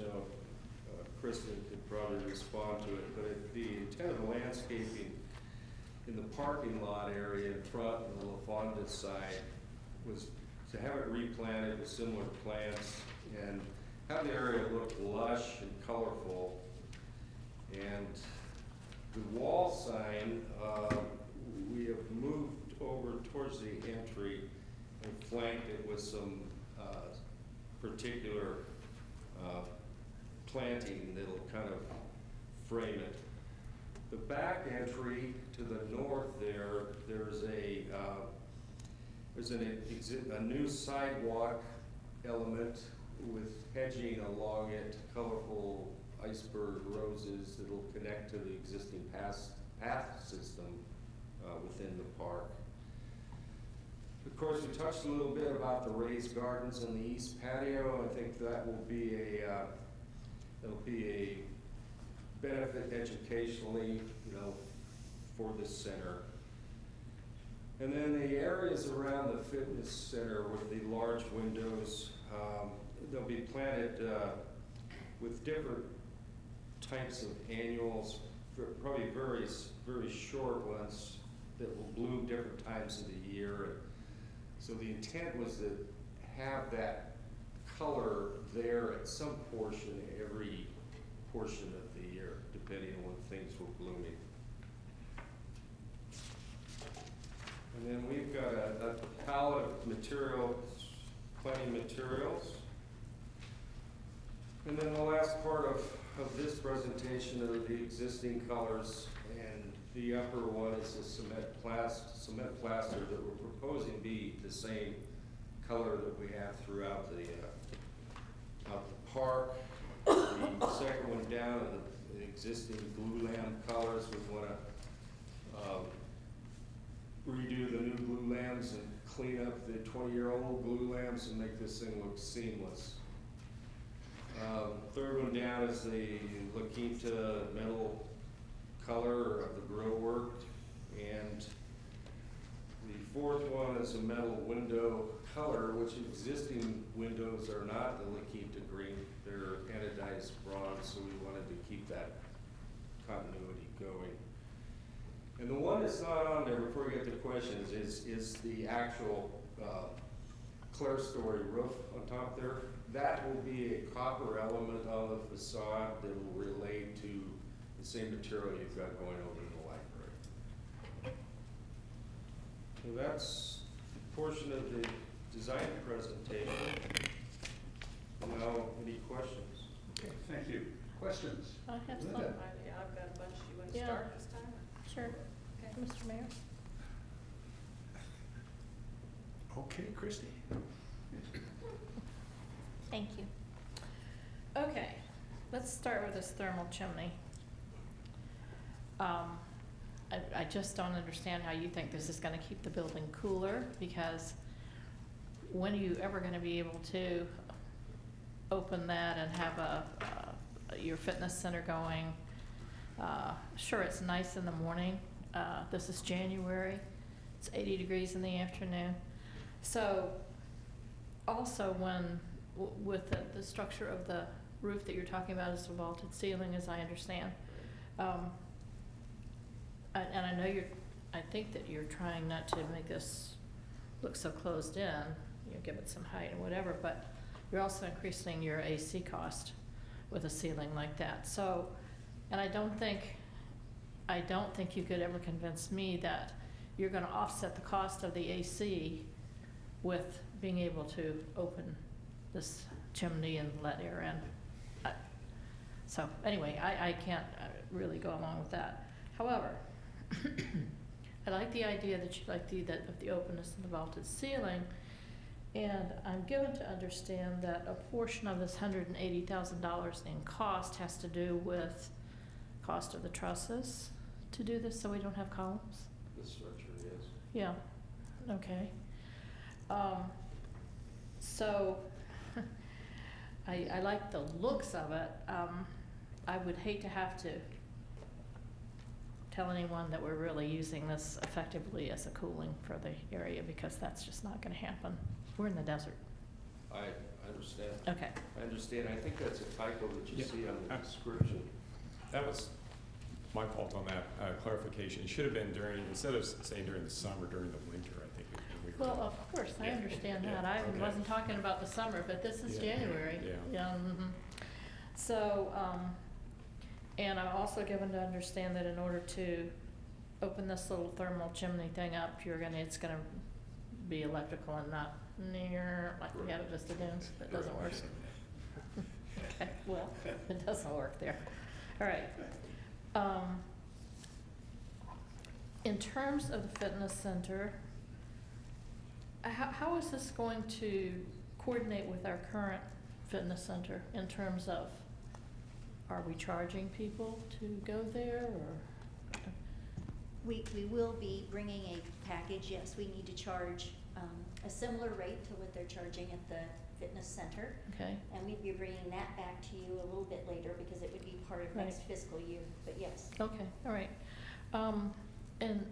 Kristen could probably respond to it. But the intent of the landscaping in the parking lot area in front of the La Fonda side was to have it replanted with similar plants and have the area look lush and colorful. And the wall sign, we have moved over towards the entry and flanked it with some particular planting that'll kind of frame it. The back entry to the north there, there's a new sidewalk element with hedging along it, colorful iceberg roses that'll connect to the existing path system within the park. Of course, we touched a little bit about the raised gardens in the east patio. I think that will be a benefit educationally, for this center. And then the areas around the fitness center with the large windows, they'll be planted with different types of annuals, probably very short ones that will bloom different times of the year. So the intent was to have that color there at some portion, every portion of the year, depending on when things were blooming. And then we've got a palette of materials, plenty of materials. And then the last part of this presentation are the existing colors, and the upper one is the cement plaster that we're proposing be the same color that we have throughout the park. The second one down are the existing glue lamp colors. We want to redo the new glue lamps and clean up the 20-year-old glue lamps and make this thing look seamless. Third one down is the La Quinta metal color of the grill work, and the fourth one is a metal window color, which existing windows are not the La Quinta green. They're anodized bronze, so we wanted to keep that continuity going. And the one that's not on there, before we get to questions, is the actual clerestory roof on top there. That will be a copper element on the facade that will relate to the same material you've got going over in the library. So that's a portion of the design presentation. Now, any questions? Okay, thank you. Questions? I have some. Linda? Yeah, I've got a bunch. You want to Yeah. start this time? Sure. Okay. Mr. Mayor? Okay, Christie. Thank you. Okay, let's start with this thermal chimney. I just don't understand how you think this is gonna keep the building cooler, because when are you ever gonna be able to open that and have your fitness center going? Sure, it's nice in the morning. This is January. It's 80 degrees in the afternoon. So also with the structure of the roof that you're talking about is a vaulted ceiling, as I understand. And I know I think that you're trying not to make this look so closed in, give it some height and whatever, but you're also increasing your AC cost with a ceiling like that. So, and I don't think you could ever convince me that you're gonna offset the cost of the AC with being able to open this chimney and let air in. So anyway, I can't really go along with that. However, I like the idea that you like of the openness and the vaulted ceiling, and I'm given to understand that a portion of this $180,000 in cost has to do with cost of the trusses to do this, so we don't have columns. The structure, yes. Yeah. Okay. So I like the looks of it. I would hate to have to tell anyone that we're really using this effectively as a cooling for the area, because that's just not gonna happen. We're in the desert. I understand. Okay. I understand. I think that's a typo that you Yeah. see on the description. That was my fault on that clarification. It should have been instead of saying during the summer, during the winter, I think. Well, of course, I Yeah. understand Yeah. that. I Okay. wasn't talking about the summer, but this is Yeah. January. Yeah. Yeah. So, and I'm also given to understand that in order to open this little thermal chimney thing up, it's gonna be electrical and not near, like we have at Vista Dunes. That doesn't work. Okay, well, it doesn't work there. All right. in terms of the fitness center, how is this going to coordinate with our current fitness center in terms of, are we charging people to go there, or? We will be bringing a package, yes. We need to charge a similar rate to what they're charging at the fitness center. Okay. And we'd be bringing that back to you a little bit later because it would be part of next fiscal year, but yes. Okay, all right. And,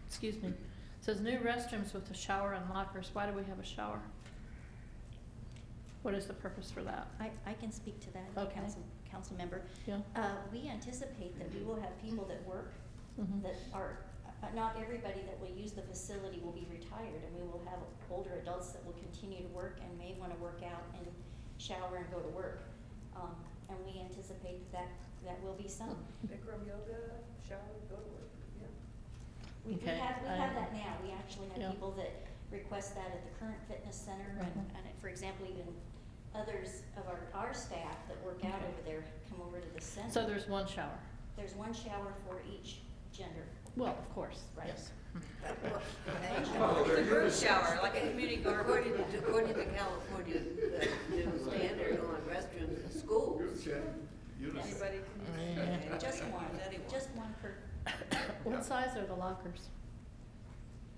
excuse me, it says new restrooms with a shower and lockers. Why do we have a shower? What is the purpose for that? I can speak to that, Okay. council member. Yeah. We anticipate that we will have people that work Mhm. that are, not everybody that will use the facility will be retired, and we will have older adults that will continue to work and may want to work out and shower and go to work. And we anticipate that will be some. Bikram yoga, shower, go to work, yeah. We Okay, have that now. We actually have Yeah. people that request that at the current fitness center, and, Mhm. and for example, even others of our staff that work out Okay. over there come over to the center. So there's one shower? There's one shower for each gender. Well, of course, Right. yes. The group shower, like a community garden, according to California, new standard on restrooms in schools. Anybody Yeah. can, just one per. What size are the lockers?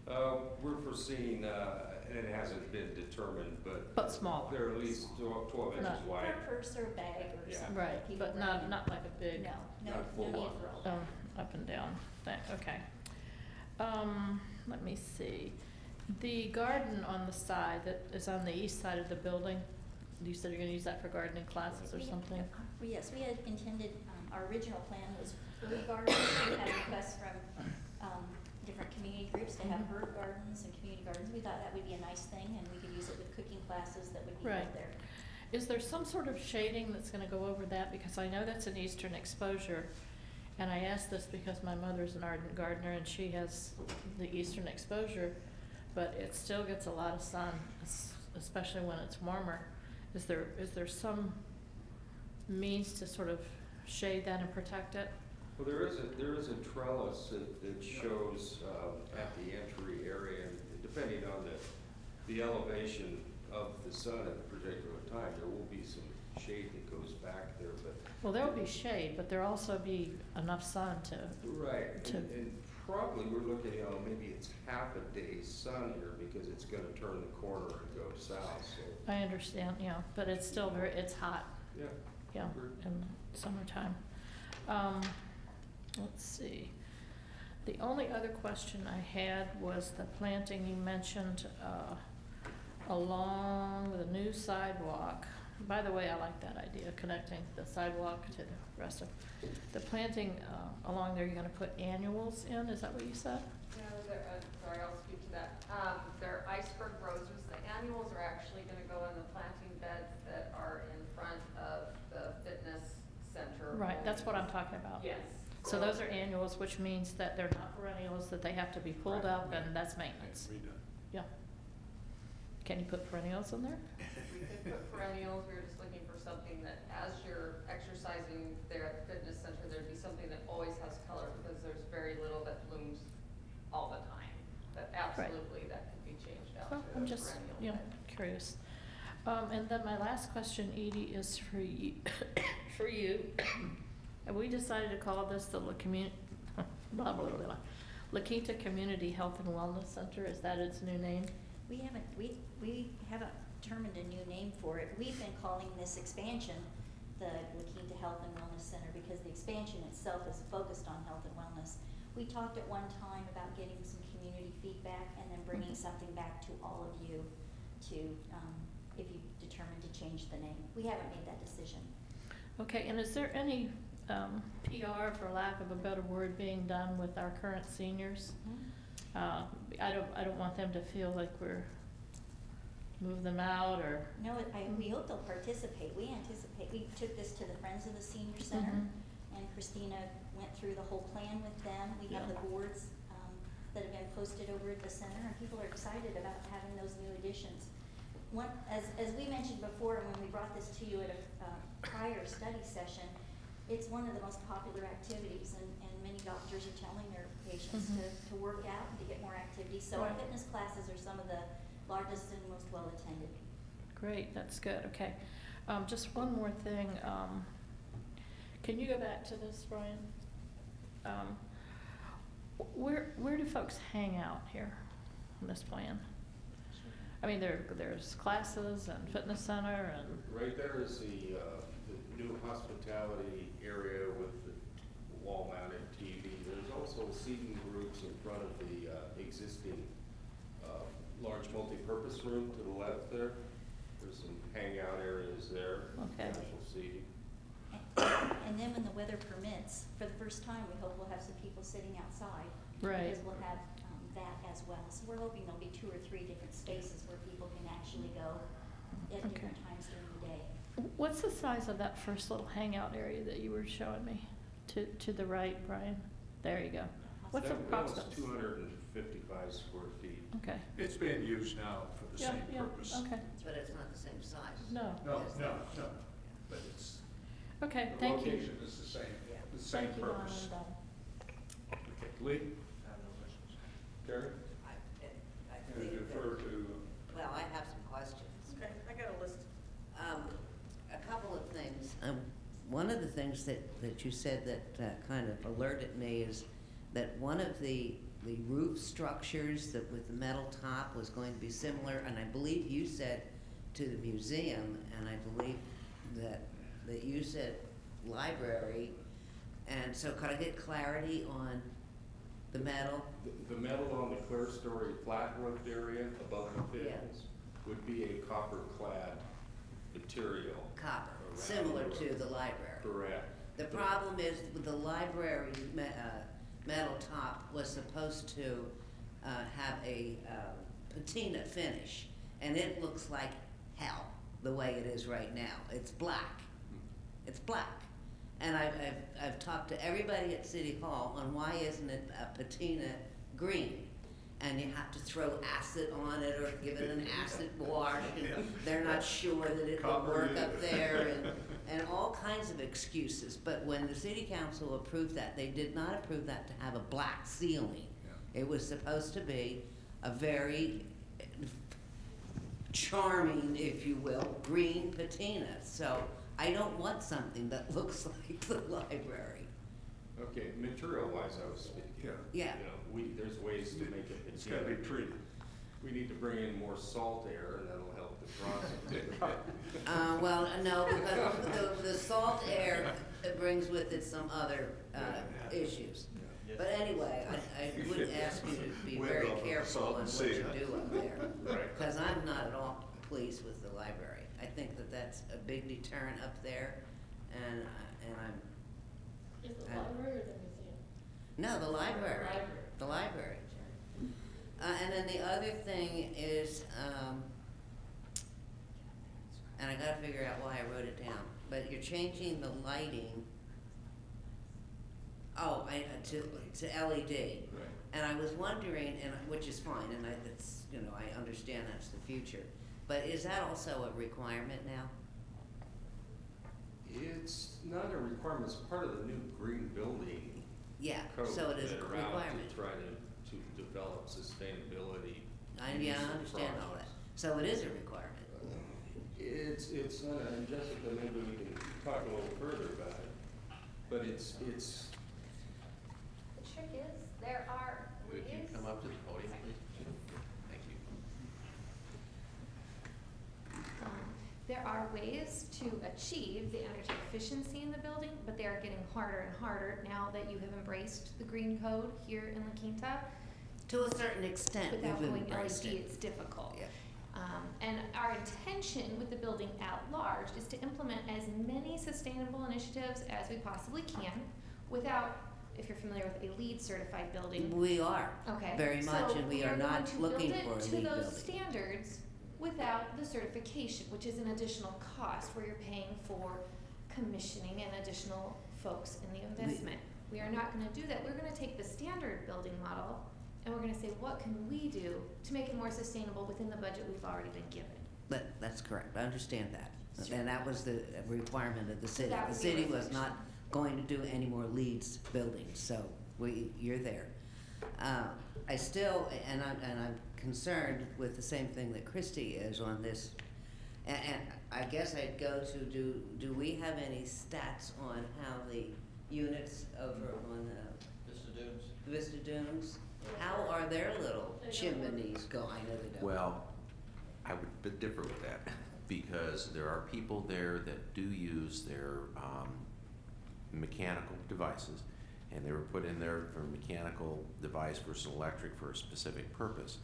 We're foreseeing, and it hasn't been determined, But smaller. they're at least 12 inches Not- wide. Per purse or bag or Yeah. something. Right, people but bring in. not like a big. No, Not full no need locker. for all that. Up and down thing, okay. Let me see. The garden on the side that is on the east side of the building, you said you're gonna use that for gardening classes or We- something? Yes, we had intended, our original plan was herb gardens. We had requests from different community groups to have Mhm. herb gardens and community gardens. We thought that would be a nice thing, and we could use it with cooking classes that would be Right. held there. Is there some sort of shading that's gonna go over that? Because I know that's an eastern exposure. And I ask this because my mother's an ardent gardener and she has the eastern exposure, but it still gets a lot of sun, especially when it's warmer. Is there some means to sort of shade that and protect it? Well, there is a trellis that shows at the entry area, and depending on the elevation of the sun at a particular time, there will be some shade that goes back there, but. Well, there will be shade, but there'll also be enough sun to. Right, to- and probably we're looking, maybe it's half a day's sun here because it's gonna turn the corner and go south, so. I understand, yeah, but it's still it's hot. Yeah. Yeah, Agreed. in summertime. Let's see. The only other question I had was the planting you mentioned, along the new sidewalk. By the way, I like that idea, connecting the sidewalk to the rest of, the planting, along there, you're gonna put annuals in, is that what you said? No, sorry, I'll speak to that. They're iceberg roses. The annuals are actually gonna go in the planting beds that are in front of the fitness center. Right, that's what I'm talking about. Yes. So those are annuals, which means that they're not perennials, that they have to be pulled up, and that's maintenance. Yeah. Can you put perennials in there? We could put perennials. We were just looking for something that as you're exercising there at the fitness center, there'd be something that always has color because there's very little that blooms all the time. But absolutely, that could be changed out Well, to I'm a just, perennial. curious. And then my last question, Edie, is for you, for you. Have we decided to call this the La Quinta Community Health and Wellness Center? Is that its new name? We haven't determined a new name for it. We've been calling this expansion the La Quinta Health and Wellness Center because the expansion itself is focused on health and wellness. We talked at one time about getting some community feedback and then bringing something back to all of you to, if you determine to change the name. We haven't made that decision. Okay, and is there any PR, for lack of a better word, being done with our current seniors? I don't want them to feel like we're move them out or. No, we hope they'll participate. We took this to the Friends of the Senior Center, and Christina went through the whole plan with them. We have the boards that have been posted over at the center, and people are excited about having those new additions. As we mentioned before, when we brought this to you at a prior study session, it's one of the most popular activities, and many doctors are telling their patients to work out and to get more activity. So our Right. fitness classes are some of the largest and most well-attended. Great, that's good, okay. Just one more thing, can you go back to this, Brian? Where do folks hang out here on this plan? I mean, there's classes and fitness center and. Right there is the new hospitality area with the wall-mounted TV. There's also seating groups in front of the existing large multi-purpose room to the left there. There's some hangout areas there. Okay. Casual seating. And then when the weather permits, for the first time, we hope we'll have some people sitting outside. Right. Because we'll have that as well. So we're hoping there'll be 2 or 3 different spaces where people can actually go at different times during the day. What's the size of that first little hangout area that you were showing me? To the right, Brian? There you go. What's the That was approximate? 255 square feet. Okay. It's being used now for the same purpose. Okay. But it's not the same size. No. No, but it's, Okay, the thank you. location is the same, the same Thank you, Ron, purpose. I'm done. Okay, Lee? Terry? I And think defer that, to, well, I have some questions. Okay, I got a list. A couple of things. One of the things that you said that kind of alerted me is that one of the roof structures that with the metal top was going to be similar, and I believe you said to the museum, and I believe that you said library, and so could I get clarity on the metal? The metal on the clear-story flat roof area above the fittings would be a copper-clad material. Copper, around similar the to roof. the library. Correct. The problem is with the library's metal top was supposed to have a patina finish, and it looks like hell the way it is right now. It's black. It's black. And I've talked to everybody at City Hall on why isn't it a patina green? And you have to throw acid on it or give it an acid wash, and they're not sure that it will work up there, and all kinds of excuses. But when the city council approved that, they did not approve that to have a black ceiling. It was supposed to be a very charming, if you will, green patina. So I don't want something that looks like the library. Okay, material-wise, I was speaking. Yeah. You know, there's ways to make it. it's gotta be treated. We need to bring in more salt air, and that'll help the process. Well, no, because the salt air brings with it some other issues. But anyway, I would ask you to be very careful on what you do up there. Because I'm not at all pleased with the library. I think that that's a big deterrent up there, and I'm. Is the library or the museum? No, the library. The library. And then the other thing is, and I gotta figure out why I wrote it down, but you're changing the lighting, to LED. Right. And I was wondering, and which is fine, and it's, I understand that's the future, but is that also a requirement now? It's not a requirement, it's part of the new green building Yeah, code so it is a that are out requirement. to try to develop sustainability. I use of understand all that. projects. So it is a requirement. It's not, and Jessica, maybe we can talk a little further about it, but it's. The trick is, there are Would you come up to the podium, please? Thank you. There are ways to achieve the energy efficiency in the building, but they are getting harder and harder now that you have embraced the green code here in La Quinta. To a certain extent, Without we've going embraced LED, it. it's difficult. Yeah. And our intention with the building at large is to implement as many sustainable initiatives as we possibly can without, if you're familiar with a LEED certified building. We are. Okay. Very much, So and we are not looking for a to LEED build it building. to those standards without the certification, which is an additional cost where you're paying for commissioning and additional folks in the investment. We are not gonna do that. We're gonna take the standard building model and we're gonna say, what can we do to make it more sustainable within the budget we've already been given? That's correct, I understand that. Sure. And that was the requirement of the city. That The would be a city was reflection. not going to do any more Leeds buildings, so you're there. I still, and I'm concerned with the same thing that Christie is on this. And I guess I'd go to, do we have any stats on how the units over on Vista Dunes, how are their little chimneys going? I know they don't. Well, I would differ with that, because there are people there that do use their mechanical devices, and they were put in there for a mechanical device versus electric for a specific purpose.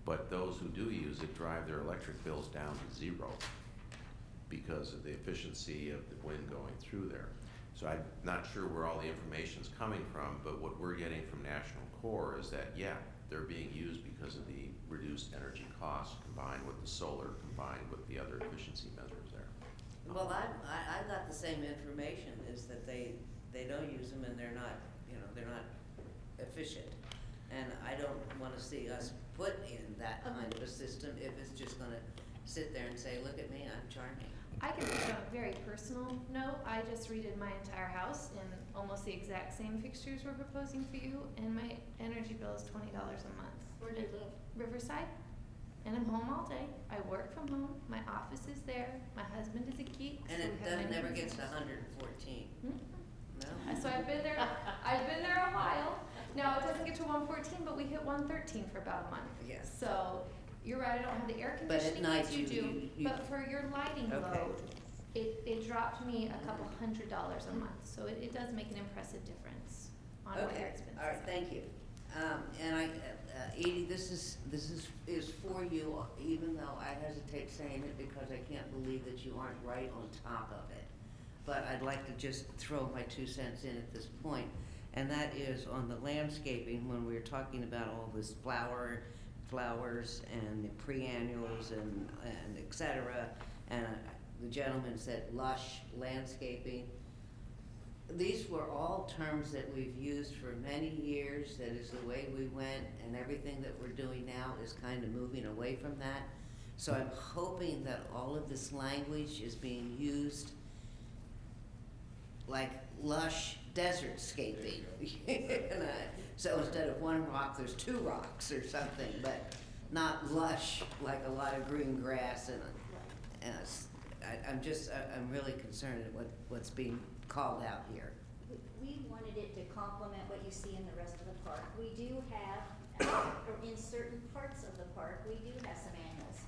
But those who do use it drive their electric bills down to zero because of the efficiency of the wind going through there. So I'm not sure where all the information's coming from, but what we're getting from National Core is that, yeah, they're being used because of the reduced energy costs combined with the solar, combined with the other efficiency measures there. Well, I got the same information, is that they don't use them and they're not, they're not efficient. And I don't wanna see us put in that kind of a system if it's just gonna sit there and say, look at me, I'm charming. I can speak on a very personal note. I just redid my entire house and almost the exact same fixtures we're proposing for you, and my energy bill is $20 a month. Where do you live? Riverside. And I'm home all day. I work from home. My office is there. My husband is a geek. And so it we have never many gets to businesses. 114. Mhm. No? So I've been there a while. Now, it doesn't get to 114, but we hit 113 for about a month. Yes. So, you're right, I don't have the air But at conditioning night as you do, you- but for your lighting Okay. load, it dropped me a couple $100 a month, so it does make an impressive difference on what your Okay, expenses all right, are. thank you. And Edie, this is for you, even though I hesitate saying it because I can't believe that you aren't right on top of it. But I'd like to just throw my 2 cents in at this point, and that is on the landscaping, when we were talking about all this flowers and the pre-annuals and et cetera, and the gentleman said lush landscaping. These were all terms that we've used for many years. That is the way we went, and everything that we're doing now is kind of moving away from that. So I'm hoping that all of this language is being used like lush desert scaping. So instead of one rock, there's 2 rocks or something, but not lush like a lot of green grass and I'm really concerned at what's being called out here. We wanted it to complement what you see in the rest of the park. We do have, or in certain parts of the park, we do have some annuals.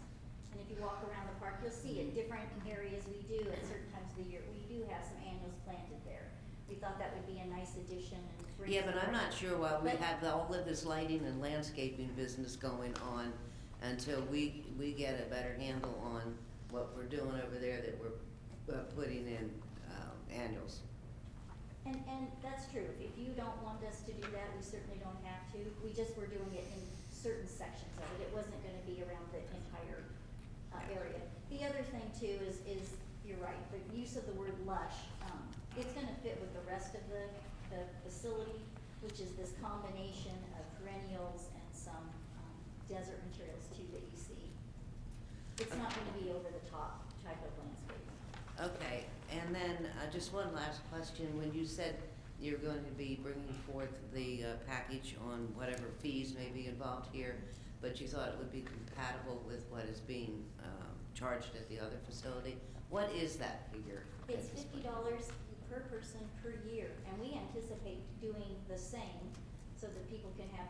And if you walk around the park, you'll see at different areas we do at certain times of the year, we do have some annuals planted there. We thought that would be a nice addition and bring. Yeah, but I'm not sure why we But- have all of this lighting and landscaping business going on until we get a better handle on what we're doing over there, that we're putting in annuals. And that's true. If you don't want us to do that, we certainly don't have to. We just were doing it in certain sections of it. It wasn't gonna be around the entire area. The other thing too is you're right, the use of the word lush, it's gonna fit with the rest of the facility, which is this combination of perennials and some desert materials too that you see. It's not gonna be over the top type of landscape. Okay, and then just one last question. When you said you're going to be bringing forth the package on whatever fees may be involved here, but you thought it would be compatible with what is being charged at the other facility, what is that figure? It's $50 per person per year, and we anticipate doing the same so that people can have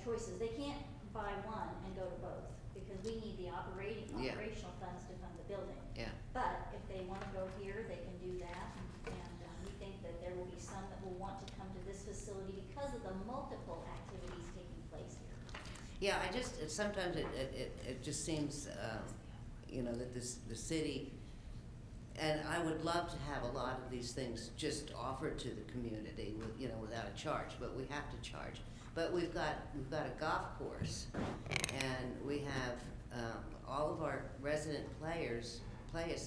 choices. They can't buy one and go to both, because we need the operational funds to fund the building. Yeah. But if they wanna go here, they can do that, and we think that there will be some that will want to come to this facility because of the multiple activities taking place here. Yeah, sometimes it just seems, that the city, and I would love to have a lot of these things just offered to the community without a charge, but we have to charge. But we've got a golf course, and we have, all of our resident players pay a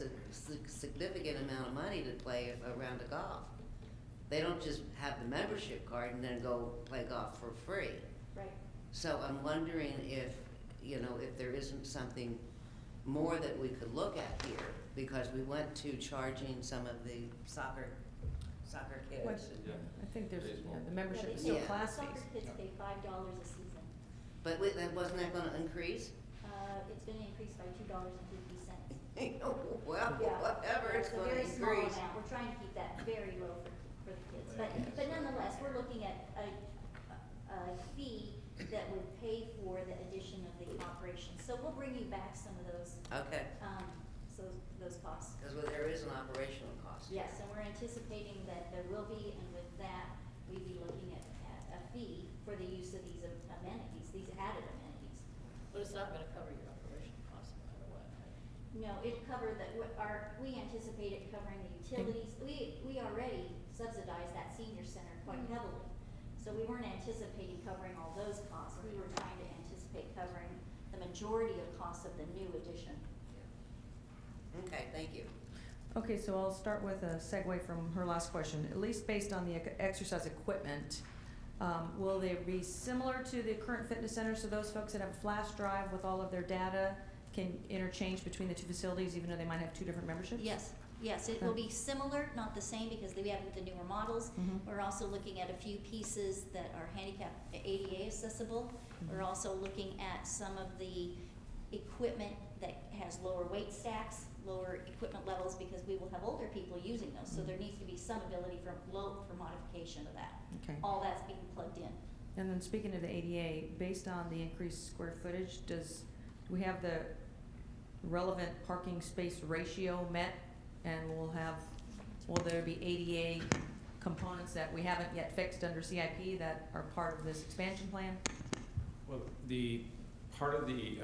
significant amount of money to play a round of golf. They don't just have the membership card and then go play golf for free. Right. So I'm wondering if there isn't something more that we could look at here, because we went to charging some of the soccer Soccer What- kids. I think there's, Baseball. the membership is Yeah, still they pay- class Soccer fees. kids pay $5 a season. But wasn't that gonna increase? It's gonna increase by $2.50. Well, Yeah. whatever, it's a gonna very small increase. amount. We're trying to keep that very low for the kids. But nonetheless, we're looking at a fee that would pay for the addition of the operation. So we'll bring you back some of those, Okay, those costs. because there is an operational cost. Yes, and we're anticipating that there will be, and with that, we'd be looking at a fee for the use of these amenities, these added amenities. But it's not gonna cover your operational costs no matter what. No, it covered we anticipate it covering the utilities. We already subsidize that senior center quite heavily. So we weren't anticipating covering all those costs. We were trying to anticipate covering the majority of costs of the new addition. Okay, thank you. Okay, so I'll start with a segue from her last question. At least based on the exercise equipment, will they be similar to the current fitness centers? So those folks that have a flash drive with all of their data can interchange between the two facilities, even though they might have two different memberships? Yes, it will be similar, not the same, because we have with the newer models. Mhm. We're also looking at a few pieces that are handicap ADA accessible. We're also looking at some of the equipment that has lower weight stacks, lower equipment levels, because we will have older people using those. So there needs to be some ability for modification of that. Okay. All that's being plugged in. And then speaking of the ADA, based on the increased square footage, do we have the relevant parking space ratio met? And will there be ADA components that we haven't yet fixed under CIP that are part of this expansion plan? Well, the part of the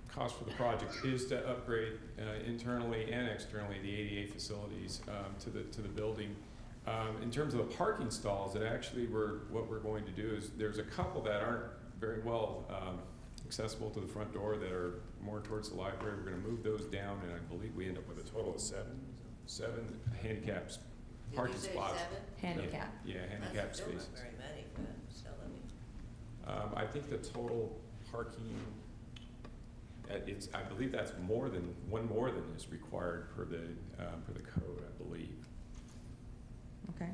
cost for the project is to upgrade internally and externally the ADA facilities to the building. In terms of the parking stalls, what we're going to do is there's a couple that aren't very well accessible to the front door that are more towards the library. We're going to move those down, and I believe we end up with a total of seven handicapped parking spots. Did you say 7? Handicap. Yeah, handicapped That's still spaces. not very many, but still, I mean. I think the total parking, I believe that's one more than is required per the code, I believe. Okay.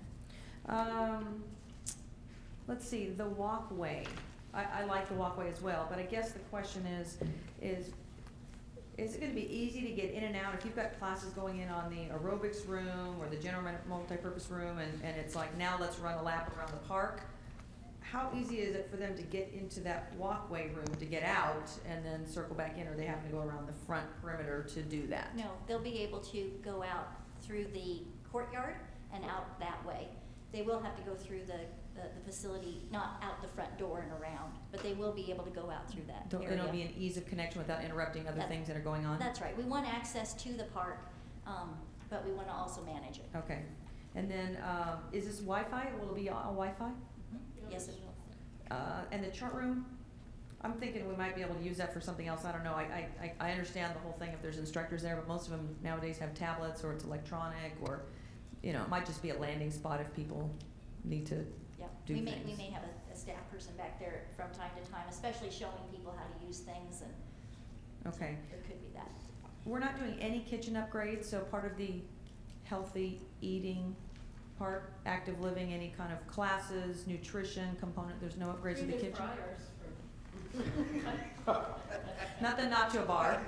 Let's see, the walkway. I like the walkway as well, but I guess the question is it gonna be easy to get in and out if you've got classes going in on the aerobics room or the general multipurpose room and it's like, now let's run a lap around the park? How easy is it for them to get into that walkway room to get out and then circle back in, or are they having to go around the front perimeter to do that? No, they'll be able to go out through the courtyard and out that way. They will have to go through the facility, not out the front door and around, but they will be able to go out through that area. It'll be an ease of connection without interrupting other things that are going on? That's right. We want access to the park, but we want to also manage it. Okay. And then, is this Wi-Fi? Will it be all Wi-Fi? Yes, it will. And the chart room, I'm thinking we might be able to use that for something else. I don't know. I understand the whole thing if there's instructors there, but most of them nowadays have tablets or it's electronic or, it might just be a landing spot if people need to do We things. may have a staff person back there from time to time, especially showing people how to use things, and Okay. there could be that. We're not doing any kitchen upgrades, so part of the healthy eating part, active living, any kind of classes, nutrition component, there's no upgrades to the kitchen? Not the nacho bar.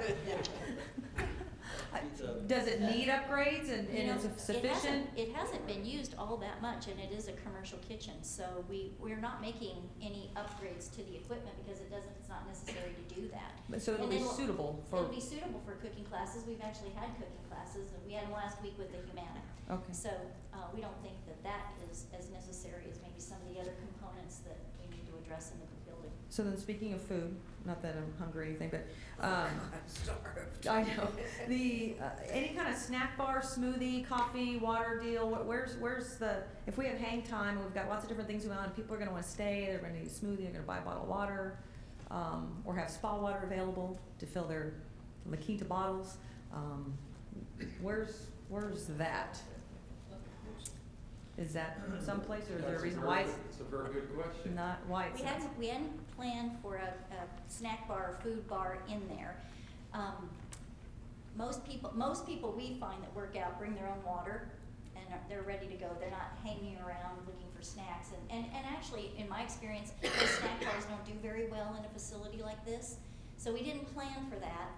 Does it need upgrades and is it sufficient? It hasn't been used all that much, and it is a commercial kitchen, so we're not making any upgrades to the equipment because it's not necessary to do that. So it'll And be then suitable for. It'll be suitable for cooking classes. We've actually had cooking classes, and we had them last week with the Humana. Okay. So, we don't think that is as necessary as maybe some of the other components that we need to address in the building. So then, speaking of food, not that I'm hungry or anything, but, I'm starved. I know, any kind of snack bar, smoothie, coffee, water deal, where's the, if we have hang time, and we've got lots of different things going on, people are gonna wanna stay, they're gonna need a smoothie, they're gonna buy a bottle of water, or have spa water available to fill their La Quinta bottles, where's that? Is that someplace, or is there a reason why It's a very good question. not, why it's not? We hadn't planned for a snack bar or food bar in there. Most people we find that work out bring their own water, and they're ready to go. They're not hanging around looking for snacks. And actually, in my experience, those snack bars don't do very well in a facility like this. So we didn't plan for that.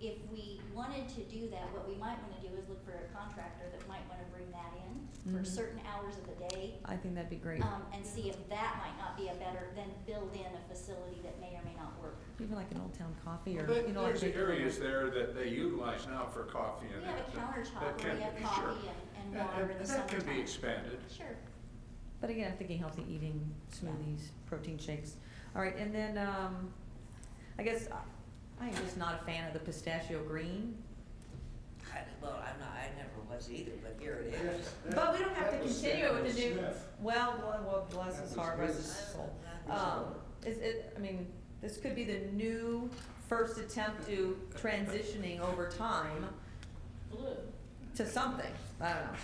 If we wanted to do that, what we might want to do is look for a contractor that might want to bring that in for Mhm. certain hours of the day. I think that'd be great. And see if that might not be a better, than build in a facility that may or may not work. Even like an Old Town Coffee or, Well, you know, like. there's they- areas there that they utilize now for coffee and We have a that countertop can where we have be- coffee sure. and water in the That can summertime. be expanded. Sure. But again, I'm thinking healthy eating, smoothies, protein shakes. All right, and then, I guess I am just not a fan of the pistachio green. Well, I never was either, but here it is. But we don't have to continue with the new, well, bless his heart, bless his soul. I mean, this could be the new first attempt to transitioning over time to something, I don't know.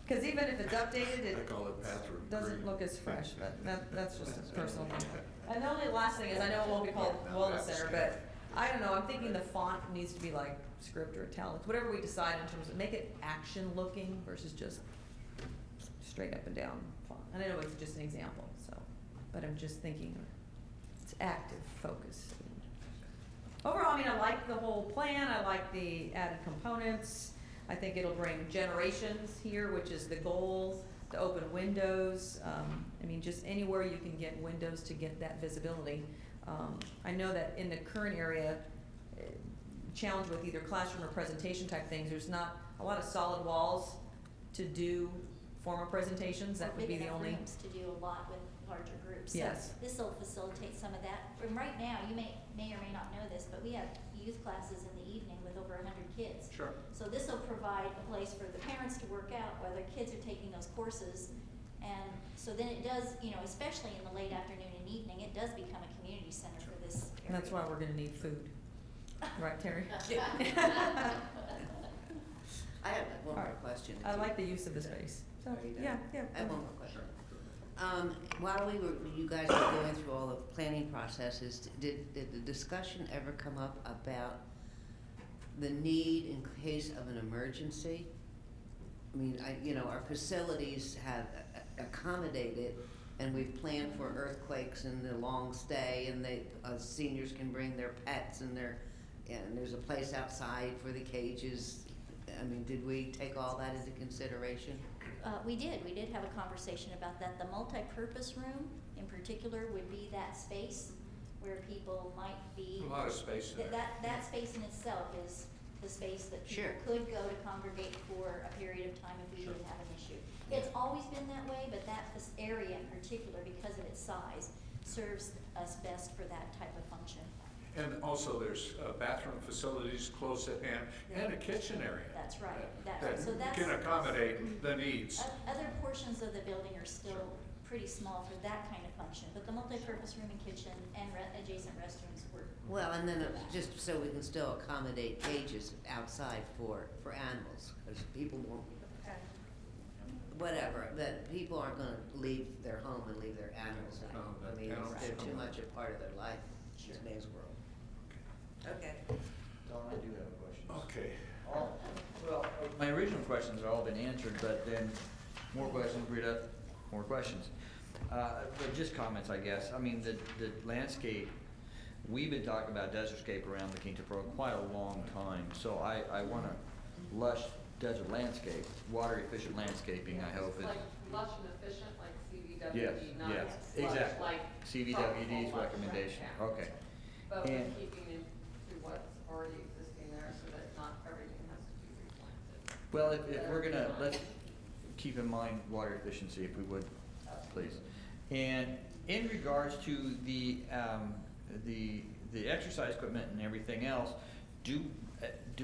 Cause even if it's updated, I it call it bathroom doesn't green. look as fresh, but that's just a personal thing. And the only last thing is, I know it won't be called Wellness Center, but I don't know, I'm thinking the font needs to be like script or italics, whatever we decide in terms of, make it action looking versus just straight up and down font. And I know it's just an example, so, but I'm just thinking it's active focus. Overall, I mean, I like the whole plan, I like the added components. I think it'll bring generations here, which is the goal, to open windows. I mean, just anywhere you can get windows to get that visibility. I know that in the current area, challenge with either classroom or presentation type things, there's not a lot of solid walls to do formal presentations. That would be the only. Big enough rooms to do a lot with larger groups. Yes. So this will facilitate some of that. And right now, you may or may not know this, but we have youth classes in the evening with over 100 kids. Sure. So this will provide a place for the parents to work out while their kids are taking those courses. And so then it does, you know, especially in the late afternoon and evening, it does become a community center for this area. And that's why we're gonna need food. Right, Terry? I have one All more right. question. I like the use of the space. So, Are you done? yeah. I have one more question. While you guys were going through all the planning processes, did the discussion ever come up about the need in case of an emergency? I mean, our facilities have accommodated, and we've planned for earthquakes and the long stay, and seniors can bring their pets and there's a place outside for the cages. I mean, did we take all that into consideration? We did have a conversation about that. The multi-purpose room in particular would be that space where people might be. A lot of space in there. That space in itself is the space that people Sure. could go to congregate for a period of time if we did have an issue. It's always been that way, but this area in particular, because of its size, serves us best for that type of function. And also there's bathroom facilities close at hand and a kitchen area. That's right. That can accommodate the needs. Other portions of the building are still pretty small for that kind of function, but the multi-purpose room and kitchen and adjacent restrooms work. Well, and then just so we can still accommodate cages outside for animals, because people won't, whatever, that people aren't gonna leave their home and leave their animals at home. I mean, they're too much a part of their life in today's world. Okay. Don, I do have a question. Okay. Well, my original questions have all been answered, but then more questions, Rita, more questions. But just comments, I guess. I mean, the landscape, we've been talking about desertscape around the Quinta for quite a long time. So I want a lush desert landscape, water efficient landscaping, I hope is. Like lush and efficient, like CVWD, Yes, not yes, lush, exactly. like CVWD's lush, recommendation, right, yeah. okay. But we're And- keeping it to what's already existing there so that not everything has to be replanted. Well, if we're gonna, let's keep in mind water efficiency, if we would, please. And in regards to the exercise equipment and everything else, do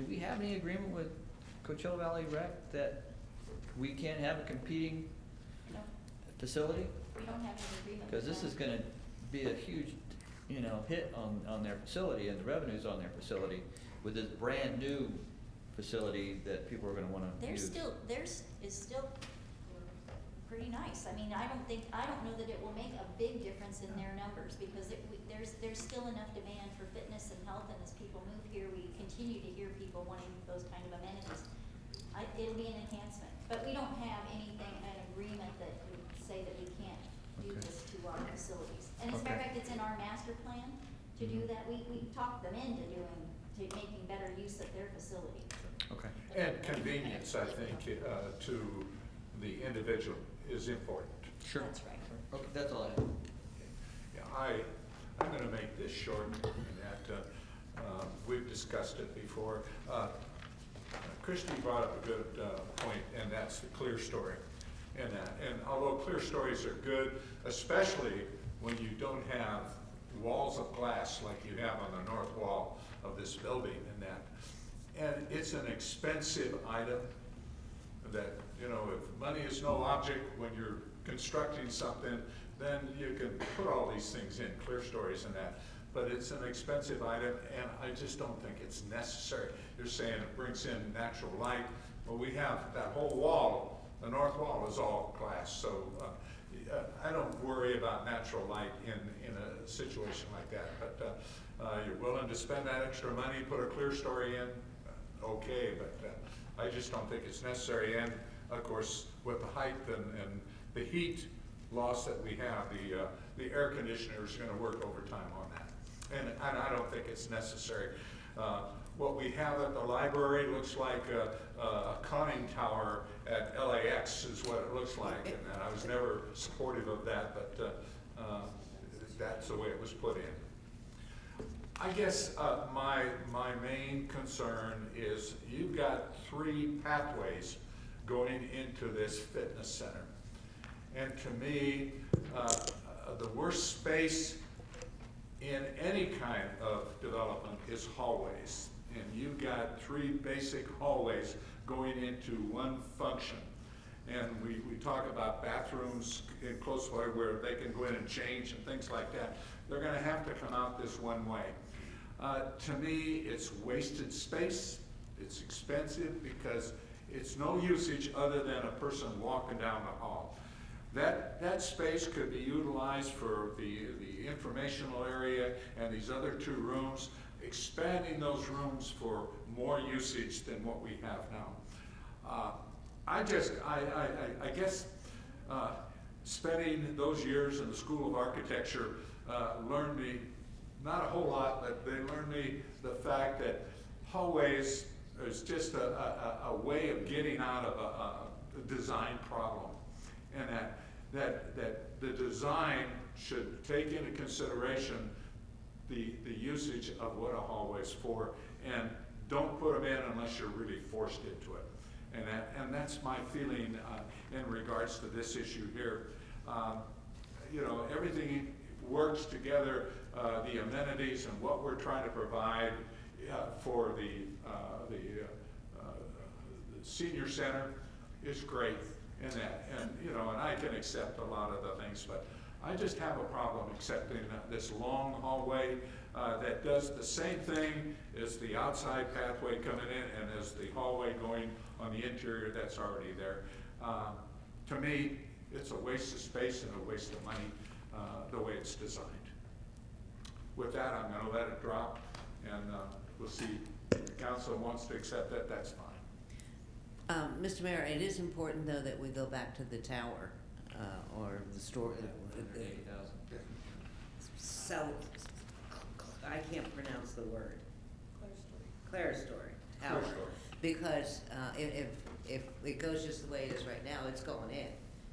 we have any agreement with Coachella Valley Rec that we can't have a competing No, facility? we don't have any agreement with Because this that. is gonna be a huge, hit on their facility and the revenues on their facility with this brand new facility that people are gonna wanna use. Theirs is still pretty nice. I mean, I don't know that it will make a big difference in their numbers because there's still enough demand for fitness and health, and as people move here, we continue to hear people wanting those kind of amenities. It'll be an enhancement. But we don't have anything, an agreement that would say that we can't do Okay. this to our facilities. And as a matter of Okay. fact, it's in our master plan to do Mhm. that. We talked them into making better use of their facilities. Okay. And convenience, I think, to the individual is important. Sure. That's right. Okay, that's all I have. Yeah, I'm gonna make this short in that, we've discussed it before. Christie brought up a good, point, and that's the clear story. And although clear stories are good, especially when you don't have walls of glass like you have on the north wall of this building and that. And it's an expensive item that, you know, if money is no object when you're constructing something, then you can put all these things in, clear stories and that. But it's an expensive item, and I just don't think it's necessary. You're saying it brings in natural light. Well, we have that whole wall, the north wall is all glass, so I don't worry about natural light in a situation like that. But you're willing to spend that extra money, put a clear story in, okay, but I just don't think it's necessary. And of course, with the height and the heat loss that we have, the air conditioner is going to work overtime on that. And I don't think it's necessary. What we have at the library looks like a conning tower at LAX is what it looks like. And I was never supportive of that, but that's the way it was put in. I guess my main concern is you've got 3 pathways going into this fitness center. And to me, the worst space in any kind of development is hallways. And you've got 3 basic hallways going into one function. And we talk about bathrooms in close by where they can go in and change and things like that. They're gonna have to come out this one way. To me, it's wasted space. It's expensive because it's no usage other than a person walking down the hall. That space could be utilized for the informational area and these other 2 rooms, expanding those rooms for more usage than what we have now. I guess spending those years in the School of Architecture learned me, not a whole lot, but they learned me the fact that hallways is just a way of getting out of a design problem. And that the design should take into consideration the usage of what a hallway is for, and don't put them in unless you're really forced into it. And that's my feeling in regards to this issue here. You know, everything works together, the amenities and what we're trying to provide for the senior center is great in that. And, you know, and I can accept a lot of the things, but I just have a problem accepting this long hallway that does the same thing as the outside pathway coming in and as the hallway going on the interior that's already there. To me, it's a waste of space and a waste of money the way it's designed. With that, I'm going to let it drop, and we'll see if the council wants to accept it, that's fine. Mr. Mayor, it is important, though, that we go back to the tower, or the store. So, I can't pronounce the word. Clerestory Tower. Because if it goes just the way it is right now, it's going in.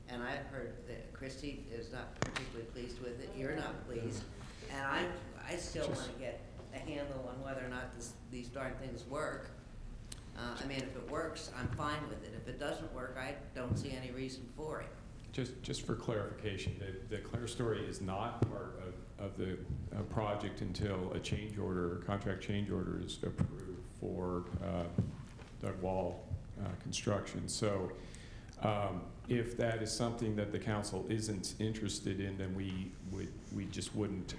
And I've heard that Christie is not particularly pleased with it, you're not pleased. And I still want to get a handle on whether or not these darn things work. I mean, if it works, I'm fine with it. If it doesn't work, I don't see any reason for it. Just for clarification, the clerestory is not part of the project until a change order, contract change order is approved for the wall construction. So if that is something that the council isn't interested in, then we just wouldn't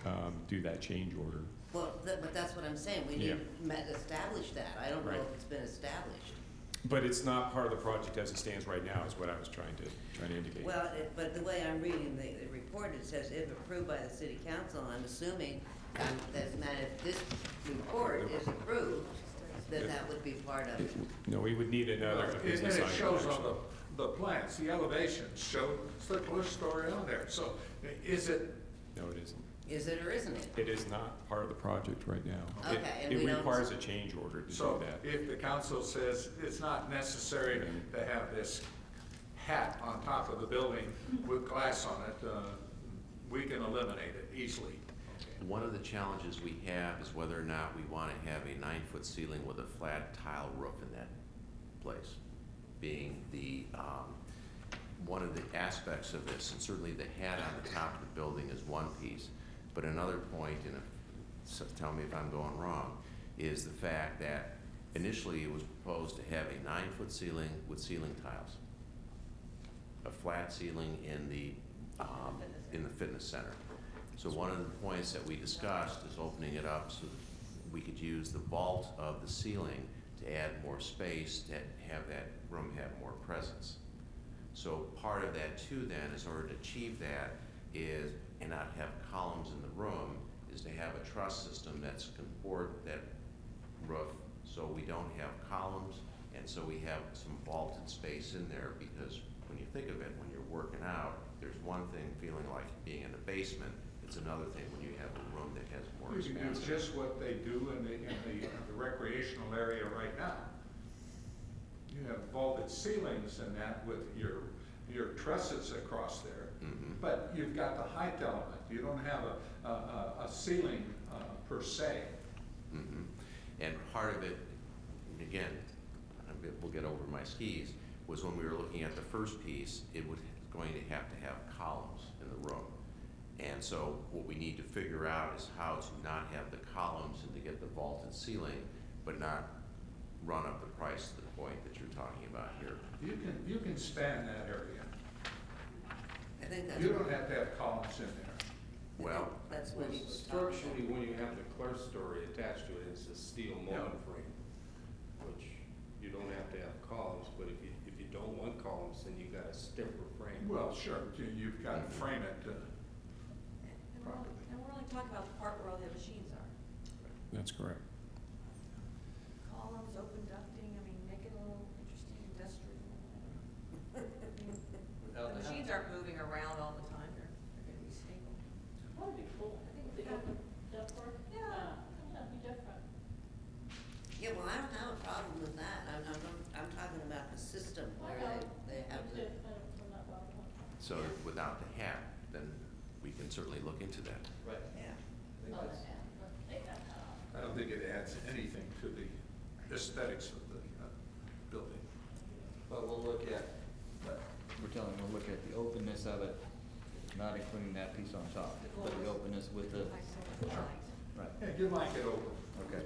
do that change order. Well, but that's what I'm saying. We need to establish that. I don't know if it's been established. But it's not part of the project as it stands right now, is what I was trying to indicate. Well, but the way I'm reading the report, it says if approved by the city council, I'm assuming that if this report is approved, then that would be part of it. No, we would need another business And it item, shows on actually. the plans, the elevations show the clear story on there. So is it, No, it isn't. Is it or isn't it? It is not part of the project right now. Okay, and we It don't- requires a change order to do so that. if the council says it's not necessary to have this hat on top of the building with glass on it, we can eliminate it easily. One of the challenges we have is whether or not we want to have a 9-foot ceiling with a flat tile roof in that place, being the, one of the aspects of this, and certainly the hat on the top of the building is one piece, but another point, and so tell me if I'm going wrong, is the fact that initially it was proposed to have a 9-foot ceiling with ceiling tiles, a flat ceiling in the fitness center. So one of the points that we discussed is opening it up so that we could use the vault of the ceiling to add more space, to have that room have more presence. So part of that too then, is in order to achieve that is, and not have columns in the room, is to have a truss system that's support that roof so we don't have columns, and so we have some vaulted space in there, because when you think of it, when you're working out, there's one thing feeling like being in the basement, it's another thing when you have a room that has more You can do expanse. just what they do in the recreational area right now. You have vaulted ceilings and that with your trusses across there, but you've got the height element. You don't have a ceiling per se. And part of it, again, we'll get over my skis, was when we were looking at the first piece, it was going to have columns in the room. And so what we need to figure out is how to not have the columns and to get the vaulted ceiling, but not run up the price to the point that you're talking about here. You can span that area. I think that's. You don't have to have columns in there. Well, That's what he was talking about. Structurally, when you have the clerestory attached to it, it's a steel molding frame, which you don't have to have columns, but if you don't want columns, then you got a stiffer frame. Well, sure, you've got to frame it properly. And we're only talking about the part where all the machines are. That's correct. Columns, open ducting, I mean, make it a little interesting, industrial. The machines aren't moving around all the time, they're gonna be stable. That'd be cool. I think The open ductwork? Yeah. That'd be different. Yeah, well, I don't have a problem with that. I'm talking about the system where they have the. so without the hat, then we can certainly look into that. Right. Yeah. I don't think it adds anything to the aesthetics of the building. But we'll look at, we'll look at the openness of it, not including that piece on top, but the openness with the, right, Yeah, give Mike it over. okay.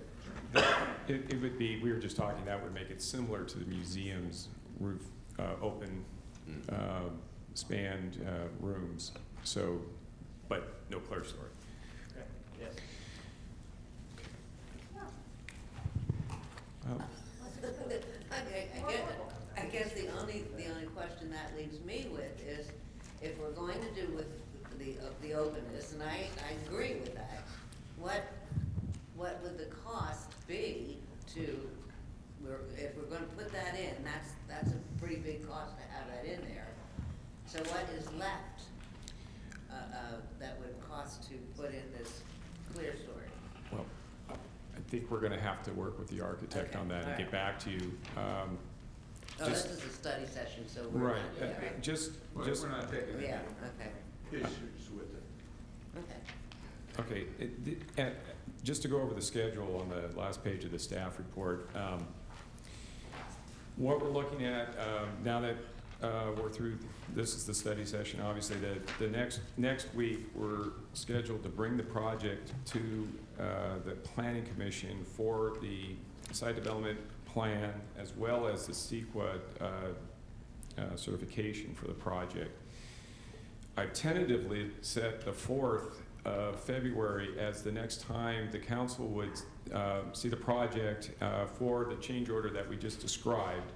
It would be, we were just talking, that would make it similar to the museum's roof, open, spanned rooms, so, but no clerestory. Yes. I guess the only question that leaves me with is, if we're going to do with the openness, and I agree with that, what would the cost be to, if we're gonna put that in, that's a pretty big cost to have that in there. So what is left, that would cost to put in this clear story? Well, I think we're gonna have to work with the architect on that and get back to you. This is a study session, so we're not. Right, just, We're not taking any Yeah, okay, issues with it. okay. okay, just to go over the schedule on the last page of the staff report, what we're looking at, now that we're through, this is the study session, obviously, the next week, we're scheduled to bring the project to the Planning Commission for the site development plan, as well as the CEQA certification for the project. I've tentatively set the 4th of February as the next time the council would see the project for the change order that we just described.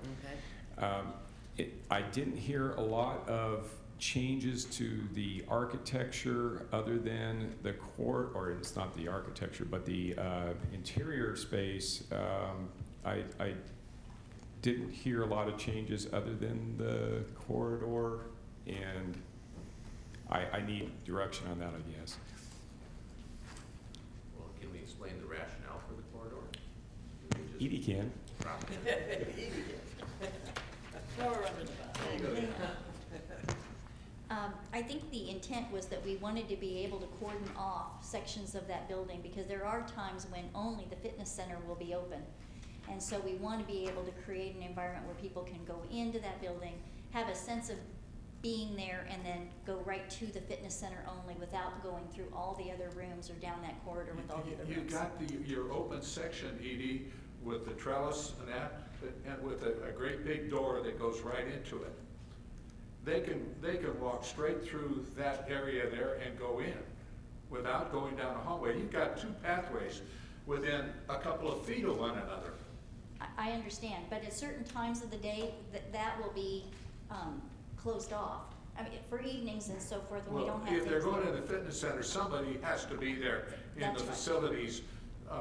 Okay. I didn't hear a lot of changes to the architecture other than the core, or it's not the architecture, but the interior space. I didn't hear a lot of changes other than the corridor, and I need direction on that, I guess. Well, can we explain the rationale for the corridor? Edie can. Throw her under the bus. I think the intent was that we wanted to be able to cordon off sections of that building, because there are times when only the fitness center will be open. And so we want to be able to create an environment where people can go into that building, have a sense of being there, and then go right to the fitness center only without going through all the other rooms or down that corridor with all the other rooms. You got your open section, Edie, with the trellis and that, and with a great big door that goes right into it. They can walk straight through that area there and go in without going down a hallway. You've got two pathways within a couple of feet of one another. I understand, but at certain times of the day, that will be closed off. I mean, for evenings and so forth, when we don't have If they're things going there. to the fitness center, somebody has to be there in That's the right. facilities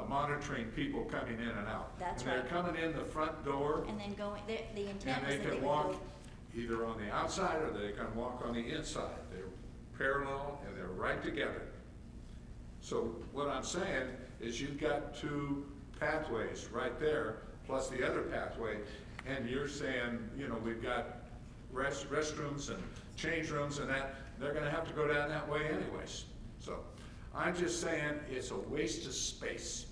monitoring people coming in and out. That's and right. they're coming in the front door, And then going, the intent and was they that they can would walk go. either on the outside or they can walk on the inside. They're parallel and they're right together. So what I'm saying is you've got two pathways right there, plus the other pathway, and you're saying, you know, we've got restrooms and change rooms and that, they're gonna have to go down that way anyways. So I'm just saying it's a waste of space,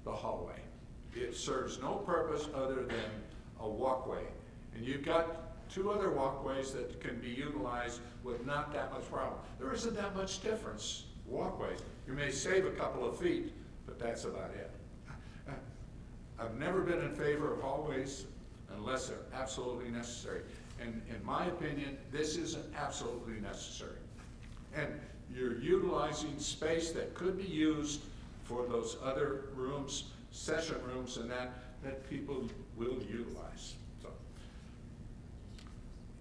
the hallway. It serves no purpose other than a walkway. And you've got two other walkways that can be utilized with not that much problem. There isn't that much difference, walkways. You may save a couple of feet, but that's about it. I've never been in favor of hallways unless they're absolutely necessary. And in my opinion, this isn't absolutely necessary. And you're utilizing space that could be used for those other rooms, session rooms and that people will utilize. So,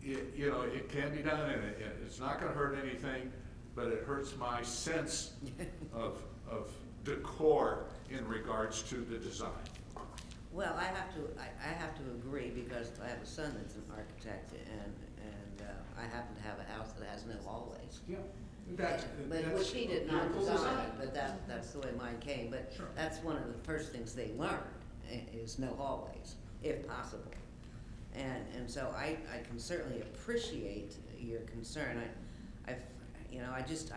you know, it can be done, and it's not gonna hurt anything, but it hurts my sense of decor in regards to the design. Well, I have to agree, because I have a son that's an architect, and I happen to have a house that has no hallways. Yeah. Which he did not beautiful design, but that's the way mine came. But Sure. that's one of the first things they learn, is no hallways, if possible. And so I can certainly appreciate your concern. I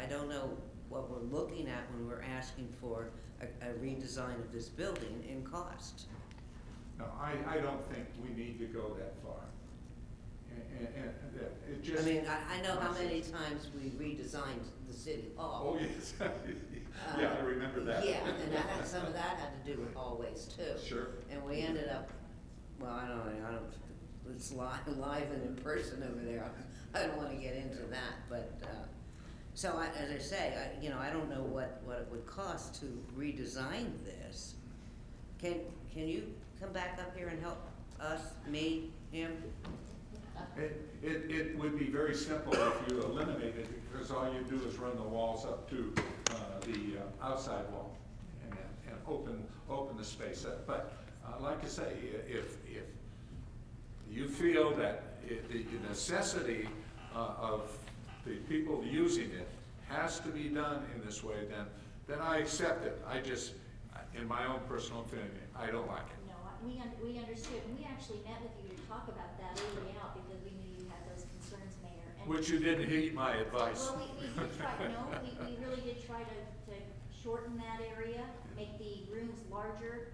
don't know what we're looking at when we're asking for a redesign of this building in cost. No, I don't think we need to go that far. And it just. I mean, I know how many times we redesigned the city hall. Oh, yes. Yeah, I remember that. Yeah, and some of that had to do with hallways too. Sure. And we ended up, well, I don't, it's live and in person over there. I don't wanna get into that, but, so as I say, I don't know what it would cost to redesign this. Can you come back up here and help us, me, him? It would be very simple if you eliminate it, because all you do is run the walls up to the outside wall and open the space up. But like I say, if you feel that the necessity of the people using it has to be done in this way, then I accept it. I just, in my own personal opinion, I don't like it. No, we understood, and we actually met with you to talk about that early out, because we knew you had those concerns, Mayor. And Which you didn't heed my advice. Well, we did try, we really did try to shorten that area, make the rooms larger,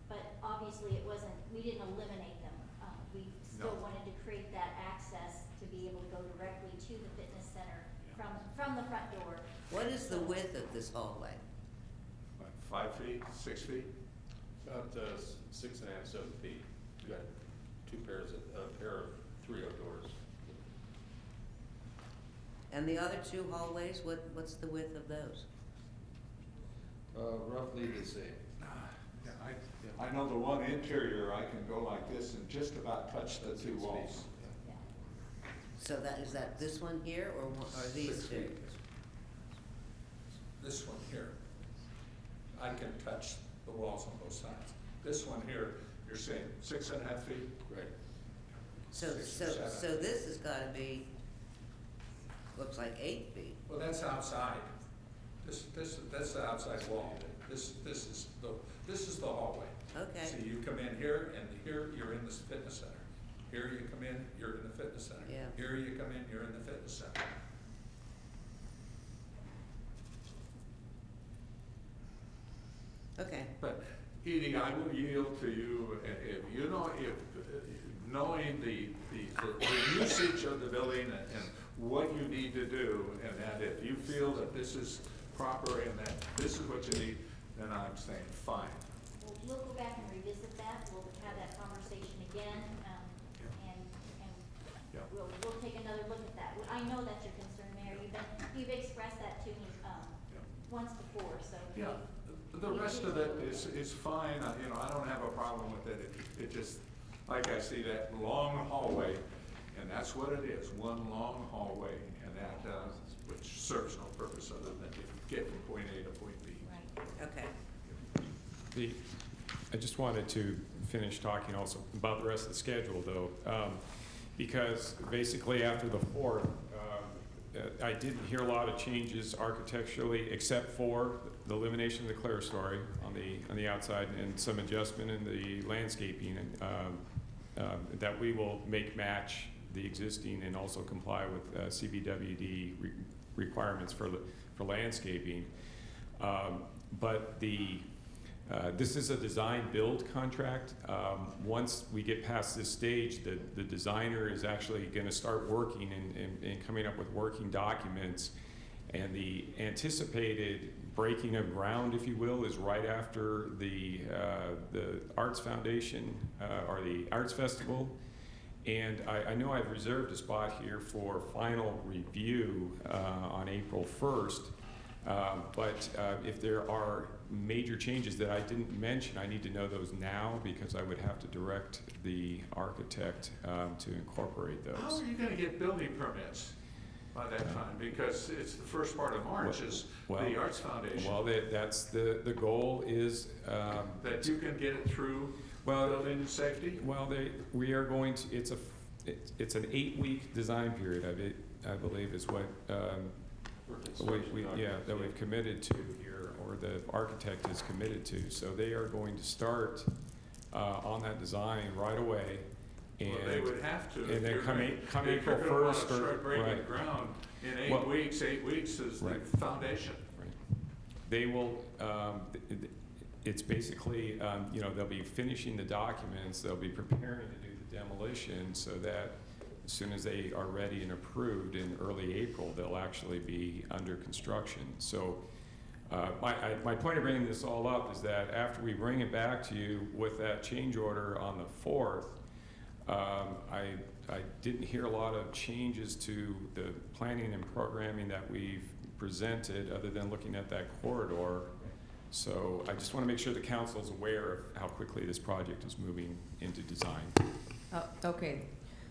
but obviously it wasn't, we didn't eliminate them. We still No. wanted to create that access to be able to go directly to the fitness center from the front door. What is the width of this hallway? Like 5 feet, 6 feet? About 6.5, 7 feet. You got a pair of 3 outdoors. And the other two hallways, what's the width of those? Roughly the same. I know the one interior, I can go like this and just about touch the two walls. So is that this one here, or these 6 two? feet. This one here, I can touch the walls on both sides. This one here, You're saying 6.5 feet? Right. So, 6 or 7. so this has gotta be, looks like 8 feet. Well, that's outside. That's the outside wall. This is the hallway. Okay. So you come in here, and here you're in the fitness center. Here you come in, you're in the fitness center. Yeah. Here you come in, you're in the fitness center. Okay. But Edie, I will yield to you, if you know, knowing the usage of the building and what you need to do, and that if you feel that this is proper and that this is what you need, then I'm saying, fine. We'll go back and revisit that, we'll have that conversation again, and Yeah. we'll take another look at that. I know that's your concern, Mayor, you've expressed that to me, once before, so. Yeah, the rest of it is fine, you know, I don't have a problem with it. It just, like I see that long hallway, and that's what it is, one long hallway, and that, which serves no purpose other than to get from point A to point B. Right. Okay. I just wanted to finish talking also about the rest of the schedule, though, because basically after the 4th, I didn't hear a lot of changes architecturally, except for the elimination of the clerestory on the outside and some adjustment in the landscaping, and that we will make match the existing and also comply with CBWD requirements for landscaping. But this is a design build contract. Once we get past this stage, the designer is actually going to start working and coming up with working documents, and the anticipated breaking of ground, if you will, is right after the Arts Foundation or the Arts Festival. And I know I've reserved a spot here for final review on April 1st. But if there are major changes that I didn't mention, I need to know those now, because I would have to direct the architect to incorporate those. How are you gonna get building permits by that time? Because it's the first part of March is the Arts Foundation. Well, that's the goal is. That you can get it through building and safety? Well, we are going to, it's an 8-week design period, I believe is what, that we've committed to here, or the architect is committed to. So they are going to start on that design right away. And Well, they would have to. And then come April If you're gonna wanna 1st. start breaking Right. ground in 8 weeks, 8 weeks is the Right. foundation. Right. They will, it's basically, they'll be finishing the documents, they'll be preparing to do the demolition, so that as soon as they are ready and approved in early April, they'll actually be under construction. So my point of bringing this all up is that after we bring it back to you with that change order on the 4th, I didn't hear a lot of changes to the planning and programming that we've presented, other than looking at that corridor. So I just want to make sure the council is aware of how quickly this project is moving into design. Okay,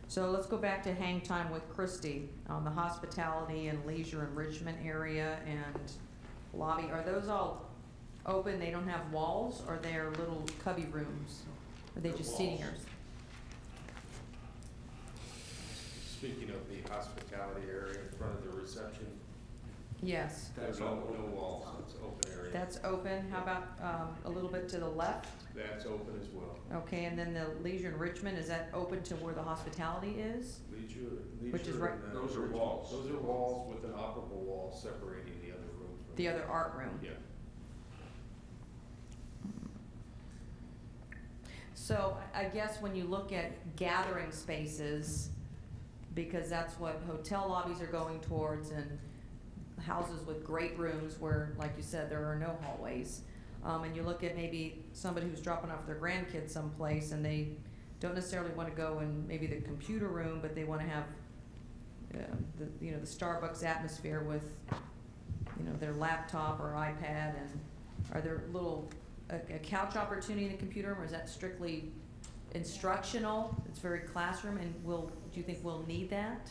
so let's go back to hang time with Christie on the hospitality and leisure enrichment area and lobby. Are those all open? They don't have walls, or they're little cubby rooms? Are they They're just seating walls. areas? Speaking of the hospitality area in front of the reception, Yes. there's no walls, it's open area. That's open. How about a little bit to the left? That's open as well. Okay, and then the leisure enrichment, is that open to where the hospitality is? Which is right- and, Those are walls. Those are walls with an operable wall separating the other rooms. from The other art room? Yeah. So I guess when you look at gathering spaces, because that's what hotel lobbies are going towards, and houses with great rooms where, like you said, there are no hallways. And you look at maybe somebody who's dropping off their grandkids someplace, and they don't necessarily want to go in maybe the computer room, but they want to have the Starbucks atmosphere with their laptop or iPad. And are there a couch opportunity in the computer room, or is that strictly instructional? It's very classroom, and do you think we'll need that?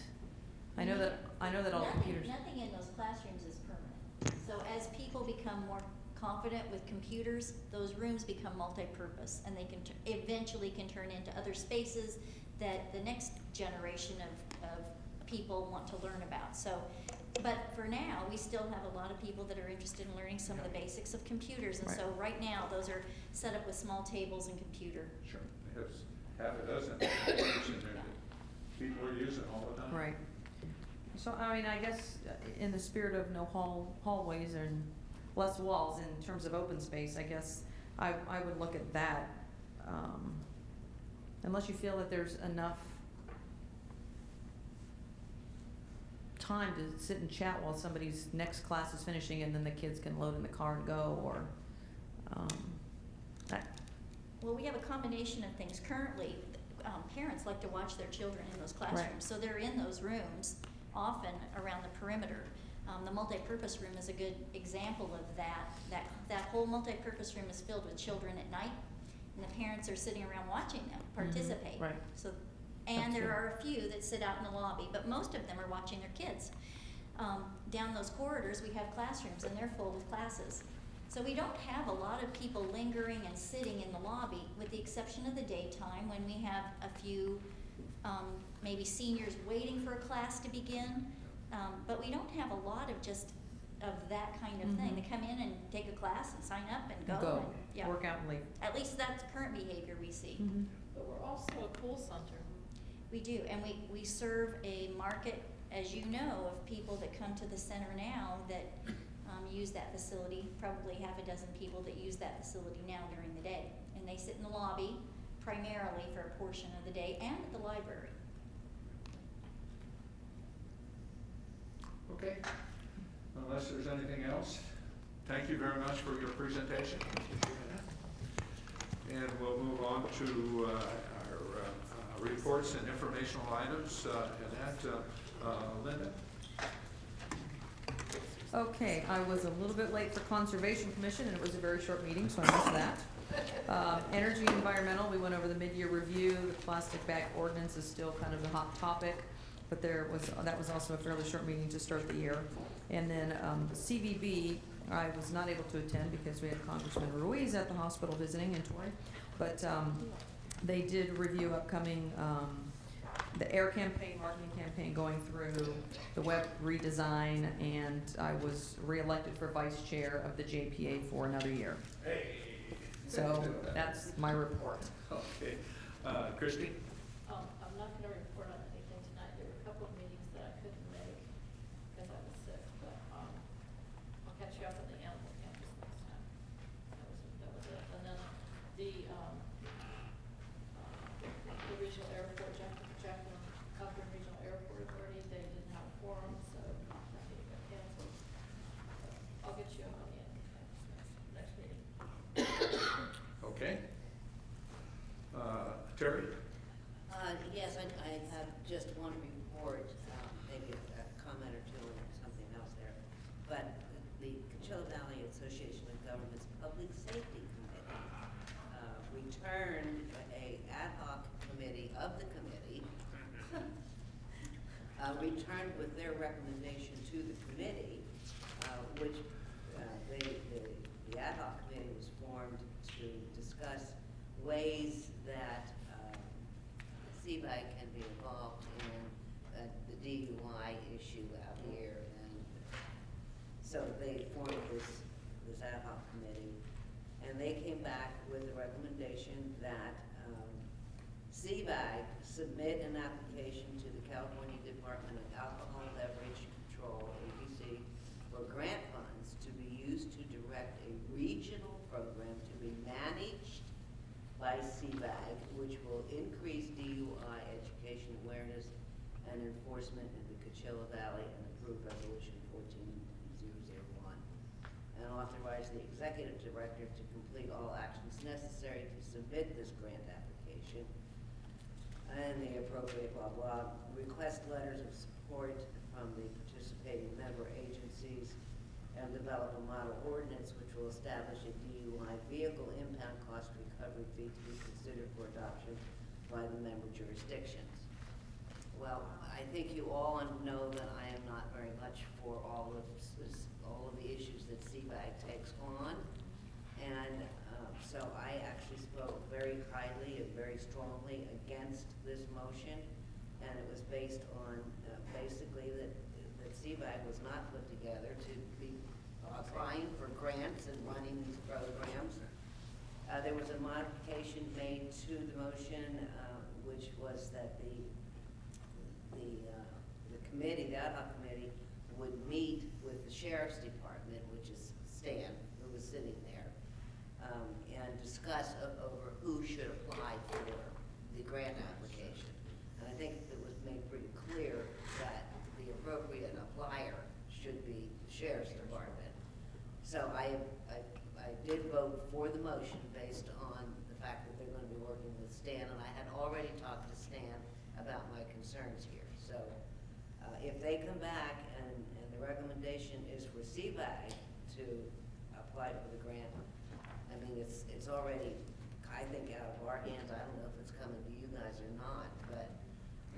I know that all computers. Nothing in those classrooms is permanent. So as people become more confident with computers, those rooms become multi-purpose, and they can eventually can turn into other spaces that the next generation of people want to learn about. So, but for now, we still have a lot of people that are interested in learning some of the basics of computers, and Right. so right now, those are set up with small tables and computer. Sure. They have half a dozen computers in there that people are using all the time. Right. So, I mean, I guess in the spirit of no hallways and less walls in terms of open space, I guess I would look at that. Unless you feel that there's enough time to sit and chat while somebody's next class is finishing and then the kids can load in the car and go, or, Well, we have a combination of things. Currently, parents like to watch their children in those classrooms. Right. So they're in those rooms often around the perimeter. The multipurpose room is a good example of that. That whole multipurpose room is filled with children at night, and the parents are sitting around watching them participate. Right. So, and there are a few that sit out in the lobby, but most of them are watching their kids. Down those corridors, we have classrooms, and they're full with classes. So we don't have a lot of people lingering and sitting in the lobby, with the exception of the daytime when we have a few, maybe seniors waiting for a class to begin. But we don't have a lot of just of that kind of thing. They come in and take a class and sign up and go. And, yeah. Work out and leave. At least that's current behavior we see. But we're also a cool center. We do, and we serve a market, as you know, of people that come to the center now that use that facility, probably half a dozen people that use that facility now during the day. And they sit in the lobby primarily for a portion of the day, and at the library. Okay. Unless there's anything else, thank you very much for your presentation. And we'll move on to our reports and informational items, and that, Linda. Okay, I was a little bit late for Conservation Commission, and it was a very short meeting, so I missed that. Energy and Environmental, we went over the mid-year review. The plastic bag ordinance is still kind of the hot topic, but that was also a fairly short meeting to start the year. And then the CVB, I was not able to attend because we had Congressman Ruiz at the hospital visiting in Torrey, but they did review upcoming the air campaign, marketing campaign going through, the web redesign, and I was reelected for vice chair of the JPA for another year. Hey. So that's my report. Okay. Christie? I'm not gonna report on anything tonight. There were a couple of meetings that I couldn't make because I was sick, but, I'll catch you up on the animal campus next time. That was it. And then the regional airport, Jackson Regional Airport Authority, they didn't have a forum, so that meeting got canceled. I'll get you up on the animal campus next meeting. Okay. Terry? Yes, I have just one report, maybe a comment or two and something else there. But the Coachella Valley Association of Governments Public Safety Committee returned a ad hoc committee of the committee, returned with their recommendation to the committee, which the ad hoc committee was formed to discuss ways that CVAG can be involved in the DUI issue out here, and so they formed this ad hoc committee, and they came back with a recommendation that CVAG submit an application to the California Department of Alcohol and Beverage Control, ABC, for grant funds to be used to direct a regional program to be managed by CVAG, which will increase DUI education awareness and enforcement in the Coachella Valley, and approve resolution 14001, and authorize the executive director to complete all actions necessary to submit this grant application and the appropriate blah blah, request letters of support from the participating member agencies, and develop a model ordinance which will establish a DUI vehicle impound cost recovery fee to be considered for adoption by the member jurisdictions. Well, I think you all know that I am not very much for all of the issues that CBAG takes on. And so I actually spoke very highly and very strongly against this motion. And it was based on basically that CBAG was not put together to be applying for grants and running these programs. There was a modification made to the motion, which was that the committee, the ad hoc committee, would meet with the sheriff's department, which is Stan, who was sitting there, and discuss over who should apply for the grant application. And I think it was made pretty clear that the appropriate applier should be the sheriff's department. So I did vote for the motion based on the fact that they're going to be working with Stan, and I had already talked to Stan about my concerns here. So if they come back and the recommendation is for CBAG to apply for the grant, I mean, it's already, I think, out of our hands. I don't know if it's coming to you guys or not, but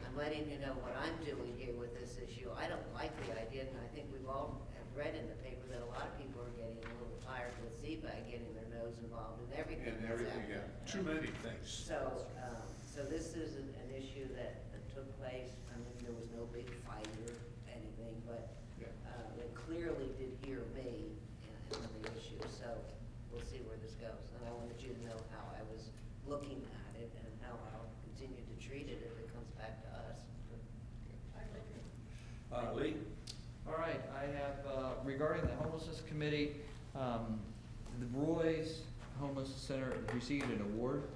I'm letting you know what I'm doing here with this issue. I don't like the idea, and I think we've all have read in the paper that a lot of people are getting a little tired with CBAG getting their nose involved in everything. And everything, yeah. Too many things. So, so this is an issue that took place. I mean, there was no big fight or anything, but they clearly did hear me on the issue. So we'll see where this goes. And I wanted you to know how I was looking at it and how I'll continue to treat it if it comes back to us. Lee? All right, I have, regarding the homelessness committee, the Roy's Homeless Center received an award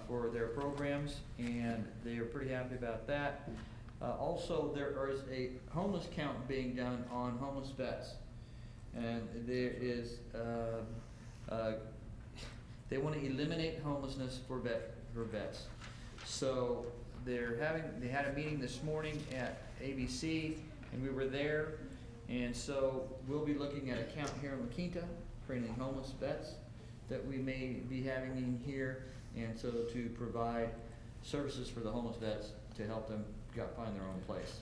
for their programs, and they are pretty happy about that. Also, there is a homeless count being done on homeless vets, and there is, they want to eliminate homelessness for vets. So they had a meeting this morning at ABC, and we were there, and so we'll be looking at a count here in La Quinta for any homeless vets that we may be having in here, and so to provide services for the homeless vets to help them find their own place.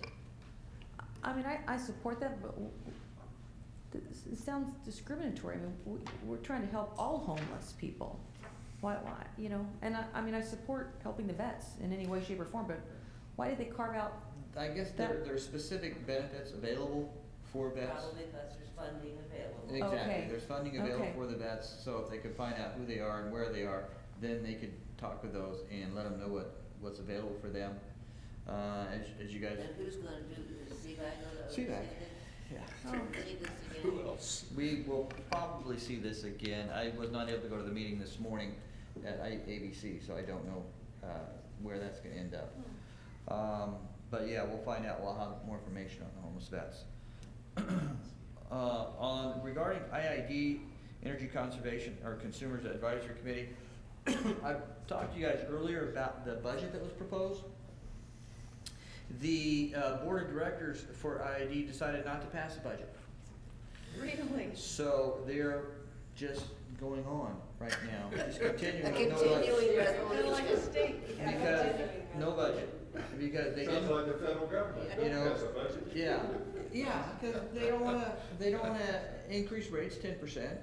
I mean, I support that, but it sounds discriminatory. I mean, we're trying to help all homeless people. Why, you know, and I mean, I support helping the vets in any way, shape, or form, but why did they carve out? I guess there are specific benefits available for vets. Probably because there's funding available. Exactly, Okay. there's funding available Okay. for the vets, so if they could find out who they are and where they are, then they could talk with those and let them know what's available for them. As you guys. And who's going to do this? CBAG? CBAG, yeah. Oh, see this again. Who else? We will probably see this again. I was not able to go to the meeting this morning at ABC, so I don't know where that's going to end up. But yeah, we'll find out. We'll have more information on the homeless vets. Regarding IID, Energy Conservation or Consumers Advisory Committee, I've talked to you guys earlier about the budget that was proposed. The board of directors for IID decided not to pass the budget. Really? So they're just going on right now, just continuing. A with no continuing budget. resolution. Like a state. Because, no budget, because they didn't. Sounds like the federal government. You know, Has a budget. yeah, because they don't wanna increase rates 10%.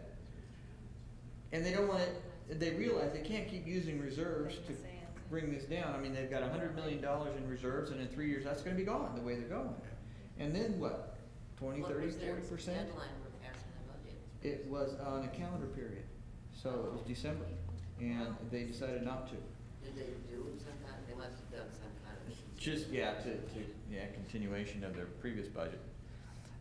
And they don't wanna, they realize they can't keep using reserves to bring this down. I mean, they've got $100 million in reserves, and in 3 years, that's gonna be gone, the way they're going. And then what, 20, 30, 40%? What was their deadline for passing the budget? It was on a calendar period, so it was December, and they decided not to. Did they do some kind, they must have done some kind of. Just, continuation of their previous budget.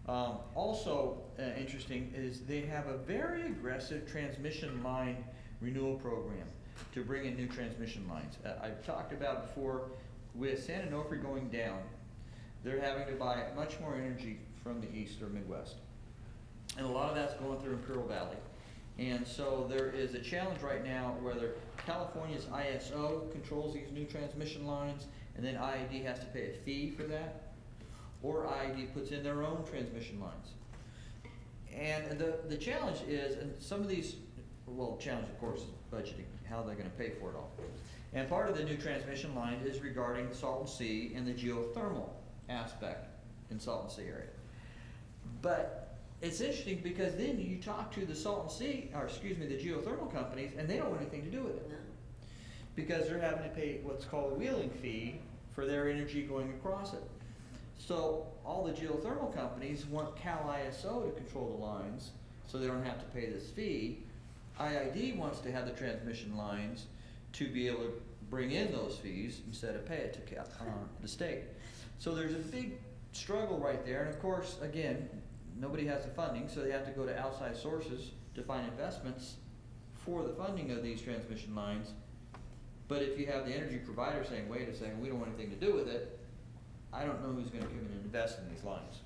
Also interesting is they have a very aggressive transmission line renewal program to bring in new transmission lines. I've talked about before, with San Onofre going down, they're having to buy much more energy from the east or Midwest. And a lot of that's going through Imperial Valley. And so there is a challenge right now whether California's ISO controls these new transmission lines, and then IID has to pay a fee for that, or IID puts in their own transmission lines. And the challenge is, and some of these, well, challenge of course is budgeting, how they're gonna pay for it all. And part of the new transmission line is regarding Salton Sea and the geothermal aspect in Salton Sea area. But it's interesting because then you talk to the Salton Sea, or excuse me, the geothermal companies, and they don't want anything to do with it. Because they're having to pay what's called a wheeling fee for their energy going across it. So all the geothermal companies want Cal ISO to control the lines so they don't have to pay this fee. IID wants to have the transmission lines to be able to bring in those fees instead of pay it to the state. So there's a big struggle right there, and of course, again, nobody has the funding, so they have to go to outside sources to find investments for the funding of these transmission lines. But if you have the energy provider saying, wait a second, we don't want anything to do with it, I don't know who's gonna come in and invest in these lines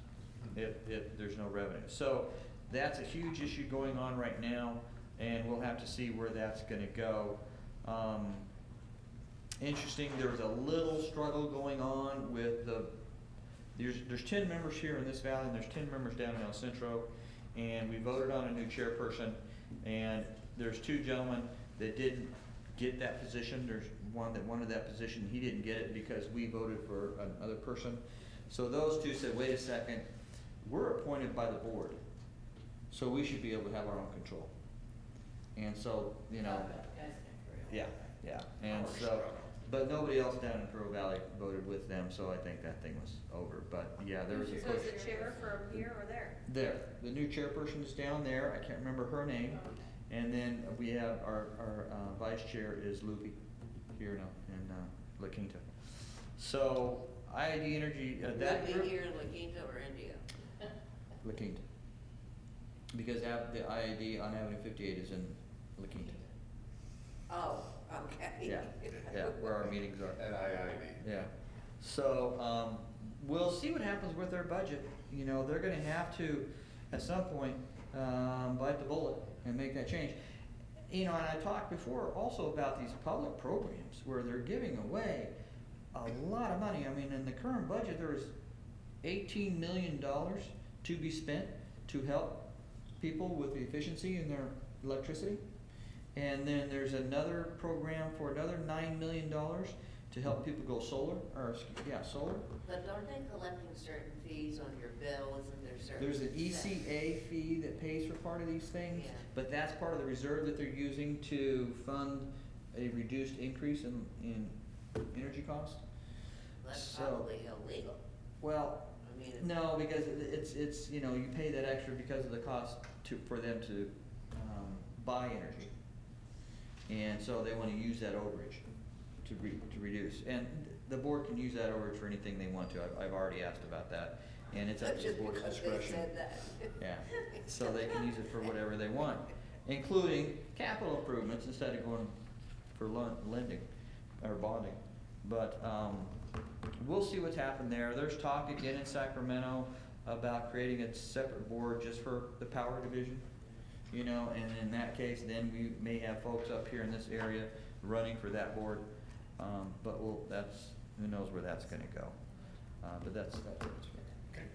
if there's no revenue. So that's a huge issue going on right now, and we'll have to see where that's gonna go. Interesting, there was a little struggle going on with there's 10 members here in this valley, and there's 10 members down in El Centro, and we voted on a new chairperson, and there's 2 gentlemen that didn't get that position. There's one that wanted that position. He didn't get it because we voted for another person. So those 2 said, wait a second, we're appointed by the board, so we should be able to have our own control. And so, you know, yeah, and so, but nobody else down in Pearl Valley voted with them, so I think that thing was over. But yeah, there was a push. So is the chair from here or there? There, the new chairperson is down there. I can't remember her name. And then we have our vice chair is Luby here now in La Quinta. So IID Energy, that Would group. be here in La Quinta or India? La Quinta. Because the IID on Avenue 58 is in La Quinta. Oh, okay. Yeah, where our meetings are. At IID. Yeah. So, we'll see what happens with their budget. You know, they're gonna have to, at some point, bite the bullet and make that change. You know, and I talked before also about these public programs where they're giving away a lot of money. I mean, in the current budget, there is $18 million to be spent to help people with the efficiency in their electricity. And then there's another program for another $9 million to help people go solar, or solar. But aren't they collecting certain fees on your bill? Isn't there certain? There's an ECA fee that pays for part of these things, Yeah. but that's part of the reserve that they're using to fund a reduced increase in energy costs. That's So- probably illegal. Well, I mean, no, because it's you know, you pay that extra because of the cost for them to buy energy. And so they wanna use that overage to reduce. And the board can use that overage for anything they want to. I've already asked about that, and it's up to the just board's because discretion. they said that. Yeah, so they can use it for whatever they want, including capital improvements instead of going for lending or bonding. But, we'll see what's happened there. There's talk again in Sacramento about creating a separate board just for the power division. You know, and in that case, then we may have folks up here in this area running for that board. But who knows where that's gonna go. But that's it. Okay.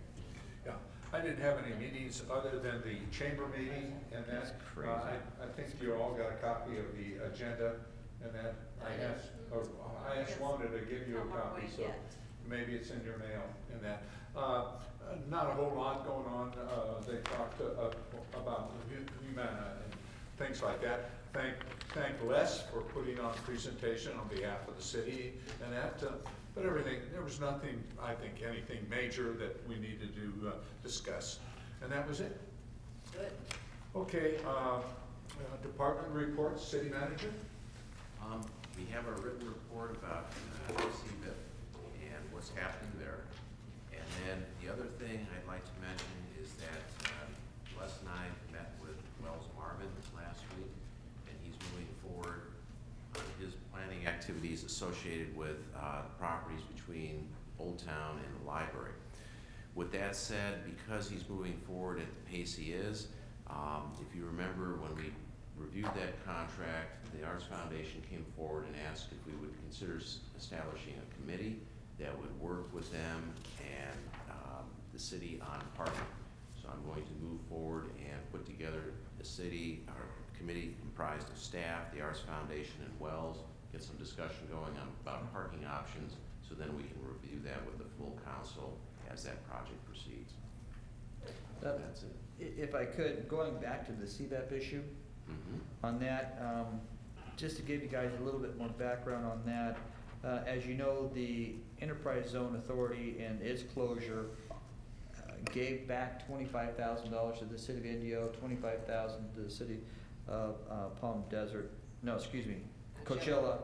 Yeah, I didn't have any meetings other than the chamber meeting, and That's that, crazy. I think you all got a copy of the agenda, and that I asked Wanda to give you a copy, so maybe it's in your mail in that. Not a whole lot going on. They talked about Humana and things like that. Thank Les for putting on a presentation on behalf of the city and that. But everything, there was nothing, I think, anything major that we needed to discuss. And that was it. Good. Okay, department reports, city manager? We have a written report about CBIP and what's happening there. And then the other thing I'd like to mention is that Les and I met with Wells Marvin last week, and he's moving forward on his planning activities associated with properties between Old Town and the library. With that said, because he's moving forward at the pace he is, if you remember when we reviewed that contract, the Arts Foundation came forward and asked if we would consider establishing a committee that would work with them and the city on parking. So I'm going to move forward and put together a committee comprised of staff, the Arts Foundation, and Wells, get some discussion going on about parking options, so then we can review that with the full council as that project proceeds. That's it. If I could, going back to the CVAP issue, on that, just to give you guys a little bit more background on that, as you know, the Enterprise Zone Authority and its closure gave back $25,000 to the city of Indio, $25,000 to the city of Coachella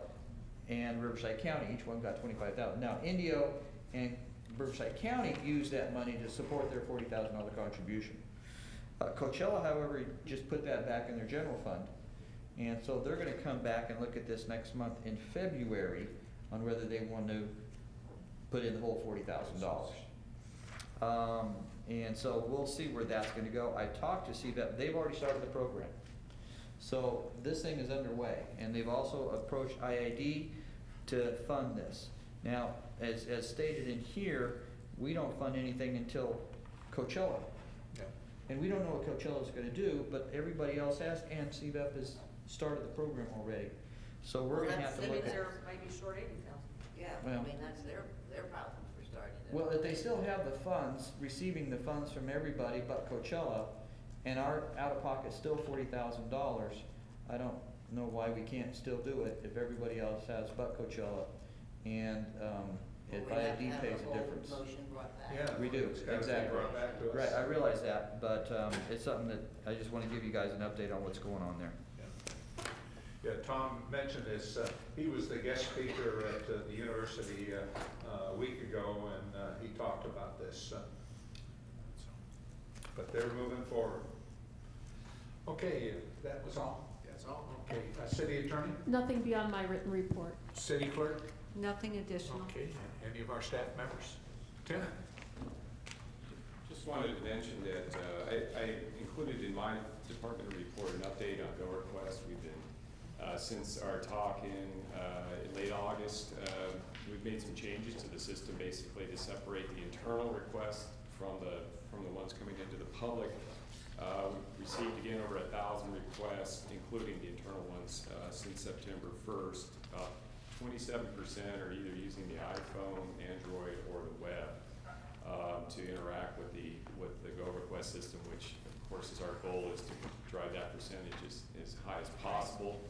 and Riverside County. Each one got $25,000. Now, Indio and Riverside County used that money to support their $40,000 contribution. Coachella, however, just put that back in their general fund. And so they're gonna come back and look at this next month in February on whether they want to put in the whole $40,000. And so we'll see where that's gonna go. I talked to CVEP, they've already started the program. So this thing is underway, and they've also approached IID to fund this. Now, as stated in here, we don't fund anything until Coachella. Yeah. And we don't know what Coachella is gonna do, but everybody else has, and CVEP has started the program already. So we're gonna have to look at. Maybe short 80,000. Yeah, Well- I mean, that's their problem for starting it. Well, if they still have the funds, receiving the funds from everybody but Coachella, and our out-of-pocket's still $40,000, I don't know why we can't still do it if everybody else has but Coachella, and, if We have to IID have pays the a whole difference. motion brought back. Yeah. We do, It's gotta be exactly. brought back to us. Right, I realize that, but, it's something that I just wanna give you guys an update on what's going on there. Yeah, Tom mentioned this, he was the guest speaker at the university a week ago, and he talked about this. But they're moving forward. Okay, that was all? That's all. Okay, city attorney, Nothing beyond my written report. city clerk, Nothing additional. okay, and any of our staff members? Lieutenant? Just wanted to mention that I included in my department report an update on GoRequest. We've been, since our talk in late August, we've made some changes to the system basically to separate the internal requests from the ones coming into the public. We received again over 1,000 requests, including the internal ones, since September 1st. About 27% are either using the iPhone, Android, or the web to interact with the GoRequest system, which of course is our goal, is to drive that percentage as high as possible.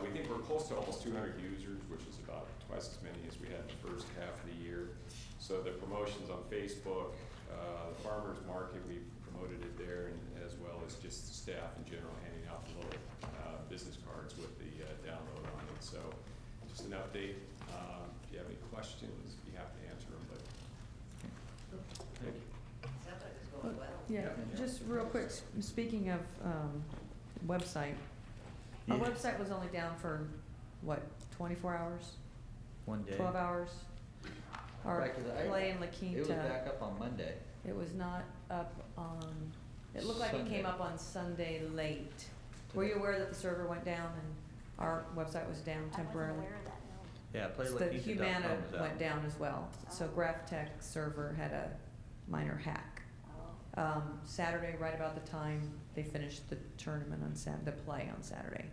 We think we're close to almost 200 users, which is about twice as many as we had in the first half of the year. So the promotions on Facebook, the farmers market, we promoted it there, and as well as just staff in general handing out the little business cards with the download on it. So just an update. If you have any questions, be happy to answer them. But Thank you. Sounds like it's going well. Yeah, just real quick, speaking of, website, our Yeah. website was only down for, what, 24 hours, One day. 12 hours? Our Right, 'cause play in La It was Quinta, back up on Monday. it was not up on, it looked like it Sunday. came up on Sunday late. Were you aware that the server went down and our website was down temporarily? I wasn't aware of that, no. Yeah, So the Humana went down as well, so GraphTech server had a minor hack. Saturday, right about the time they finished the tournament on the play on Saturday.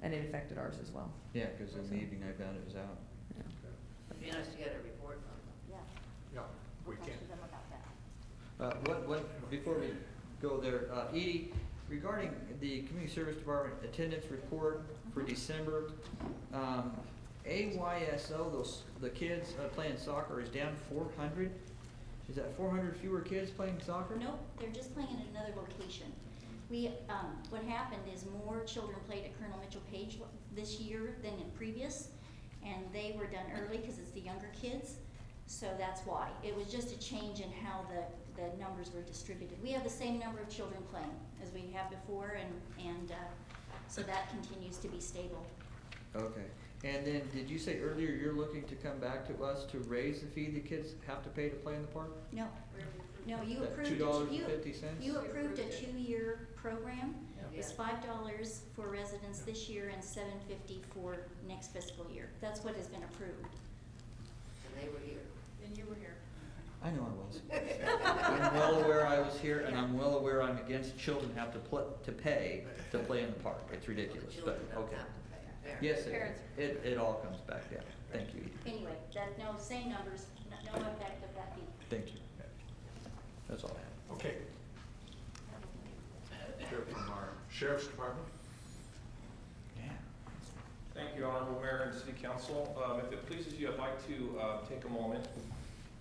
And it affected ours as well. Yeah, because in the evening I found it was out. Yeah. It'd be nice to get a report from them. Yeah. Yeah, we We'll talk can. to them about that. Before we go there, Edie, regarding the community service department attendance report for December, AYSO, the kids playing soccer is down 400. Is that 400 fewer kids playing soccer? Nope, they're just playing in another location. What happened is more children played at Colonel Mitchell Page this year than in previous, and they were done early because it's the younger kids, so that's why. It was just a change in how the numbers were distributed. We have the same number of children playing as we have before, and so that continues to be stable. Okay. And then, did you say earlier you're looking to come back to us to raise the fee the kids have to pay to play in the park? No, no, you That approved, $2.50? you approved a 2-year program. It was $5 for residents this year and $7.50 for next fiscal year. That's what has been approved. And they were here. And you were here. I know I was. I'm well aware I was here, and I'm well aware I'm against children have to pay to play in the park. It's ridiculous, but Children don't okay. have to pay. Yes, Parents. it all comes back, yeah. Thank you. Anyway, that, no, same numbers, no effect of that fee. Thank you. That's all I have. Okay. Hear from our Sheriff's Department. Thank you, Honorable Mayor and City Council. If it pleases you, I'd like to take a moment.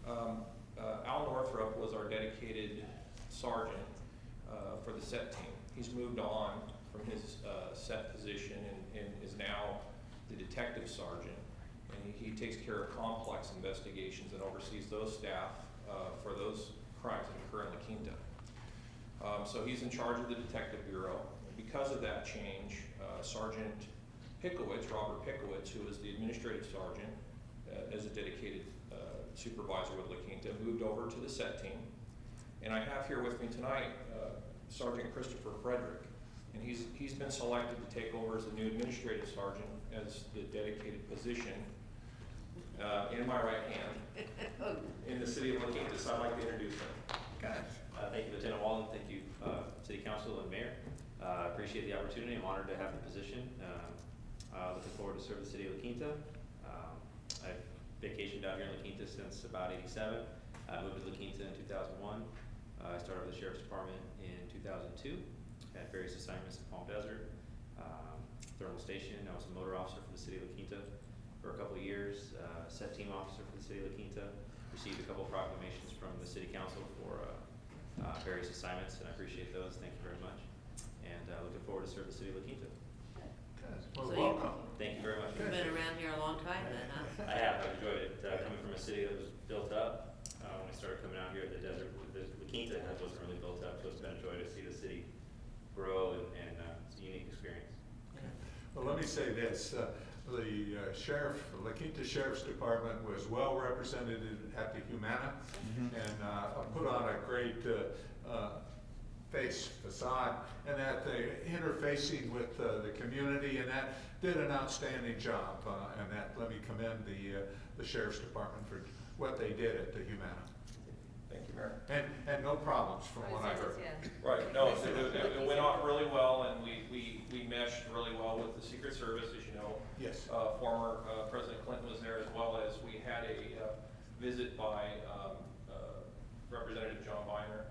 Al Northrup was our dedicated sergeant for the set team. He's moved on from his set position and is now the detective sergeant. And he takes care of complex investigations and oversees those staff for those crimes that occur in La Quinta. So he's in charge of the Detective Bureau. Because of that change, Sergeant Pickowitz, Robert Pickowitz, who is the administrative sergeant, as a dedicated supervisor with La Quinta, moved over to the set team. And I have here with me tonight Sergeant Christopher Frederick, and he's been selected to take over as the new administrative sergeant as the dedicated position in my right hand in the city of La Quinta. So I'd like to introduce him. Thank you, Lieutenant Walden. Thank you, City Council and Mayor. Appreciate the opportunity. I'm honored to have the position. Looking forward to serve the city of La Quinta. I've vacationed out here in La Quinta since about '87. I moved to La Quinta in 2001. I started with the Sheriff's Department in 2002. Had various assignments in Palm Desert, Thermal Station. I was a motor officer for the city of La Quinta for a couple of years. Set team officer for the city of La Quinta. Received a couple of proclamations from the City Council for various assignments, and I appreciate those. Thank you very much. And looking forward to serve the city of La Quinta. Well, welcome. Thank you very much. You've been around here a long time then, huh? I have. I've enjoyed it. Coming from a city that was built up, when I started coming out here at the desert, the La Quinta wasn't really built up, so it's been a joy to see the city grow, and it's a unique experience. Okay. Well, let me say this. The La Quinta Sheriff's Department was well represented at the Humana, and put on a great facade, and that they interfacing with the community, and that did an outstanding job. And that, let me commend the Sheriff's Department for what they did at the Humana. Thank you, Mayor. And no problems from what I heard. Right, no, it went off really well, and we meshed really well with the Secret Service, as you know. Yes. Former President Clinton was there, as well as we had a visit by Representative John Boehner,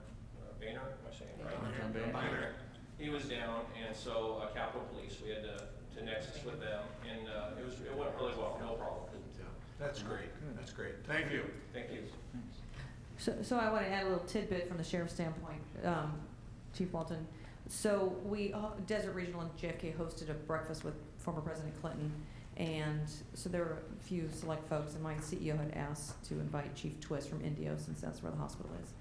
am I saying it right? John Boehner. He was down, and so Capitol Police, we had to nexus with them, and it went really well, no problem. That's great. That's great. Thank you. Thank you. So I want to add a little tidbit from the sheriff's standpoint, Chief Walton. So Desert Regional and JFK hosted a breakfast with former President Clinton, and so there were a few select folks, and my CEO had asked to invite Chief Twist from Indio, since that's where the hospital is.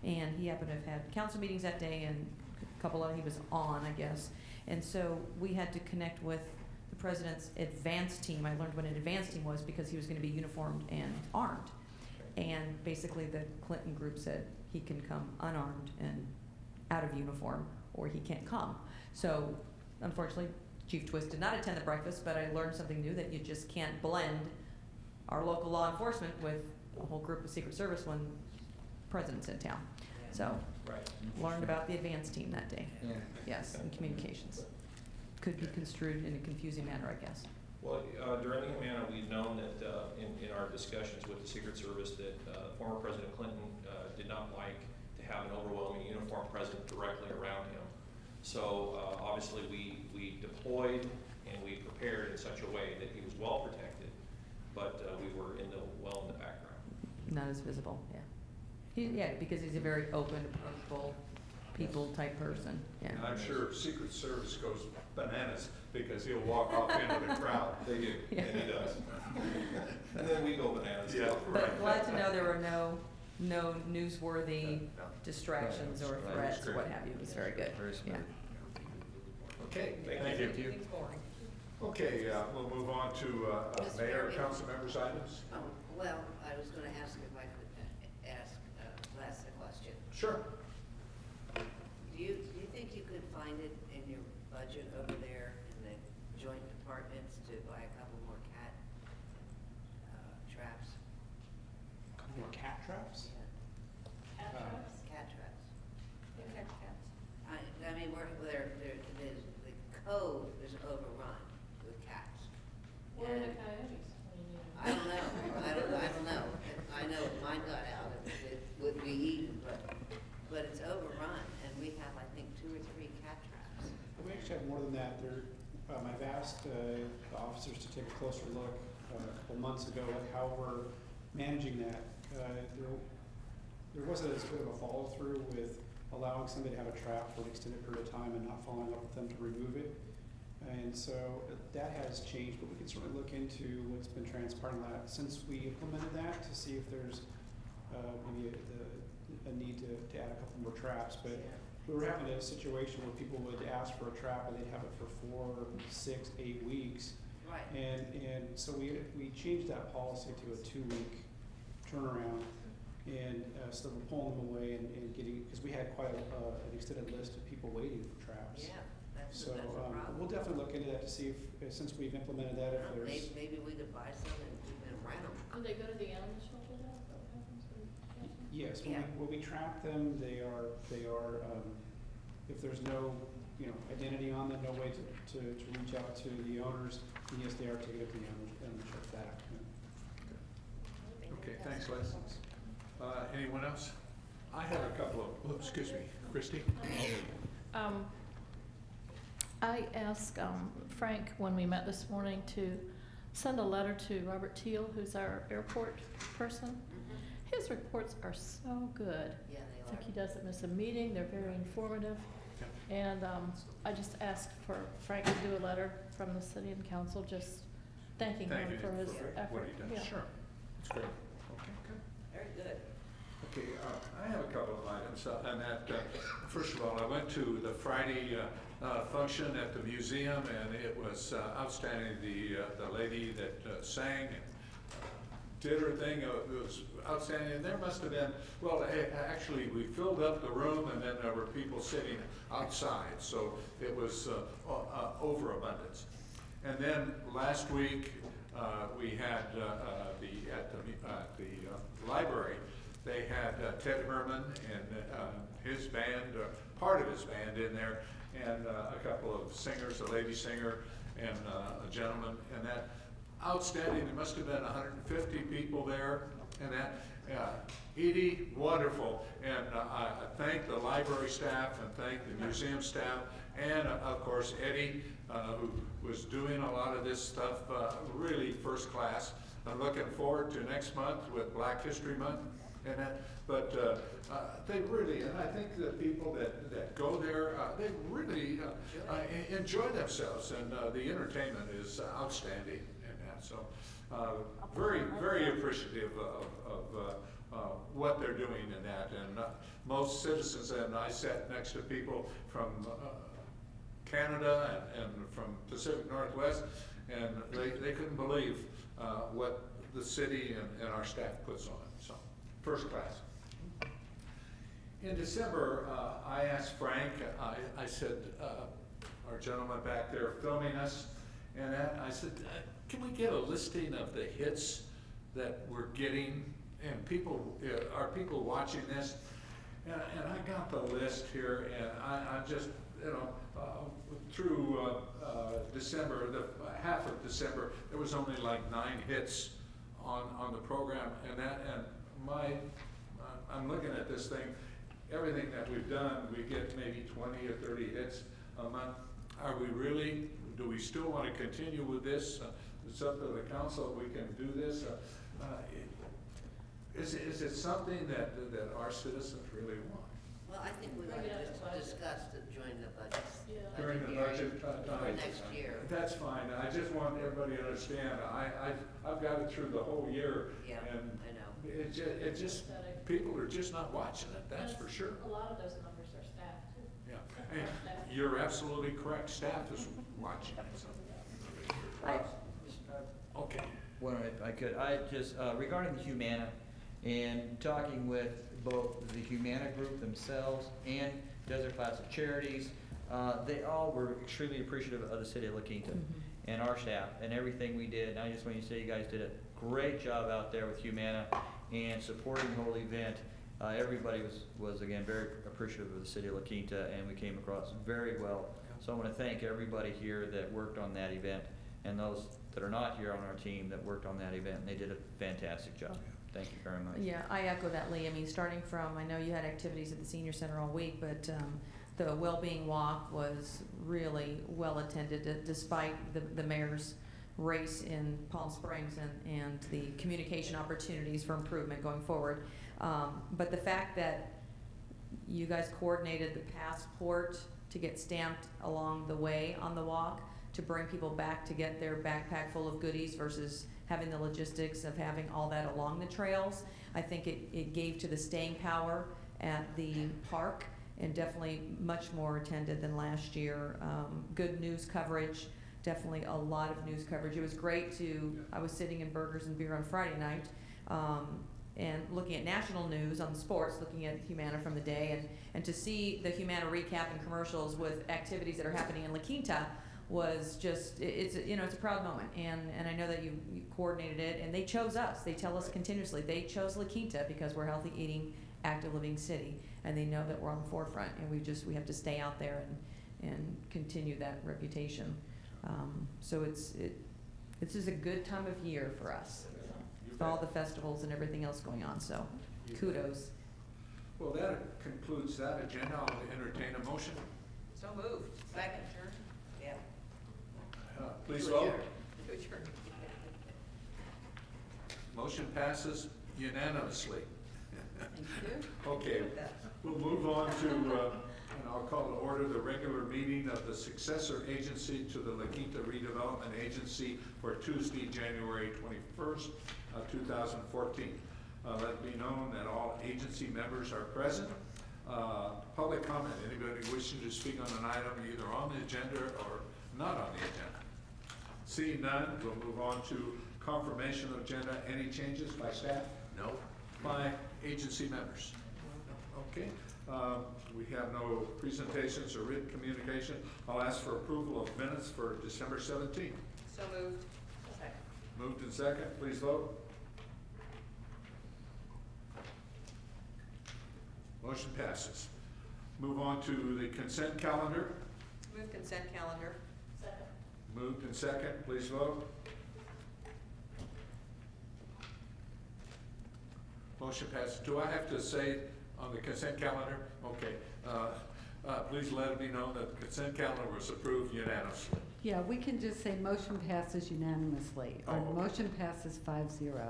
And he happened to have had council meetings that day, and a couple of, he was on, I guess. And so we had to connect with the president's advance team. I learned what an advance team was because he was going to be uniformed and armed. And basically the Clinton group said he can come unarmed and out of uniform, or he can't come. So unfortunately, Chief Twist did not attend the breakfast, but I learned something new, that you just can't blend our local law enforcement with a whole group of Secret Service when the president's in town. So learned about the advance team that day. Yeah. Yes, and communications. Could be construed in a confusing manner, I guess. Well, during the Humana, we've known that in our discussions with the Secret Service that former President Clinton did not like to have an overwhelming uniformed president directly around him. So obviously we deployed and we prepared in such a way that he was well protected, but we were in the background. Not as visible, yeah. Because he's a very open, approachable, people type person, yeah. And I'm sure Secret Service goes bananas because he'll walk off into the crowd. They do, Yeah. and he does. And then we go bananas. Yeah, But glad to know there were no newsworthy distractions or Right. threats or what have you. It was very good. Very smooth. Yeah. Okay, Thank you. It's boring. Okay, we'll move on to Mayor and Council members' items. Well, I was gonna ask if I could ask a question. Sure. Do you think you could find it in your budget over there in the joint departments to buy a couple more cat traps? Couple more cat traps? Cat traps? Cat traps. I mean, the code is overrun with cats. asked the officers to take a closer look a couple months ago at how we're managing that. There wasn't as good of a follow-through with allowing somebody to have a trap for an extended period of time and not following up with them to remove it. And so that has changed, but we can certainly look into what's been transpiring since we implemented that to see if there's maybe a need to add a couple more traps. But we were having a situation where people would ask for a trap and they'd have it for 4, 6, 8 weeks. Right. And so we changed that policy to a 2-week turnaround. And so we're pulling them away and getting, because we had quite an extended list of people waiting for traps. Yeah, that's So a problem. we'll definitely look into that to see if, since we've implemented that, if there's. Maybe we could buy some and rent them. Do they go to the animal shelter now? Is that what happens when Yes, Yeah. when we trap them, they are, if there's no, identity on them, no way to reach out to the owners, then yes, they are taken to the animal shelter back. Okay, thanks, Les. Anyone else? I have a couple of, excuse me, Christie? I asked Frank when we met this morning to send a letter to Robert Teal, who's our airport person. His reports are so good. Yeah, It's they like are. he doesn't miss a meeting, they're very informative. And I just asked for Frank to do a letter from the city and council, just thanking Thank him you for his for effort. what he does. Yeah. Sure, that's great. Okay, good. Very good. Okay, I have a couple of items, and that, first of all, I went to the Friday function at the museum, and it was outstanding. The lady that sang and did her thing, it was outstanding. And there must have been, well, actually, we filled up the room, and then there were people sitting outside, so it was overabundance. And then last week, we had at the library, they had Ted Herman and his band, part of his band in there, and a couple of singers, a lady singer and a gentleman, and that outstanding. There must have been 150 people there, and that Edie, wonderful. And I thank the library staff and thank the museum staff, and of course Eddie, who was doing a lot of this stuff really first class. I'm looking forward to next month with Black History Month. And that, but they really, and I think the people that go there, they really enjoy themselves, and the entertainment is outstanding in that. So very, very appreciative of what they're doing in that. And most citizens, and I sat next to people from Canada and from Pacific Northwest, and they couldn't believe what the city and our staff puts on. So. First class. In December, I asked Frank, I said, our gentleman back there filming us, and I said, can we get a listing of the hits that we're getting? And people, are people watching this? And I got the list here, and I just, through December, the half of December, there was only like 9 hits on the program, and I'm looking at this thing, everything that we've done, we get maybe 20 or 30 hits a month. Are we really, do we still want to continue with this? It's up to the council, we can do this. Is it something that our citizens really want? Well, I think we might have just discussed it during the budget. During the budget time? Next year. That's fine. I just want everybody to understand, I've got it through the whole year. Yeah, And I know. it just, people are just not watching it, that's for sure. A lot of those numbers are staff too. Yeah, and you're absolutely correct. Staff is watching it, so. Okay. Well, if I could, regarding the Humana, and talking with both the Humana group themselves and Desert Classic Charities, they all were extremely appreciative of the city of La Quinta and our staff and everything we did. And I just want to say you guys did a great job out there with Humana and supporting the whole event. Everybody was again very appreciative of the city of La Quinta, and we came across very well. So I want to thank everybody here that worked on that event, and those that are not here on our team that worked on that event, and they did a fantastic job. Thank you very much. Yeah, I echo that, Lee. I mean, starting from, I know you had activities at the senior center all week, but The well-being walk was really well attended despite the mayor's race in Palm Springs and the communication opportunities for improvement going forward. But the fact that you guys coordinated the passport to get stamped along the way on the walk to bring people back to get their backpack full of goodies versus having the logistics of having all that along the trails, I think it gave to the staying power at the park, and definitely much more attended than last year. Good news coverage, definitely a lot of news coverage. It was great I was sitting in Burgers and Beer on Friday night, and looking at national news on the sports, looking at Humana from the day, and to see the Humana recap and commercials with activities that are happening in La Quinta was just, it's a proud moment. And I know that you coordinated it, and they chose us. They tell us continuously, they chose La Quinta because we're a healthy eating, active living city, and they know that we're on the forefront, and we have to stay out there and continue that reputation. So this is a good time of year for us, with all the festivals and everything else going on, so kudos. Well, that concludes that agenda. I'll entertain a motion. So moved. Second. Yeah. Please vote. Motion passes unanimously. Thank you. Okay, we'll move on to, and I'll call to order the regular meeting of the successor agency to the La Quinta Redevelopment Agency for Tuesday, January 21st, 2014. Let it be known that all agency members are present. Public comment, anybody wishing to speak on an item either on the agenda or not on the agenda? Seeing none, we'll move on to confirmation of agenda. Any changes by staff? No. By agency members? Okay. We have no presentations or written communication. I'll ask for approval of minutes for December 17th. So moved. Second. Moved and second, please vote. Motion passes. Move on to the consent calendar. Move consent calendar. Second. Moved and second, please vote. Motion passes. Do I have to say on the consent calendar? Okay. Please let it be known that the consent calendar was approved unanimously. Yeah, we can just say motion passes unanimously, or Oh, okay. motion passes 5-0. Okay.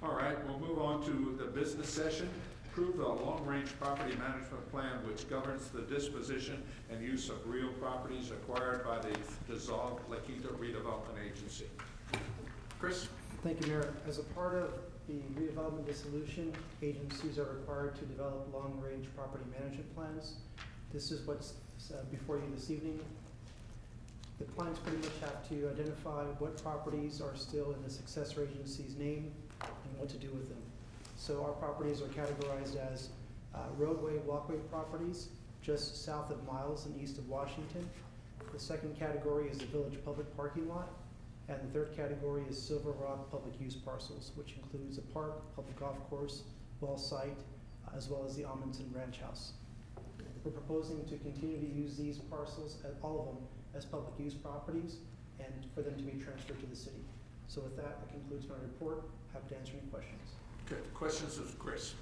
All right, we'll move on to the business session. Approve the long-range property management plan which governs the disposition and use of real properties acquired by the dissolved La Quinta Redevelopment Agency. Chris? Thank you, Mayor. As a part of the redevelopment dissolution, agencies are required to develop long-range property management plans. This is what's before you this evening. The plans pretty much have to identify what properties are still in the successor agency's name and what to do with them. So our properties are categorized as roadway, walkway properties just south of Miles and east of Washington. The second category is the village public parking lot. And the third category is Silver Rock public use parcels, which includes a park, public golf course, well site, as well as the Amundsen Ranch House. We're proposing to continue to use these parcels, all of them, as public use properties, and for them to be transferred to the city. So with that concludes my report. Happy to answer any questions. Okay, questions of Chris?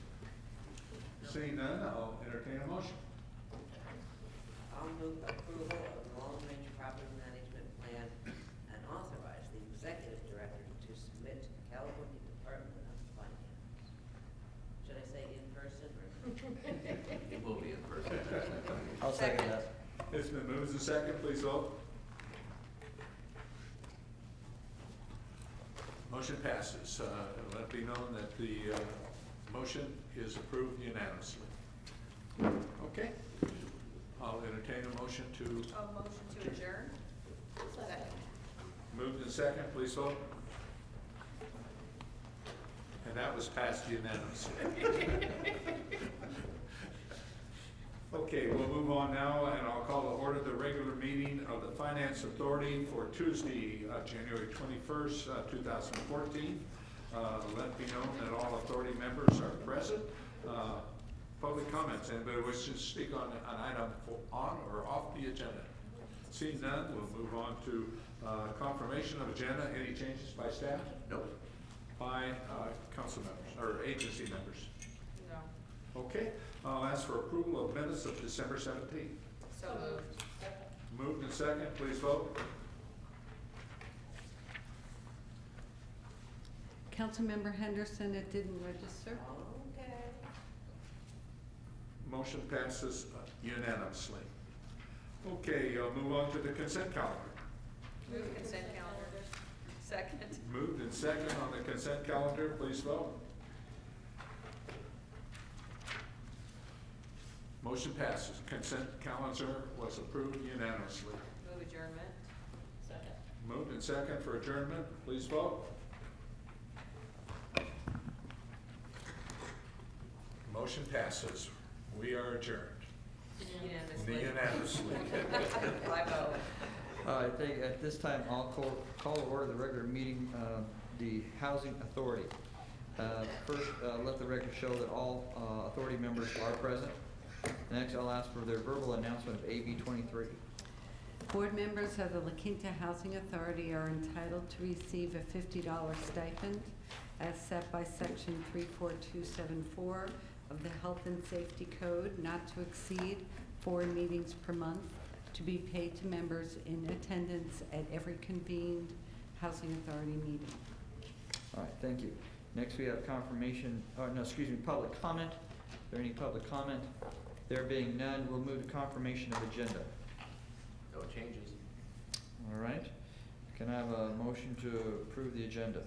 Seeing none, I'll entertain a motion. I'll move approval of the long-range property management plan and authorize the executive director to submit to the California Department of Finance. Should I say in person or? It will be in person. I'll second that. It's been moved and second, please vote. Motion passes. Let it be known that the motion is approved unanimously. Okay. I'll entertain a motion to. Motion to adjourn. Second. Moved and second, please vote. And that was passed unanimously. Okay, we'll move on now, and I'll call to order the regular meeting of the Finance Authority for Tuesday, January 21st, 2014. Let it be known that all authority members are present. Public comments, anybody wishes to speak on an item on or off the agenda? Seeing none, we'll move on to confirmation of agenda. Any changes by staff? Nope. By council members, or agency members? No. Okay, I'll ask for approval of minutes of December 17th. So moved. Moved and second, please vote. Councilmember Henderson, it didn't register. Okay. Motion passes unanimously. Okay, move on to the consent calendar. Move consent calendar. Second. Moved and second on the consent calendar, please vote. Motion passes. Consent calendar was approved unanimously. Move adjournment. Second. Moved and second for adjournment, please vote. Motion passes. We are adjourned. Unanimously. By vote. I think at this time, I'll call to order the regular meeting, the Housing Authority. First, let the record show that all authority members are present. Next, I'll ask for their verbal announcement of AB 23. Board members of the La Quinta Housing Authority are entitled to receive a $50 stipend as set by Section 34274 of the Health and Safety Code, not to exceed 4 meetings per month, to be paid to members in attendance at every convened Housing Authority meeting. All right, thank you. Next, we have public comment. Is there any public comment? There being none, we'll move to confirmation of agenda. No changes. All right. Can I have a motion to approve the agenda?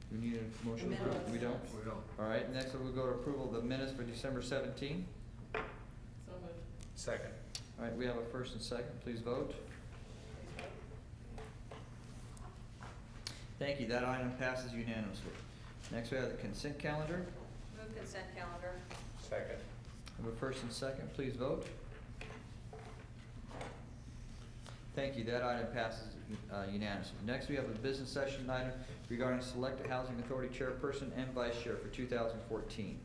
Do we need a motion to approve? Minutes. We don't? We don't. All right, next we'll go to approval of the minutes for December 17. So moved. Second. All right, we have a first and second. Please vote. Thank you. That item passes unanimously. Next, we have the consent calendar. Move consent calendar. Second. We have a first and second. Please vote. Thank you. That item passes unanimously. Next, we have a business session item regarding select housing authority chairperson and vice chair for 2014.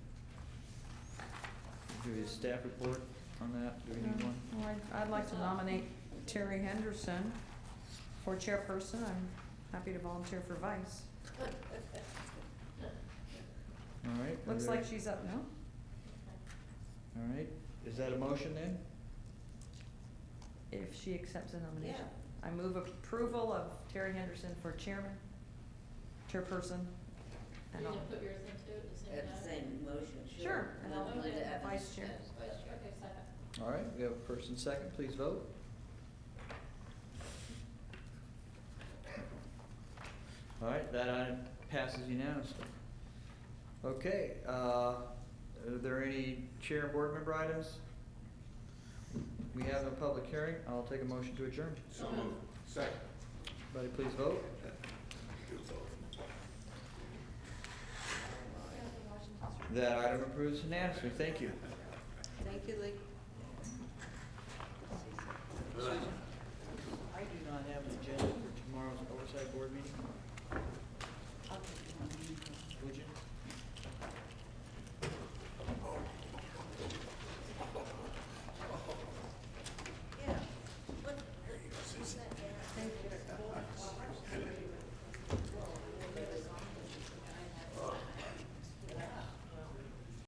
Do we have a staff report on that? Do we need one? Well, I'd like to nominate Terry Henderson for chairperson. I'm happy to volunteer for vice. All right. Looks like she's up now. All right. Is that a motion then? If she accepts the nomination. I move approval of Terry Henderson for chairperson. And I'll- put yours into at the same At the same motion, sure. Sure, and I'll then do Linda the Evans. vice chair. Okay, second. All right. We have a first and second. Please vote. All right. That item passes unanimously. Okay. Are there any chair and board member items? We have no public hearing. I'll take a motion to adjourn. So moved. Second. Everybody please vote. That item approves unanimously. Thank you. Thank you, Lee. Susan, I do not have an agenda for tomorrow's oversight board meeting.